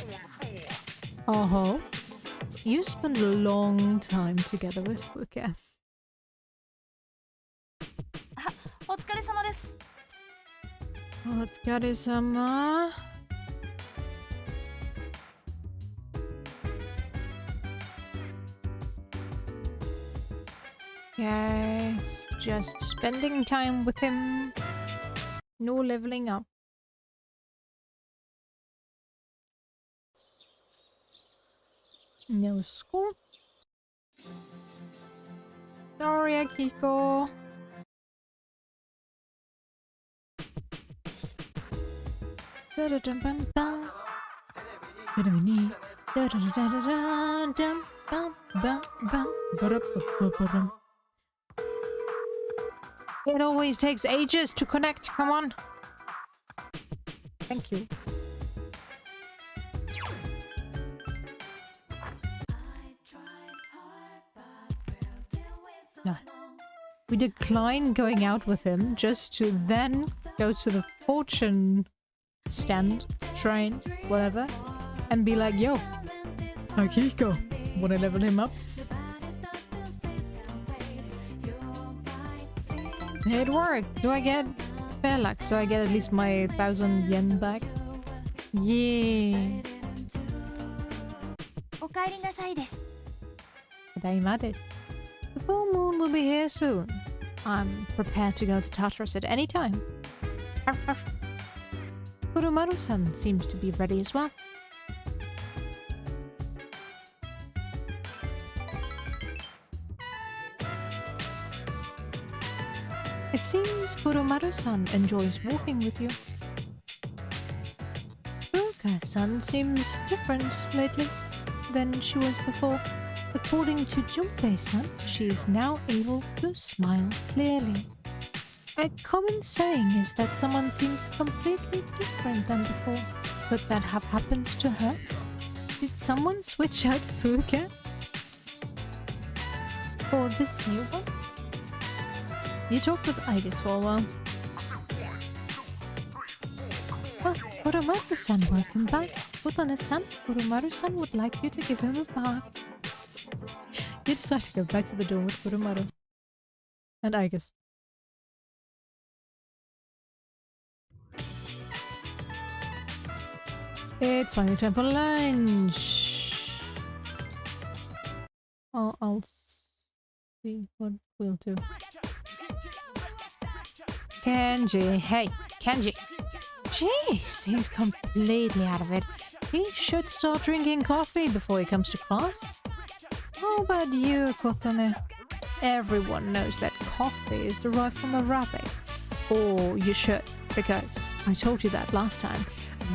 Oh, you spent a long time together with Fuka. お疲れ様です。Otsukare-sama. Yes, just spending time with him. No leveling up. No score. Sorry, Akiko. It always takes ages to connect. Come on. Thank you. No. We decline going out with him just to then go to the fortune stand, train, whatever, and be like, yo, Akiko, wanna level him up? It worked. Do I get fair luck? So I get at least my 1,000 yen back? Yeah. お帰りなさいです。 Tadaima desu. The full moon will be here soon. I'm prepared to go to Tartarus at any time. Arf, arf. Kurumaru-san seems to be ready as well. It seems Kurumaru-san enjoys walking with you. Fuka-san seems different lately than she was before. According to Junpei-san, she is now able to smile clearly. A common saying is that someone seems completely different than before. Could that have happened to her? Did someone switch out Fuka for this new one? You talked with Iris for a while. Oh, Kurumaru-san, welcome back. Utane-san, Kurumaru-san would like you to give him a bath. You decide to go back to the door with Kurumaru. And Iris. It's finally time for lunch. Oh, I'll see what we'll do. Kenji, hey, Kenji. Jeez, he's completely out of it. He should start drinking coffee before he comes to class. How about you, Kotane? Everyone knows that coffee is derived from a rabbit. Or you should, because I told you that last time.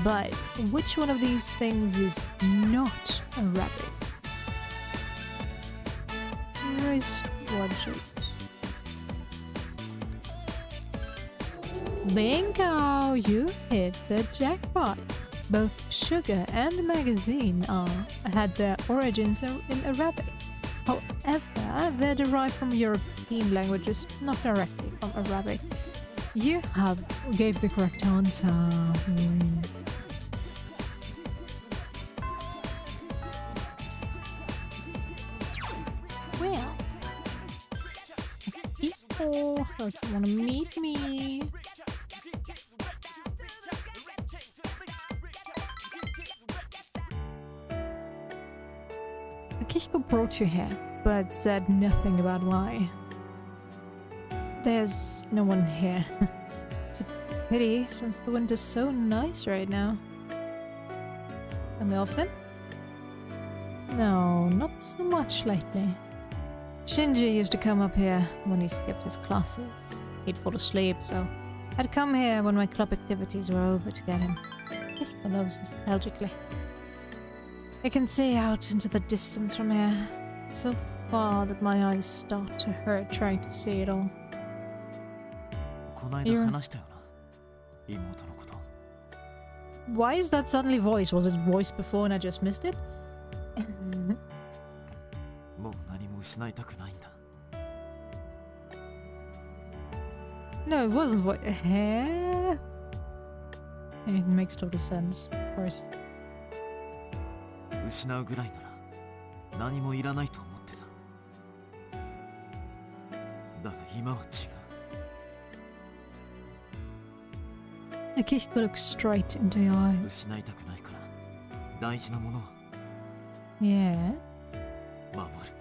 But which one of these things is not a rabbit? Nice logic. Bingo! You hit the jackpot! Both Sugar and Magazine had their origins in Arabic. However, they're derived from European languages, not directly from Arabic. You gave the correct answer. Well, people, don't you want to meet me? Akihiko brought you here, but said nothing about why. There's no one here. It's a pity, since the winter's so nice right now. Am I often? No, not so much lately. Shinji used to come up here when he skipped his classes. He'd fall asleep, so I'd come here when my club activities were over to get him. Akihiko loves nostalgically. I can see out into the distance from here. It's so far that my eyes start to hurt trying to see it all. Why is that suddenly voice? Was it voice before and I just missed it? No, it wasn't voice. It makes total sense, of course. 失うぐらいなら何もいらないと思ってた。だが今は違う。 Akihiko looks straight into your eyes. 失いたくないから大事なものは Yeah. 守る。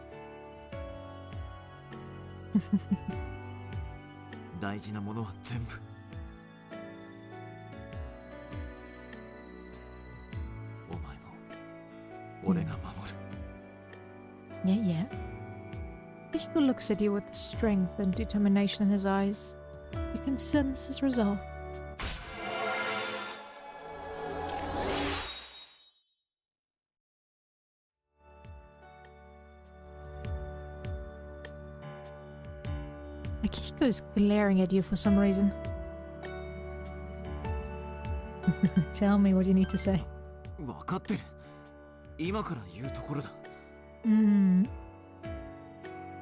大事なものは全部。お前も俺が守る。 Yeah, yeah. Akihiko looks at you with strength and determination in his eyes. You can sense his resolve. Akihiko is glaring at you for some reason. Tell me what you need to say. 分かってる。今から言うところだ。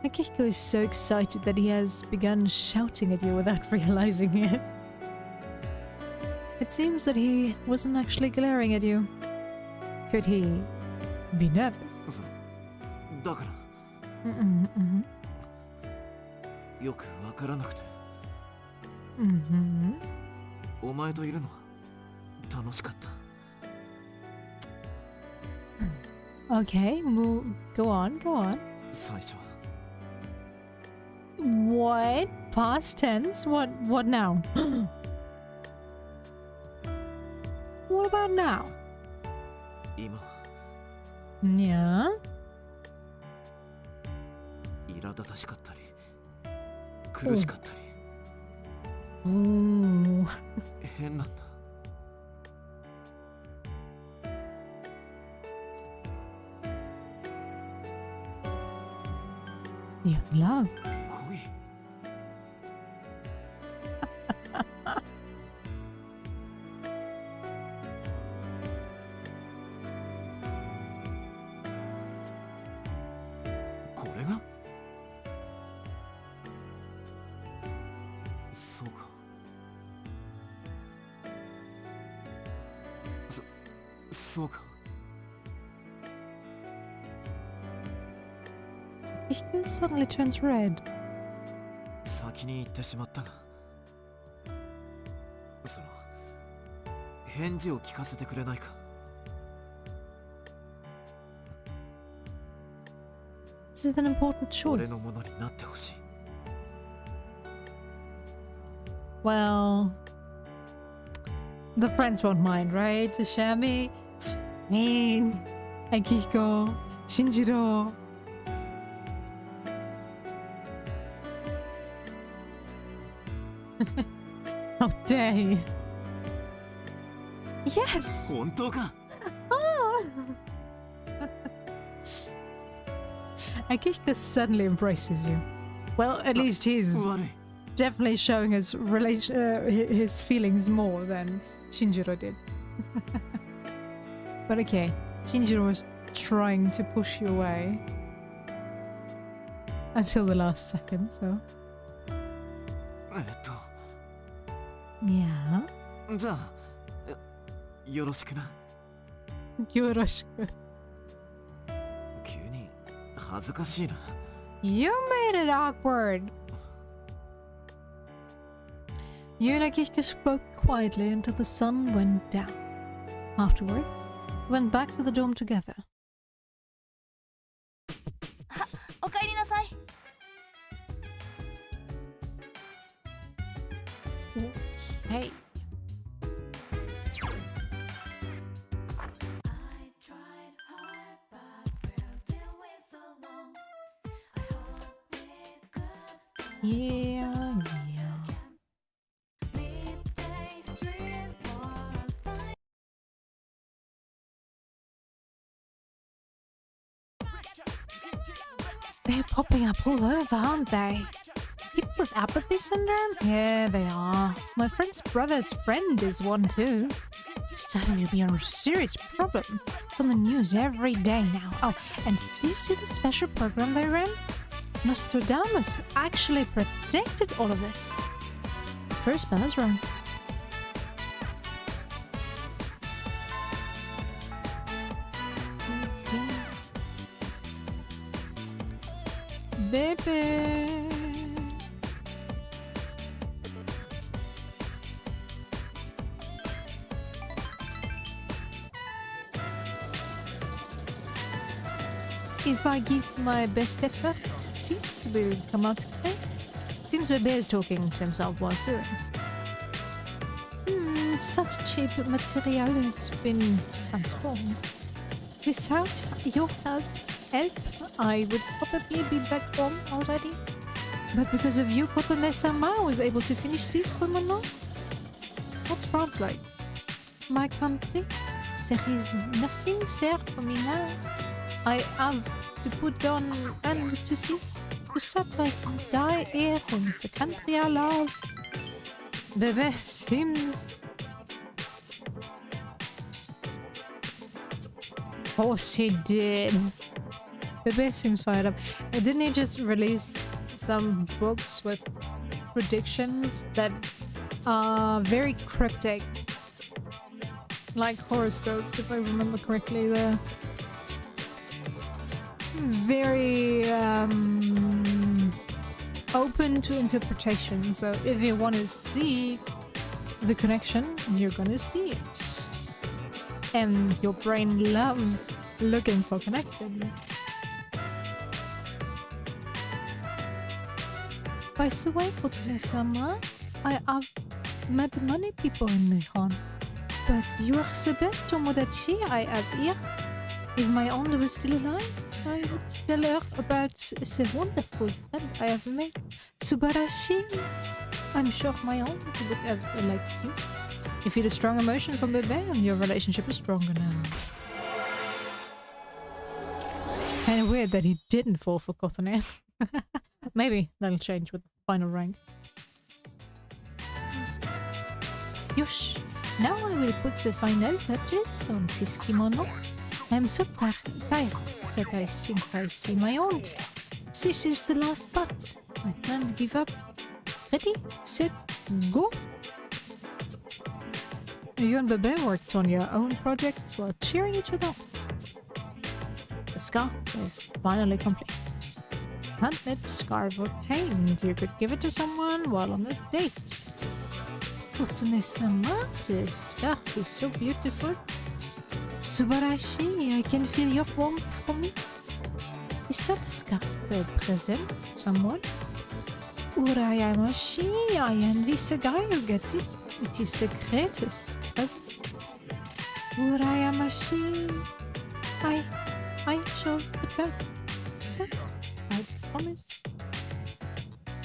Akihiko is so excited that he has begun shouting at you without realizing it. It seems that he wasn't actually glaring at you. Could he be nervous? だから よく分からなくて。お前といるのは楽しかった。 Okay, go on, go on. 最初は What? Past tense? What now? What about now? 今は Yeah? 苛立たしかったり苦しかったり Ooh. 変なんだ。 Yeah, love. 恋 これがそうか。そうか。 Akihiko suddenly turns red. 先に言ってしまったが、その返事を聞かせてくれないか。 This is an important choice. 俺のものになってほしい。 Well, the friends won't mind, right? To share me? It's fine. Akihiko, Shinjiro. How dare he? Yes! 本当か。 Akihiko suddenly embraces you. Well, at least he's 悪い。 definitely showing his his feelings more than Shinjiro did. But okay, Shinjiro was trying to push you away until the last second, so yeah. じゃあよろしくな。 Yoroshiku. 急に恥ずかしいな。 You made it awkward. You and Akihiko spoke quietly until the sun went down. Afterwards, went back to the dorm together. おかえりなさい。 Hey. Yeah, yeah. They're popping up all over, aren't they? People with apathy syndrome? Yeah, they are. My friend's brother's friend is one too. It's starting to be a serious problem. It's on the news every day now. Oh, and do you see the special program they ran? Nostradamus actually predicted all of this. The first bell is rung. Bebe. If I give my best effort, this will come out great. Seems Bebe is talking to himself while sewing. Such cheap material has been transformed. Without your help, I would probably be back home already. But because of you, Kotone-sama was able to finish this kimono. What's France like? My country? There is nothing there for me now. I have to put down and to cease. To that I can die here in the country I love. Bebe seems... Of course he did. Bebe seems fired up. Didn't he just release some books with predictions that are very cryptic? Like horoscopes, if I remember correctly. They're very open to interpretation. So if you want to see the connection, you're gonna see it. And your brain loves looking for connections. By the way, Kotone-sama, I have met many people in Nihon, but you are the best Tomodachi I have here. If my aunt was still alive, I would tell her about the wonderful friend I have made, Subarashi. I'm sure my aunt would have liked you. You feel a strong emotion for Bebe and your relationship is stronger now. Kinda weird that he didn't fall for Kotone. Maybe that'll change with the final rank. Yosh, now I will put the final touches on this kimono. I'm so tired that I think I see my aunt. This is the last part. I can't give up. Ready, set, go! You and Bebe worked on your own projects while cheering each other on. The scarf is finally complete. And its scarf obtained. You could give it to someone while on a date. Kotone-sama, this scarf is so beautiful. Subarashi, I can feel your warmth from it. Is that scarf a present for someone? Urayamashi, I envy the guy who gets it. It is the greatest present. Urayamashi, I shall return. That I promise.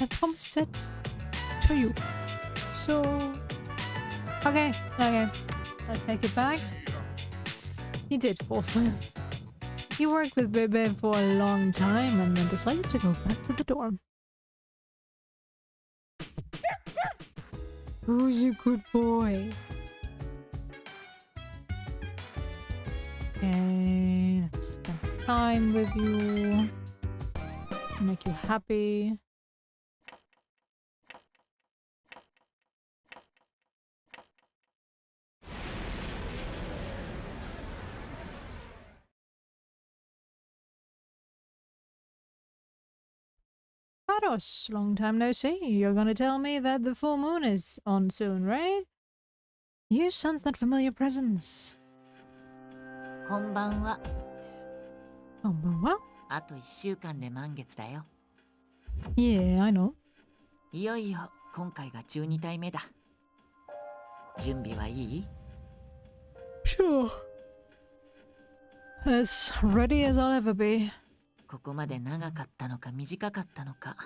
I promise that to you. So, okay, I take it back. He did fall for him. He worked with Bebe for a long time and then decided to go back to the dorm. Who's a good boy? Okay, let's spend time with you. Make you happy. Paros, long time no see. You're gonna tell me that the full moon is on soon, right? You sense that familiar presence. こんばんは。Konbanwa? あと1週間で満月だよ。 Yeah, I know. いよいよ今回が12体目だ。準備はいい？ Sure. As ready as I'll ever be. ここまで長かったのか短かったのか。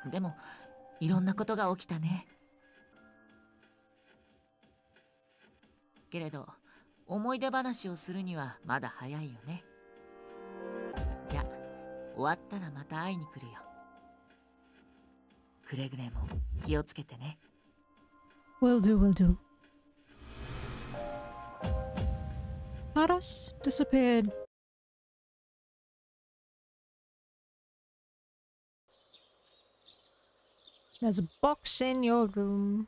でもいろんなことが起きたね。けれど思い出話をするにはまだ早いよね。じゃあ終わったらまた会いに来るよ。くれぐれも気をつけてね。Will do, will do. Paros disappeared. There's a box in your room.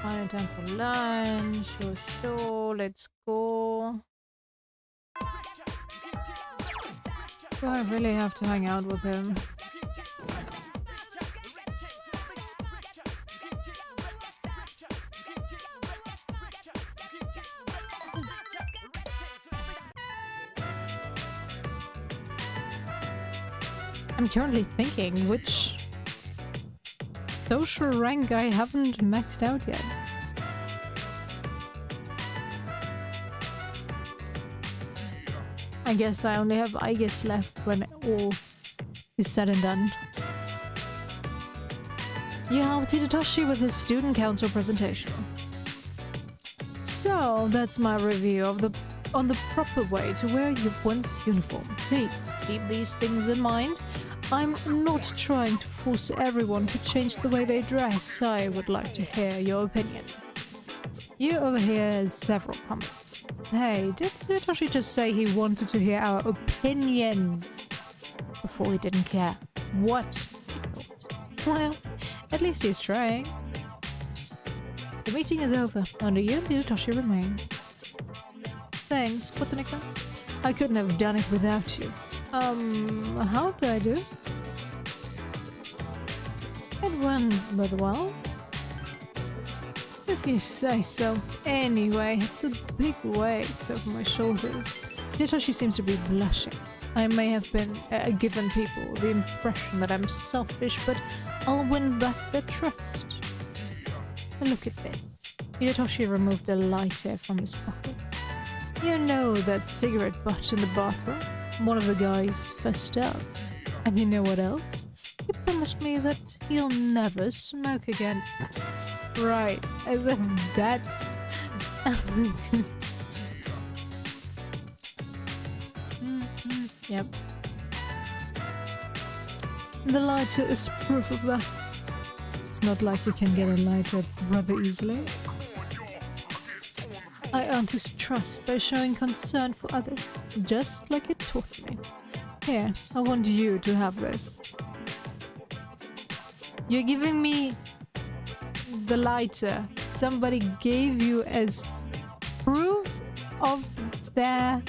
Final time for lunch. Sure, let's go. Do I really have to hang out with him? I'm currently thinking which social rank I haven't maxed out yet. I guess I only have Aigis left when it all is said and done. You helped Hidetoshi with his student council presentation. So that's my review of on the proper way to wear your one's uniform. Please keep these things in mind. I'm not trying to force everyone to change the way they dress. I would like to hear your opinion. You over here has several comments. Hey, did Hidetoshi just say he wanted to hear our opinions before he didn't care what he thought? Well, at least he's trying. The meeting is over. Only you and Hidetoshi remain. Thanks, Kotonika. I couldn't have done it without you. How did I do? It went rather well. If you say so. Anyway, it's a big weight over my shoulders. Hidetoshi seems to be blushing. I may have been given people the impression that I'm selfish, but I'll win back their trust. Look at this. Hidetoshi removed a lighter from his pocket. You know that cigarette butt in the bathroom? One of the guys fessed up. And you know what else? He promised me that he'll never smoke again. Right, as if that's... Yep. The lighter is proof of that. It's not like you can get a lighter rather easily. I earned his trust by showing concern for others, just like you taught me. Here, I want you to have this. You're giving me the lighter somebody gave you as proof of their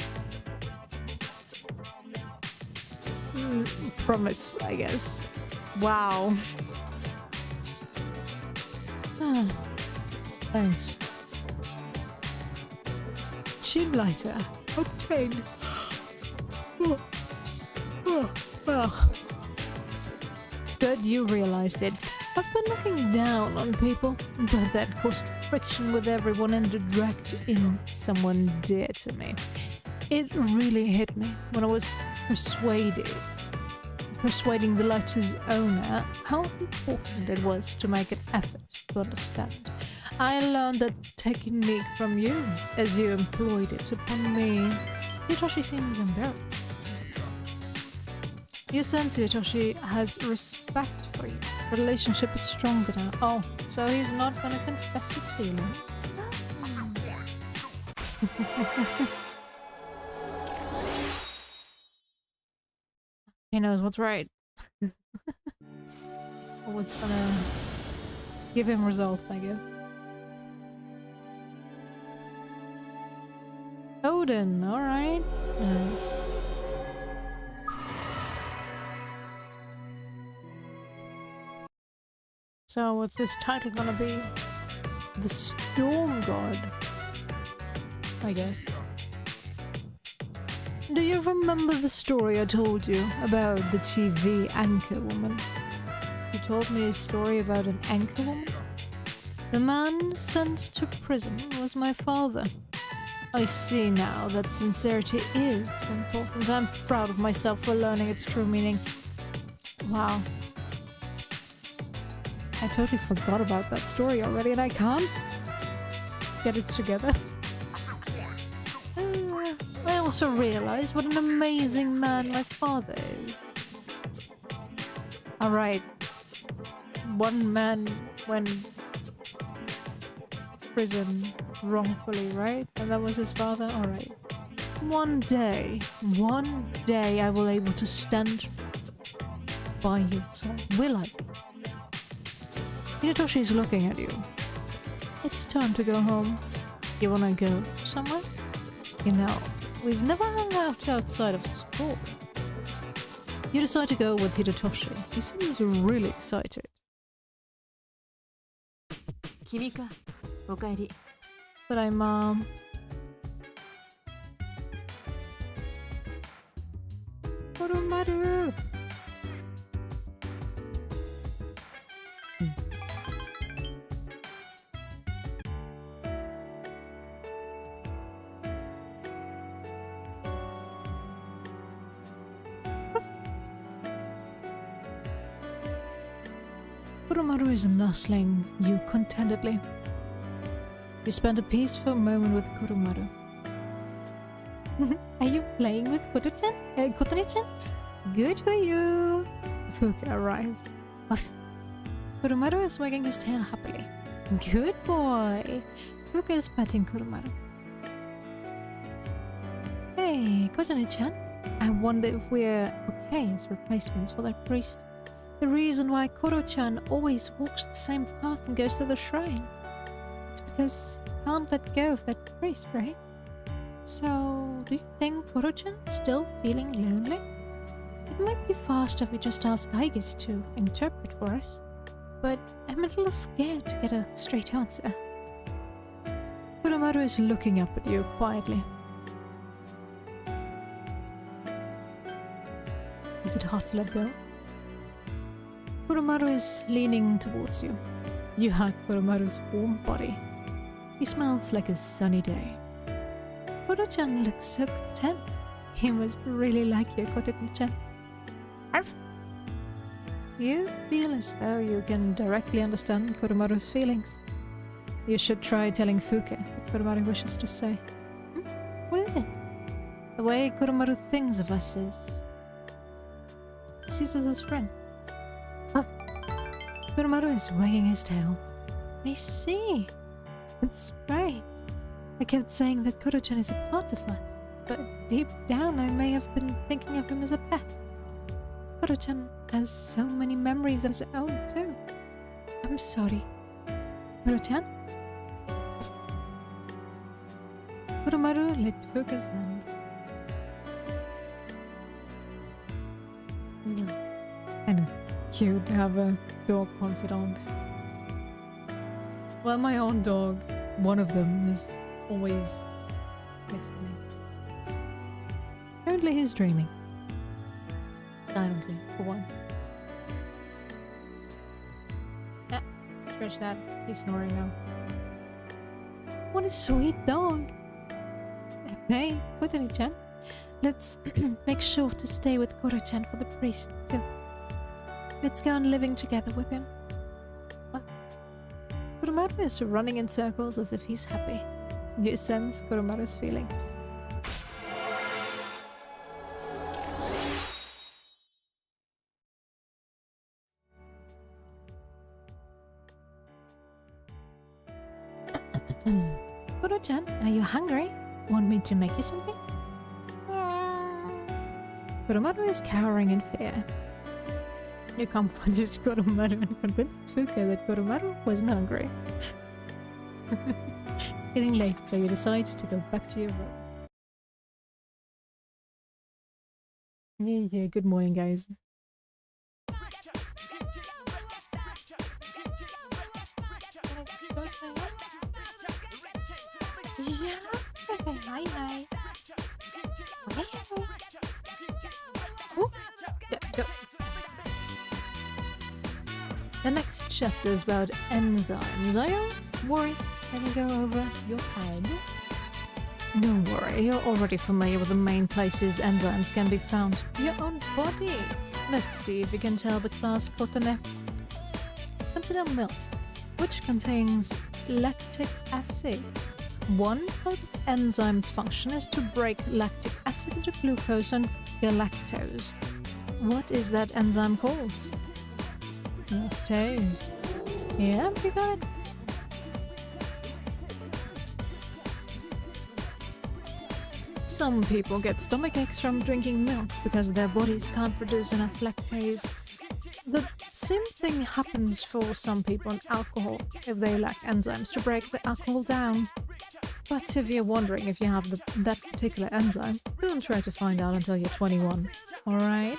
promise, I guess. Wow. Thanks. Cheap lighter. Obtained. Well. Good you realized it. I've been looking down on people, but that caused friction with everyone and dragged in someone dear to me. It really hit me when I was persuading the lighter's owner how important it was to make an effort to understand. I learned that technique from you as you employed it upon me. Hidetoshi seems embarrassed. You sense Hidetoshi has respect for you. The relationship is stronger now. Oh, so he's not gonna confess his feelings. He knows what's right. What's gonna give him results, I guess. Odin, alright. Nice. So what's this title gonna be? The Storm God, I guess. Do you remember the story I told you about the TV anchor woman? You told me a story about an anchor woman? The man sent to prison was my father. I see now that sincerity is important. I'm proud of myself for learning its true meaning. Wow. I totally forgot about that story already and I can't get it together. I also realize what an amazing man my father is. Alright. One man went prison wrongfully, right? And that was his father? Alright. One day I will able to stand by your side. Will I? Hidetoshi is looking at you. It's time to go home. You wanna go somewhere? You know, we've never hung out outside of school. You decide to go with Hidetoshi. He seems really excited. 君か。おかえり。But I'm, Koromaru! Koromaru is nuzzling you contentedly. You spend a peaceful moment with Koromaru. Are you playing with Kotone-chan? Good for you! Fuka arrived. Uff. Koromaru is wagging his tail happily. Good boy! Fuka is patting Koromaru. Hey, Kotone-chan. I wonder if we're okay as replacements for that priest. The reason why Koro-chan always walks the same path and goes to the shrine. It's because he can't let go of that priest, right? So, do you think Koro-chan is still feeling lonely? It might be faster if we just ask Aigis to interpret for us. But I'm a little scared to get a straight answer. Koromaru is looking up at you quietly. Is it hard to let go? Koromaru is leaning towards you. You hug Koromaru's warm body. He smells like a sunny day. Koro-chan looks so content. He must really like you, Kotone-chan. Arf! You feel as though you can directly understand Koromaru's feelings. You should try telling Fuka what Koromaru wishes to say. What is it? The way Koromaru thinks of us is... sees us as friends. Koromaru is wagging his tail. I see. That's right. I kept saying that Koro-chan is a part of us, but deep down I may have been thinking of him as a pet. Koro-chan has so many memories of his own too. I'm sorry. Koro-chan? Koromaru licked Fuka's hand. No. Kinda cute to have a dog confidant. Well, my own dog, one of them, is always next to me. Apparently he's dreaming. Silently, for one. Ah, scratch that. He's snoring now. What a sweet dog! Hey, Kotone-chan. Let's make sure to stay with Koro-chan for the priest, too. Let's go on living together with him. Koromaru is running in circles as if he's happy. You sense Koromaru's feelings. Koro-chan, are you hungry? Want me to make you something? Koromaru is cowering in fear. You confronted Koromaru and convinced Fuka that Koromaru wasn't hungry. Getting late, so you decide to go back to your room. Yeah, good morning, guys. Yeah, hi. Oh, go. The next chapter is about enzymes. Are you worried? Can we go over your head? Don't worry, you're already familiar with the main places enzymes can be found. Your own body. Let's see if you can tell the class Kotone. Consider milk, which contains lactic acid. One of the enzyme's function is to break lactic acid into glucose and galactose. What is that enzyme called? Lactose. Yeah, you got it. Some people get stomach aches from drinking milk because their bodies can't produce enough lactase. The same thing happens for some people in alcohol if they lack enzymes to break the alcohol down. But if you're wondering if you have that particular enzyme, don't try to find out until you're 21. Alright?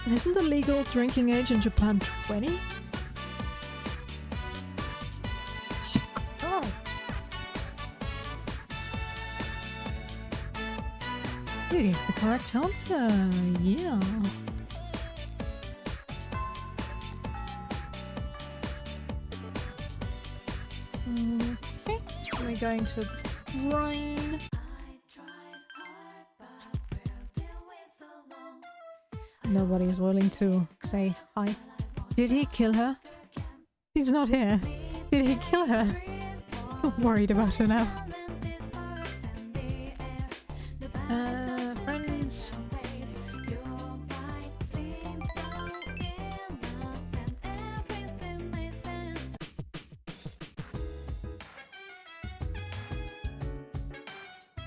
Isn't the legal drinking age in Japan 20? Oh. You gave the correct answer. Yeah. Okay. We're going to Rhine. Nobody's willing to say hi. Did he kill her? He's not here. Did he kill her? I'm worried about her now. Friends.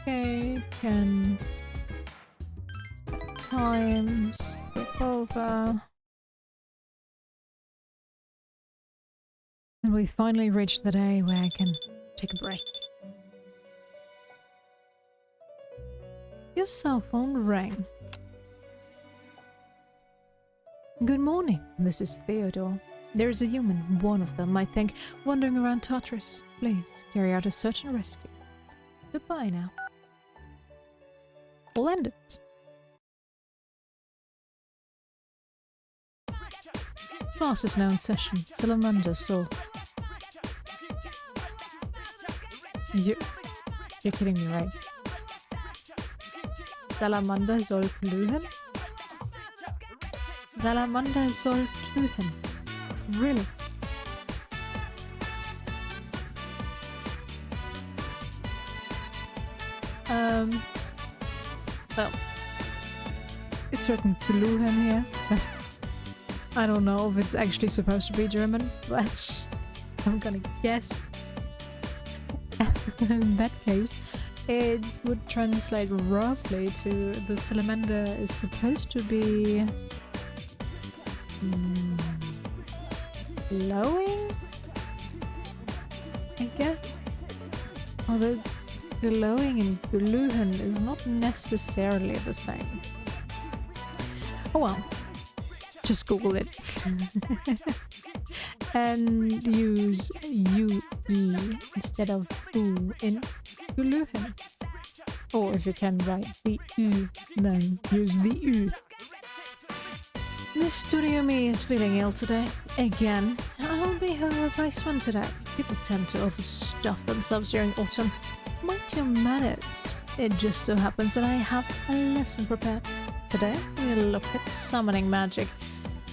Okay, can time skip over. And we finally reached the day where I can take a break. Your cell phone rang. Good morning, this is Theodore. There is a human, one of them, I think, wandering around Tartarus. Please carry out a search and rescue. Goodbye now. We'll end it. Class is now in session. Salamander Soul. You're kidding me, right? Salamander soll glühen? Salamander soll glühen. Really? Well, it's written glühen here, so I don't know if it's actually supposed to be German, but I'm gonna guess. In that case, it would translate roughly to the salamander is supposed to be glowing, I guess. Although glowing and glühen is not necessarily the same. Oh well, just Google it. And use UE instead of U in glühen. Or if you can write the U, then use the U. Miss Studio Me is feeling ill today. Again. I'll be her replacement today. People tend to overstuff themselves during autumn. Mind your manners. It just so happens that I have a lesson prepared. Today, we'll look at summoning magic.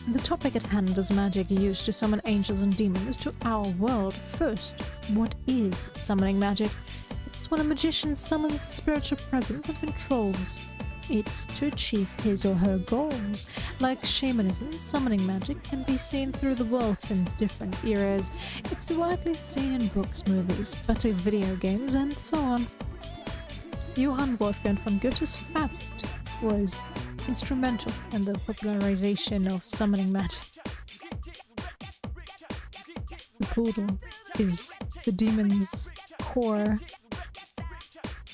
The topic at hand is magic used to summon angels and demons to our world. First, what is summoning magic? It's when a magician summons a spiritual presence and controls it to achieve his or her goals. Like shamanism, summoning magic can be seen through the world in different eras. It's widely seen in books, movies, better video games, and so on. Johann Wolfgang von Goethe's Faust was instrumental in the popularization of summoning magic. The poodle is the demon's core,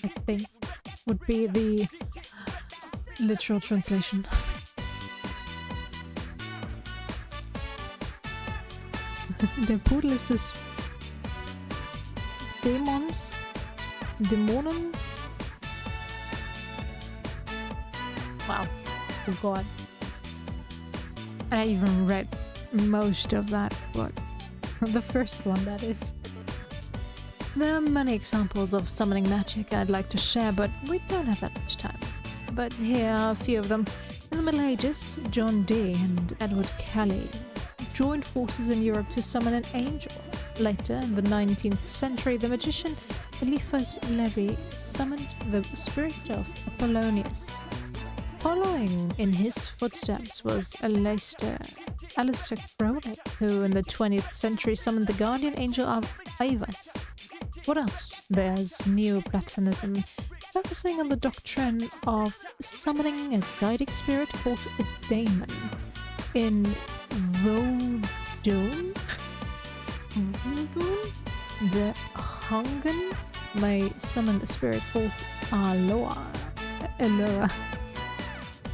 I think, would be the literal translation. Der Pudel ist des Dämonen. Wow. Oh god. And I even read most of that book. The first one, that is. There are many examples of summoning magic I'd like to share, but we don't have that much time. But here are a few of them. In the Middle Ages, John Dee and Edward Kelly joined forces in Europe to summon an angel. Later, in the 19th century, the magician Eliphas Levi summoned the spirit of Apollonius. Following in his footsteps was Aleister Crowley, who in the 20th century summoned the guardian angel of Ivas. What else? There's Neoplatonism, focusing on the doctrine of summoning a guiding spirit called a daemon. In Rodon, the Hungan may summon a spirit called Aloa.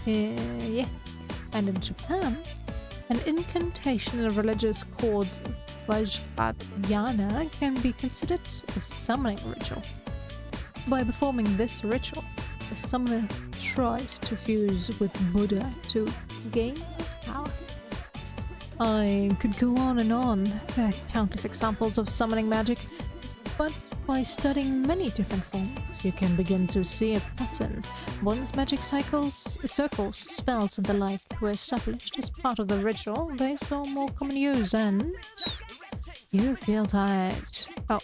Yeah. And in Japan, an incantation in a religious called Vajrayana can be considered a summoning ritual. By performing this ritual, the summoner tries to fuse with Buddha to gain his power. I could go on and on. There are countless examples of summoning magic, but by studying many different forms, you can begin to see a pattern. Once magic circles, spells, and the like were established as part of the ritual, they saw more common use, and you feel tired. Oh,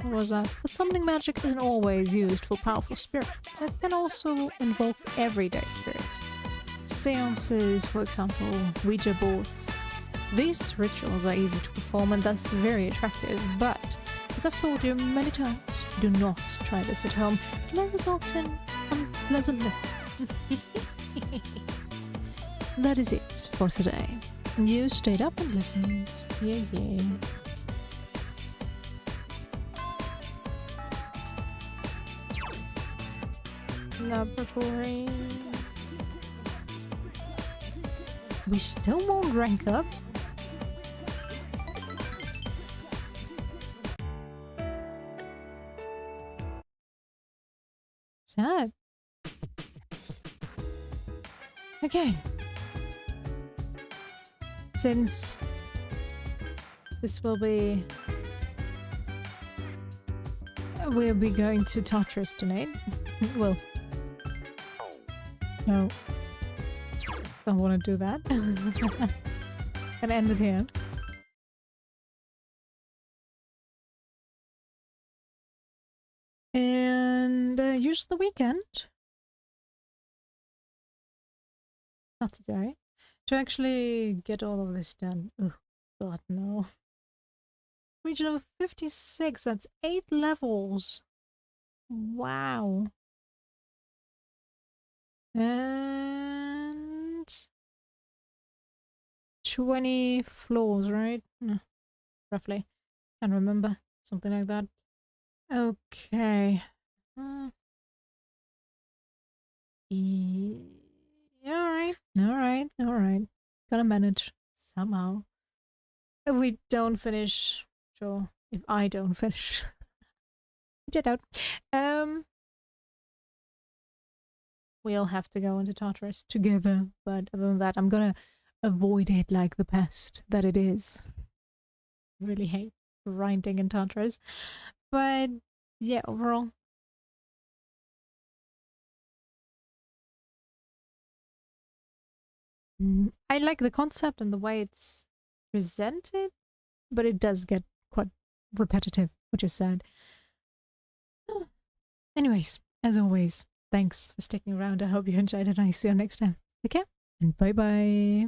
what was that? But summoning magic isn't always used for powerful spirits. It can also invoke everyday spirits. Seances, for example, Ouija boards. These rituals are easy to perform and thus very attractive, but as I've told you many times, do not try this at home. It may result in unpleasantness. That is it for today. You stayed up and listened. Yeah. Laboratory. We still won't rank up. Sad. Okay. Since this will be... we'll be going to Tartarus tonight. Well... no. Don't want to do that. Gonna end it here. And use the weekend. Not today. To actually get all of this done. Oh, God, no. Region of 56, that's 8 levels. Wow. And 20 floors, right? Roughly. Can't remember. Something like that. Okay. Alright. Gotta manage somehow. If we don't finish, sure. If I don't finish, get out. We'll have to go into Tartarus together, but other than that, I'm gonna avoid it like the pest that it is. Really hate grinding in Tartarus, but yeah, overall. I like the concept and the way it's presented, but it does get quite repetitive, which is sad. Anyways, as always, thanks for sticking around. I hope you enjoyed it, and I see you next time. Take care, and bye-bye.